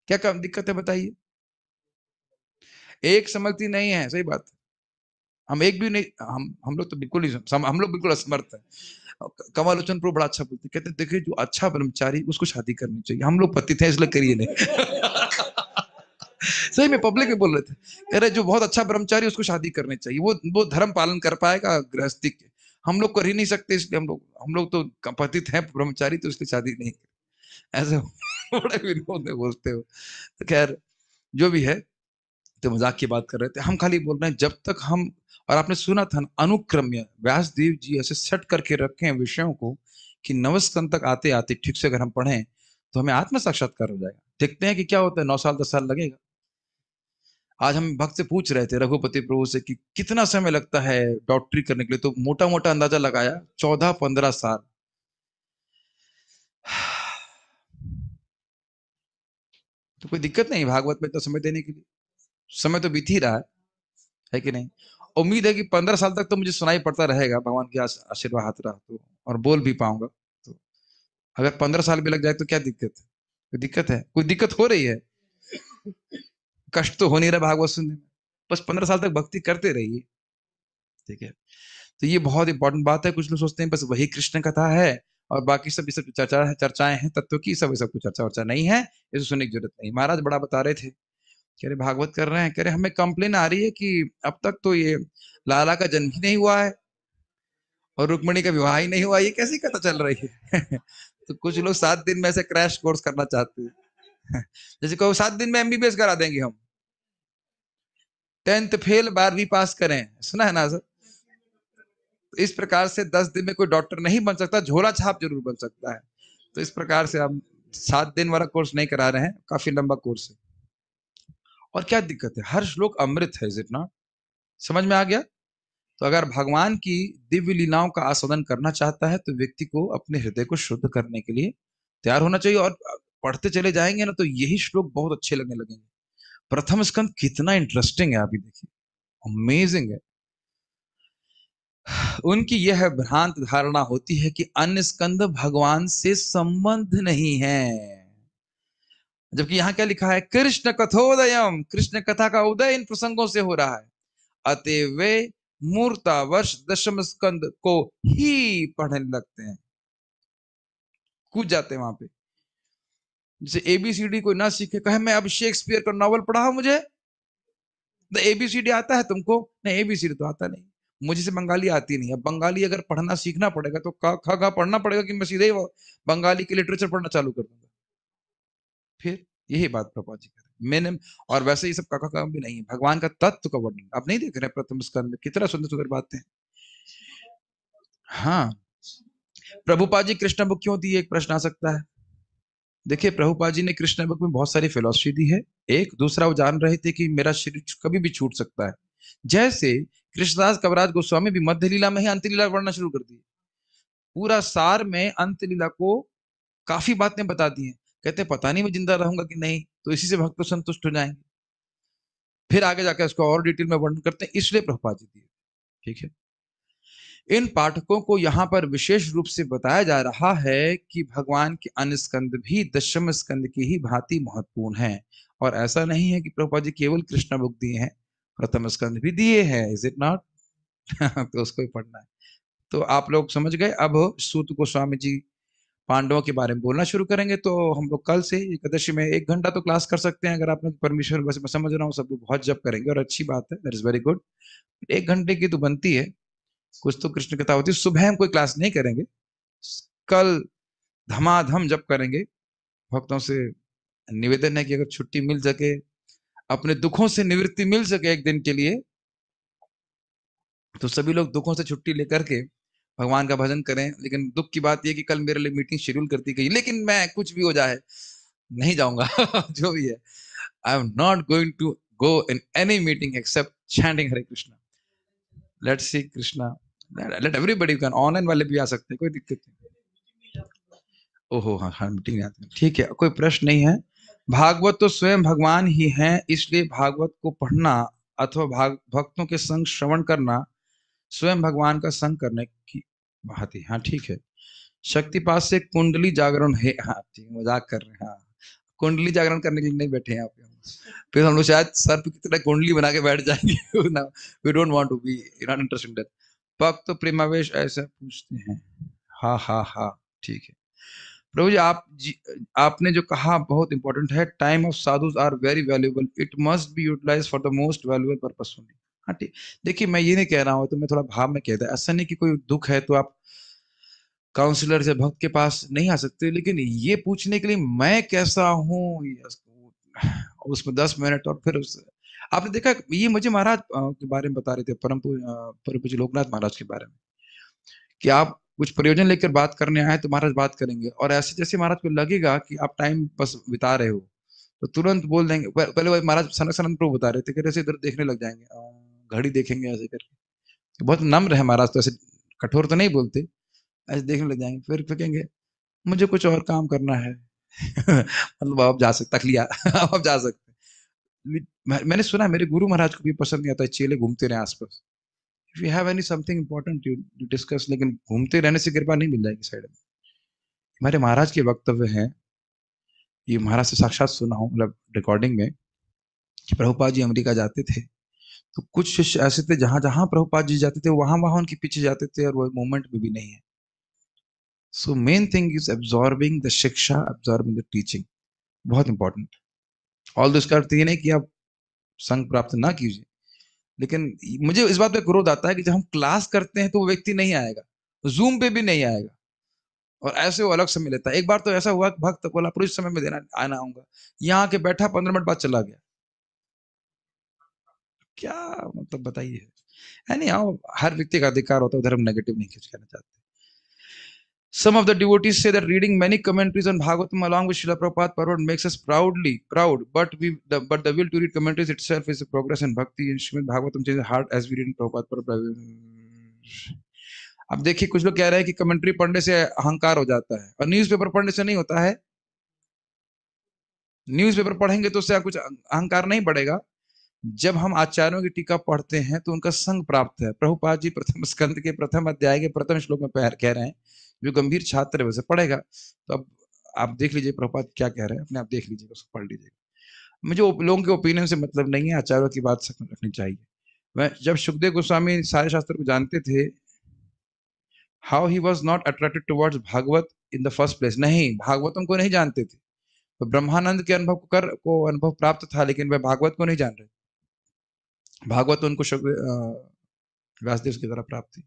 क्या क्या दिक्कत है बताइए? एक समझती नहीं है, सही बात। हम एक भी नहीं, हम लोग तो बिल्कुल ही, हम लोग बिल्कुल असमर्थ है। कमल लोचन प्रभु बड़ा अच्छा बोलते, कहते देखिए जो अच्छा ब्रह्मचारी उसको शादी करनी चाहिए, हम लोग पति थे इसलिए करिए नहीं। सही में पब्लिक में बोल रहे थे, कह रहे जो बहुत अच्छा ब्रह्मचारी उसको शादी करनी चाहिए, वो धर्म पालन कर पाएगा गृहस्थी के, हम लोग कर ही नहीं सकते, इसलिए हम लोग तो पतित हैं ब्रह्मचारी, तो इसलिए शादी नहीं कर। ऐसे बड़े विनोद में बोलते हो। तो खैर जो भी है, तो मजाक की बात कर रहे थे हम, खाली बोल रहे हैं जब तक हम, और आपने सुना था ना, अनुक्रम्य व्यास देव जी ऐसे सेट करके रखे हैं विषयों को कि नवस्कंद तक आते आते ठीक से अगर हम पढ़ें तो हमें आत्म साक्षात्कार हो जाएगा। देखते हैं कि क्या होता है, 9 साल 10 साल लगेगा। आज हम भक्त से पूछ रहे थे रघुपति प्रभु से कि कितना समय लगता है डॉक्टरी करने के लिए, तो मोटा मोटा अंदाजा लगाया 14-15 साल। तो कोई दिक्कत नहीं भागवत में तो समय देने के लिए, समय तो बीत ही रहा है कि नहीं। उम्मीद है कि 15 साल तक तो मुझे सुनाई पड़ता रहेगा, भगवान की आशीर्वाद हाथ रहा तो, और बोल भी पाऊंगा। तो अगर 15 साल भी लग जाए तो क्या दिक्कत है, कोई दिक्कत है, कोई दिक्कत हो रही है, कष्ट तो हो नहीं रहा भागवत सुनने में, बस 15 साल तक भक्ति करते रहिए, ठीक है। तो ये बहुत इंपॉर्टेंट बात है। कुछ लोग सोचते हैं बस वही कृष्ण कथा है और बाकी सब ये सब चर्चाएं हैं तत्व की, सब कुछ चर्चा वर्चा नहीं है, इसे सुनने की जरूरत नहीं। महाराज बड़ा बता रहे थे, कह रहे भागवत कर रहे हैं, कह रहे हमें कंप्लेन आ रही है कि अब तक तो ये लाला का जन्म ही नहीं हुआ है और रुक्मणी का विवाह ही नहीं हुआ, ये कैसी कथा चल रही है। तो कुछ लोग 7 दिन में ऐसे क्रैश कोर्स करना चाहते हैं, जैसे कहो 7 दिन में एमबीबीएस करा देंगे हम, 10th फेल 12वीं पास करें, सुना है ना सर। इस प्रकार से 10 दिन में कोई डॉक्टर नहीं बन सकता, झोला छाप जरूर बन सकता है। तो इस प्रकार से हम 7 दिन वाला कोर्स नहीं करा रहे हैं, काफी लंबा कोर्स है। और क्या दिक्कत है, हर श्लोक अमृत है, इज इट नॉट? समझ में आ गया? तो अगर भगवान की दिव्य लीलाओं का आस्वादन करना चाहता है तो व्यक्ति को अपने हृदय को शुद्ध करने के लिए तैयार होना चाहिए। और पढ़ते चले जाएंगे ना तो यही श्लोक बहुत अच्छे लगने लगेंगे। प्रथम स्कंद कितना इंटरेस्टिंग है, अभी देखिए, अमेजिंग है। उनकी यह भ्रांत धारणा होती है कि अन्य स्कंद भगवान से संबंध नहीं है, जबकि यहां क्या लिखा है, कृष्ण कथोदयम, कृष्ण कथा का उदय इन प्रसंगों से हो रहा है, अतः वे मूर्तावर्ष दशम स्कंद को ही पढ़ने लगते हैं, कूद जाते हैं वहां पे। जैसे एबीसीडी कोई ना सीखे, कहे मैं अब शेक्सपियर का नॉवल पढ़ा मुझे, तो एबीसीडी आता है तुमको? नहीं, एबीसीडी तो आता नहीं मुझे, से बंगाली आती नहीं है। बंगाली अगर पढ़ना सीखना पड़ेगा तो ख ख पढ़ना पड़ेगा कि मैं सीधे बंगाली के लिटरेचर पढ़ना चालू कर दूंगा? फिर यही बात प्रभुपाद जी कर रहे हैं। मैंने, और वैसे ये सब का काम भी नहीं है, भगवान का तत्व का वर्णन आप नहीं देख रहे प्रथम स्कंद में, कितना सुंदर सुंदर बातें हैं। हाँ, प्रभुपाद जी कृष्ण बुक क्यों दी, एक प्रश्न आ सकता है। देखिए प्रभुपाद जी ने कृष्ण बुक में बहुत सारी फिलॉसफी दी है। एक दूसरा, वो जान रहे थे कि मेरा शरीर कभी भी छूट सकता है। जैसे कृष्णदास कविराज गोस्वामी भी मध्य लीला में ही अंत लीला पढ़ना शुरू कर दी, पूरा सार में अंत लीला को काफी बातें बता दी हैं। कहते हैं पता नहीं मैं जिंदा रहूंगा कि नहीं, तो इसी से भक्त तो संतुष्ट हो जाएंगे। फिर आगे जाकर इसको और डिटेल में वर्णन करते हैं, इसलिए प्रभुपाद जी दिए, ठीक है। इन पाठकों को यहाँ पर विशेष रूप से बताया जा रहा है कि भगवान के अन्य स्कंद भी दशम स्कंद की ही भांति महत्वपूर्ण हैं, और ऐसा नहीं है कि प्रभुपाद जी केवल कृष्ण बुक दिए हैं, प्रथम स्कंद भी दिए हैं, इज इट नॉट? तो उसको भी पढ़ना है। तो आप लोग समझ गए। अब सूत गोस्वामी जी पांडवों के बारे में बोलना शुरू करेंगे। तो हम लोग कल से एकादशी में 1 घंटा तो क्लास कर सकते हैं, अगर आप लोग परमिशन, वैसे मैं समझ रहा हूँ सब लोग बहुत जब करेंगे और अच्छी बात है, दैट इज वेरी गुड। 1 घंटे की तो बनती है, कुछ तो कृष्ण कथा होती है। सुबह हम कोई क्लास नहीं करेंगे, कल धमाधम जब करेंगे। भक्तों से निवेदन है कि अगर छुट्टी मिल सके, अपने दुखों से निवृत्ति मिल सके एक दिन के लिए, तो सभी लोग दुखों से छुट्टी लेकर के भगवान का भजन करें। लेकिन दुख की बात यह कि कल मेरे लिए मीटिंग शेड्यूल कर दी गई, लेकिन मैं कुछ भी हो जाए नहीं जाऊंगा। जो भी है, I am not going to go in any meeting except chanting Hare Krishna. Let's see Krishna, let everybody can, online वाले भी आ सकते हैं, कोई दिक्कत नहीं। ओहो हाँ हाँ, मीटिंग आते हैं, ठीक है, कोई प्रश्न नहीं है। भागवत तो स्वयं भगवान ही हैं, इसलिए भागवत को पढ़ना अथवा भक्तों के संग श्रवण करना स्वयं भगवान का संग करने की बात है। हाँ ठीक है। शक्तिपात से कुंडली जागरण है, हाँ ठीक, मजाक कर रहे हैं। हाँ, कुंडली जागरण करने के लिए नहीं बैठे हैं यहाँ पे हम। फिर हम लोग शायद सर पे कितना कुंडली बना के बैठ जाएंगे ना, we don't want to be not interested in that. भक्त तो प्रेमावेश ऐसा पूछते हैं, हाँ हाँ हाँ ठीक है। प्रभु जी आपने जो कहा बहुत इंपॉर्टेंट है, time of sadhus are very valuable, it must be utilize for the most valuable purpose only. हाँ ठीक, देखिए मैं ये नहीं कह रहा हूँ, तो मैं थोड़ा भाव में कहता है, ऐसा नहीं कि कोई दुख है तो आप काउंसलर से भक्त के पास नहीं आ सकते, लेकिन ये पूछने के लिए मैं कैसा हूँ, उसमें 10 मिनट, और फिर उस आपने देखा, ये मुझे महाराज के बारे में बता रहे थे, परम पूज्य लोकनाथ महाराज के बारे में, कि आप कुछ प्रयोजन लेकर बात करने आए तो महाराज बात करेंगे, और ऐसे जैसे महाराज को लगेगा कि आप टाइम बस बिता रहे हो तो तुरंत बोल देंगे। पहले वो महाराज सनक प्रभु बता रहे थे कि ऐसे इधर देखने लग जाएंगे, घड़ी देखेंगे ऐसे करके, बहुत नम्र है महाराज, तो ऐसे कठोर तो नहीं बोलते, ऐसे देखने लग जाएंगे, फिर कहेंगे मुझे कुछ और काम करना है मतलब आप जा सकते, तक लिया आप जा सकते। मैंने सुना मेरे गुरु महाराज को भी पसंद नहीं आता चेले घूमते रहे आसपास, if you have any something important you discuss, लेकिन घूमते रहने से कृपा नहीं मिल जाएगी साइड में। हमारे महाराज के वक्तव्य हैं, ये महाराज से साक्षात सुना हूं, मतलब रिकॉर्डिंग में, कि प्रभुपाद जी अमेरिका जाते थे तो कुछ शिष्य ऐसे थे जहां जहां प्रभुपाद जी जाते थे वहां वहां उनके पीछे जाते थे, और वो मूवमेंट में भी नहीं है। So main thing is absorbing the शिक्षा, एब्जॉर्बिंग द टीचिंग, बहुत इंपॉर्टेंट। ऑल दिस का अर्थ ये नहीं कि आप संग प्राप्त ना कीजिए, लेकिन मुझे इस बात पे क्रोध आता है कि जब हम क्लास करते हैं तो वो व्यक्ति नहीं आएगा, जूम पे भी नहीं आएगा, और ऐसे वो अलग समय लेता है। एक बार तो ऐसा हुआ कि भक्त बोला पुरुष समय में देना आना आऊंगा, यहाँ के बैठा 15 मिनट बाद चला गया, क्या मतलब बताइए। यानी हाँ, हर व्यक्ति का अधिकार होता है, उधर हम नेगेटिव नहीं कुछ कहना चाहते। Some of the devotees say that reading many commentaries on Bhagavatam along with Srila Prabhupada Parvat makes us proud, but the will to read commentaries itself is a progress in bhakti, and Srimad Bhagavatam changes heart as we read in Prabhupada Parvat. अब देखिए, कुछ लोग कह रहे हैं कि commentary पढ़ने से अहंकार हो जाता है, और न्यूज़पेपर पढ़ने से नहीं होता है। न्यूज़पेपर पढ़ेंगे तो उससे कुछ अहंकार नहीं बढ़ेगा। जब हम आचार्यों की टीका पढ़ते हैं तो उनका संग प्राप्त है। प्रभुपाद जी प्रथम स्कंद के प्रथम अध्याय के प्रथम श्लोक में कह रहे हैं, जो गंभीर छात्र है वैसे पढ़ेगा। तो अब आप देख लीजिए प्रभुपाद क्या कह रहे हैं, अपने आप देख लीजिएगा, उसको पढ़ लीजिएगा। मुझे लोगों के ओपिनियन से मतलब नहीं है, आचार्यों की बात रखनी चाहिए। मैं जब सुखदेव गोस्वामी सारे शास्त्र को जानते थे, how he was not attracted towards Bhagavat in the first place, नहीं, भागवतम को नहीं जानते थे, तो ब्रह्मानंद के अनुभव को अनुभव प्राप्त था, लेकिन वह भागवत को नहीं जान रहे। भागवत उनको व्यासदेव की तरह प्राप्त थी।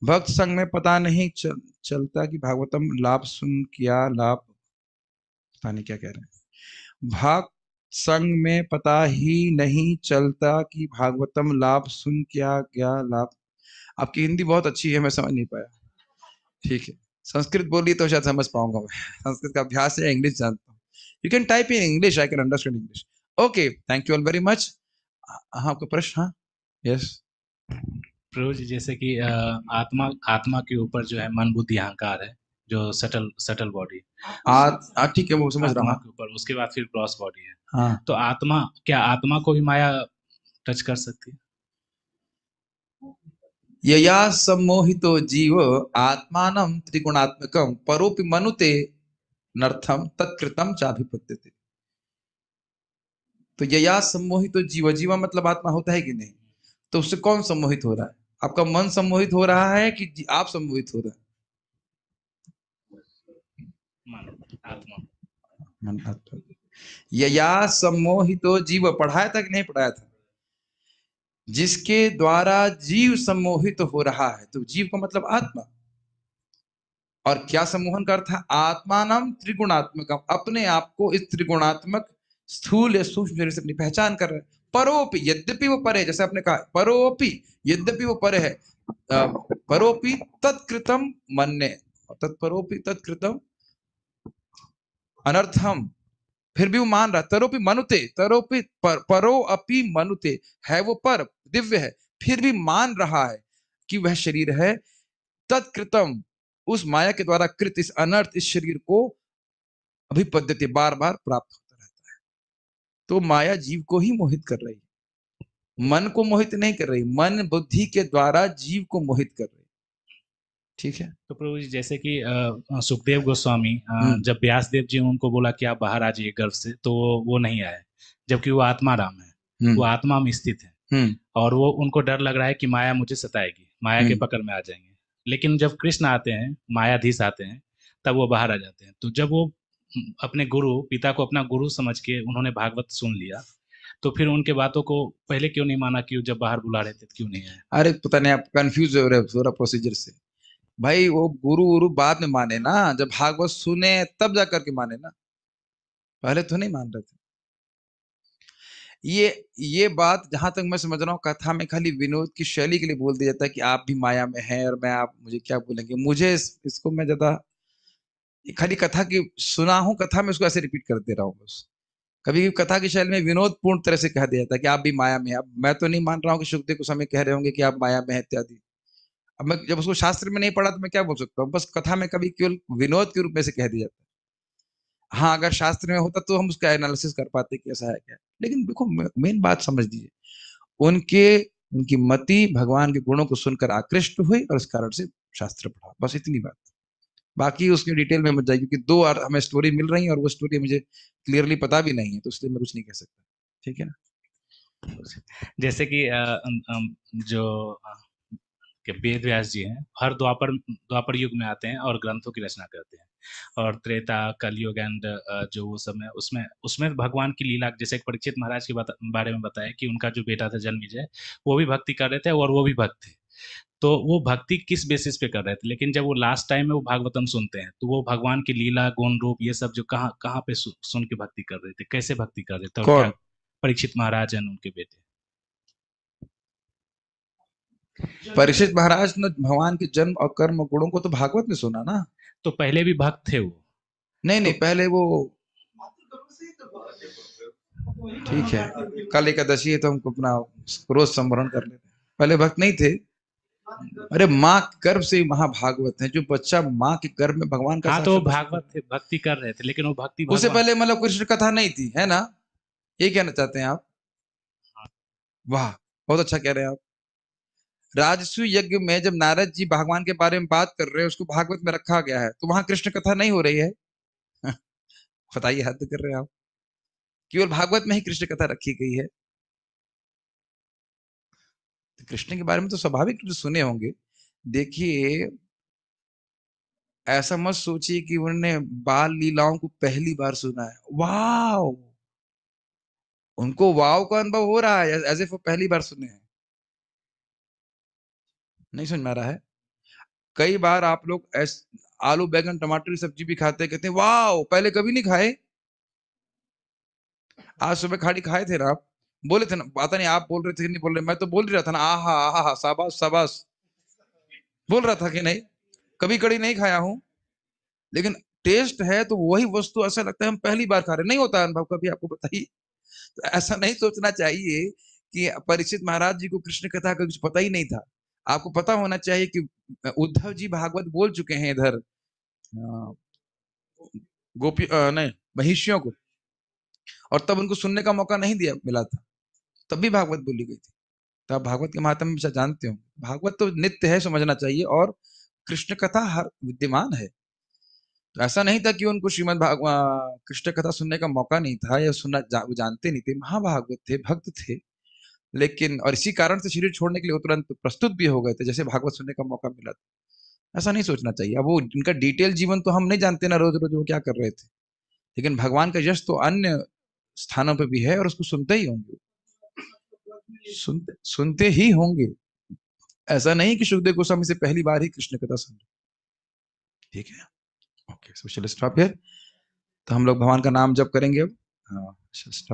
भक्त संग में पता नहीं चलता कि भागवतम लाभ सुन क्या लाभ, पता नहीं क्या कह रहे हैं। भक्त संग में पता ही नहीं चलता कि भागवतम लाभ सुन क्या क्या लाभ। आपकी हिंदी बहुत अच्छी है, मैं समझ नहीं पाया, ठीक है, संस्कृत बोलिए तो शायद समझ पाऊंगा मैं, संस्कृत का अभ्यास है, इंग्लिश जानता हूँ। You can type in English, I can understand English. Okay, thank you all very much. हाँ, आपका प्रश्न? हाँ, यस प्रभु जी, जैसे कि आत्मा के ऊपर जो है मन बुद्धि अहंकार है, जो सटल बॉडी, ठीक है, वो समझ रहा आत्मा हूँ। के ऊपर, उसके बाद फिर ग्रॉस बॉडी है। हाँ, तो क्या आत्मा को भी माया टच कर सकती है? यया सम्मोहितो जीव आत्मानं त्रिगुणात्मकं परोपि मनुते नर्थम तत्कृतम चाभिपद्यते। तो यया सम्मोहितो जीव, जीवा मतलब आत्मा होता है कि नहीं, तो उससे कौन सम्मोहित हो रहा है? आपका मन सम्मोहित हो रहा है कि आप सम्मोहित हो रहे हैं? आत्मा। मन आत्मा। यया सम्मोहितो जीव पढ़ाया था कि नहीं पढ़ाया था? जिसके द्वारा जीव सम्मोहित हो रहा है, तो जीव का मतलब आत्मा। और क्या सम्मोहन का अर्थ है? आत्मानम त्रिगुणात्मक, अपने आप को इस त्रिगुणात्मक स्थूल या सूक्ष्म शरीर से अपनी पहचान कर रहे हैं। परोपि, यद्यपि वो परे, जैसे आपने कहा परोपि, यद्यपि वो परे है, परोपि तत्कृतम मन्ने, तत्परोपि तत्कृतम अनर्थम, फिर भी वो मान रहा। तरोपि मनुते, तरोपि परो अपि मनुते, है वो पर, दिव्य है, फिर भी मान रहा है कि वह शरीर है। तत्कृतम, उस माया के द्वारा कृत इस अनर्थ, इस शरीर को अभिपद्यते, बार बार प्राप्त होता रहता है। तो माया जीव को ही मोहित कर रही है, मन को मोहित नहीं कर रही, मन बुद्धि के द्वारा जीव को मोहित कर रही है। ठीक है। तो प्रभु जी, जैसे कि सुखदेव गोस्वामी जब व्यासदेव जी उनको बोला कि आप बाहर आ जाइए गर्भ से, तो वो नहीं आए, जबकि वो आत्मा राम है, वो आत्मा में स्थित है, और वो उनको डर लग रहा है कि माया मुझे सताएगी, माया के पकड़ में आ जाएंगे। लेकिन जब कृष्ण आते हैं, मायाधीश आते हैं, तब वो बाहर आ जाते हैं। तो जब वो अपने गुरु पिता को अपना गुरु समझ के उन्होंने भागवत सुन लिया, तो फिर उनके बातों को पहले क्यों नहीं माना कि जब बाहर बुला रहे थे क्यों नहीं आए? अरे पता नहीं, आप कंफ्यूज हो रहे हो पूरा प्रोसीजर से। भाई वो गुरु गुरु बाद में माने ना, जब भागवत सुने तब जा करके माने ना, पहले तो नहीं मान रहे थे। ये बात जहां तक मैं समझ रहा हूँ, कथा में खाली विनोद की शैली के लिए बोल दिया जाता है कि आप भी माया में हैं और मैं, आप मुझे क्या बोलेंगे। मुझे इसको मैं ज्यादा खाली कथा की सुना हूं, कथा में उसको ऐसे रिपीट कर दे रहा हूँ बस। कभी कभी कथा की शैली में विनोद पूर्ण तरह से कह दिया जाता है कि आप भी माया में हैं। अब मैं तो नहीं मान रहा हूँ कि सुखदेव गोस्वामी कह रहे होंगे कि आप माया में हैं इत्यादि। अब मैं जब उसको शास्त्र में नहीं पढ़ा तो मैं क्या बोल सकता हूँ, बस कथा में कभी केवल विनोद के रूप में से कह दिया जाता है। हाँ, अगर शास्त्र में होता तो हम उसका एनालिसिस कर पाते कि ऐसा है क्या। लेकिन देखो, मेन बात समझ लीजिए, उनकी मति भगवान के गुणों को सुनकर आकृष्ट हुई और इस कारण से शास्त्र पढ़ा, बस इतनी बात। बाकी उसके डिटेल में मत जाइए, क्योंकि दो हमें स्टोरी मिल रही है और वो स्टोरी मुझे क्लियरली पता भी नहीं है, तो इसलिए मैं कुछ नहीं कह सकता। ठीक है ना। जैसे कि जो कि वेद व्यास जी हैं, हर द्वापर युग में आते हैं और ग्रंथों की रचना करते हैं, और त्रेता कलयुग एंड जो वो समय उसमें भगवान की लीला, जैसे परीक्षित महाराज के बारे में बताया कि उनका जो बेटा था जन्मेजय, वो भी भक्ति कर रहे थे और वो भी भक्त थे। तो वो भक्ति किस बेसिस पे कर रहे थे? लेकिन जब वो लास्ट टाइम में वो भागवतम सुनते हैं तो वो भगवान की लीला गुण रूप ये सब जो कहाँ पे सुन के भक्ति कर रहे थे, कैसे भक्ति कर रहे थे, और क्या परीक्षित महाराज हैं उनके बेटे? परीक्षित महाराज ने भगवान के जन्म और कर्म गुणों को तो भागवत में सुना ना। तो पहले भी भक्त थे वो? नहीं, पहले वो, ठीक है, कल एकादशी है तो हमको अपना रोज संवरण कर लेते हैं। पहले भक्त नहीं थे। अरे माँ गर्भ से महाभागवत है, जो बच्चा माँ के गर्भ में भगवान का, हाँ, तो भागवत थे, भक्ति कर रहे थे, लेकिन वो भक्ति उससे पहले मतलब कृष्ण कथा नहीं थी, है ना? ये कहना चाहते हैं आप? वाह, बहुत अच्छा कह रहे हैं आप। राजसु यज्ञ में जब नारद जी भगवान के बारे में बात कर रहे हैं, उसको भागवत में रखा गया है, तो वहां कृष्ण कथा नहीं हो रही है? बताइए, हद कर रहे हैं आप। केवल भागवत में ही कृष्ण कथा रखी गई है। तो कृष्ण के बारे में तो स्वाभाविक रूप से सुने होंगे। देखिए, ऐसा मत सोचिए कि उन्होंने बाल लीलाओं को पहली बार सुना है। वाव, उनको वाव का अनुभव हो रहा है, एज इफ वो पहली बार सुने हैं। नहीं समझ में आ रहा है? कई बार आप लोग आलू बैगन टमाटर की सब्जी भी खाते, कहते हैं वाव, पहले कभी नहीं खाए। आज सुबह खाड़ी खाए थे ना आप? बोले थे ना, पता नहीं आप बोल रहे थे कि नहीं बोल रहे, मैं तो बोल रहा था ना, आहा आहा शाबाश शाबाश, बोल रहा था कि नहीं? कभी कड़ी नहीं खाया हूं, लेकिन टेस्ट है तो वही वस्तु ऐसा लगता है हम पहली बार खा रहे। नहीं होता अनुभव कभी, आपको बताइए। तो ऐसा नहीं सोचना चाहिए कि परीक्षित महाराज जी को कृष्ण कथा का कुछ पता ही नहीं था। आपको पता होना चाहिए कि उद्धव जी भागवत बोल चुके हैं इधर गोपी नहीं, महिषियों को, और तब उनको सुनने का मौका नहीं दिया मिला था, तब भी भागवत बोली गई थी। तो आप भागवत के महात्म्य में जानते हो। भागवत तो नित्य है, समझना चाहिए, और कृष्ण कथा हर विद्यमान है। तो ऐसा नहीं था कि उनको श्रीमद कृष्ण कथा सुनने का मौका नहीं था या सुनना वो जानते नहीं थे। महाभागवत थे, भक्त थे, लेकिन और इसी कारण से शरीर छोड़ने के लिए तुरंत प्रस्तुत भी हो गए थे, जैसे भागवत सुनने का मौका मिला था। ऐसा नहीं सोचना चाहिए। अब वो इनका डिटेल जीवन तो हम नहीं जानते ना, रोज रोज वो क्या कर रहे थे, लेकिन भगवान का यश तो अन्य स्थानों पर भी है और उसको सुनते ही होंगे, सुनते ही होंगे। ऐसा नहीं कि सुखदेव गोस्वामी से पहली बार ही कृष्ण कथा सुन रहे। ठीक है, ओके, सो चलो स्टॉप हियर। तो हम लोग भगवान का नाम जप करेंगे अब। हाँ, स्टॉप।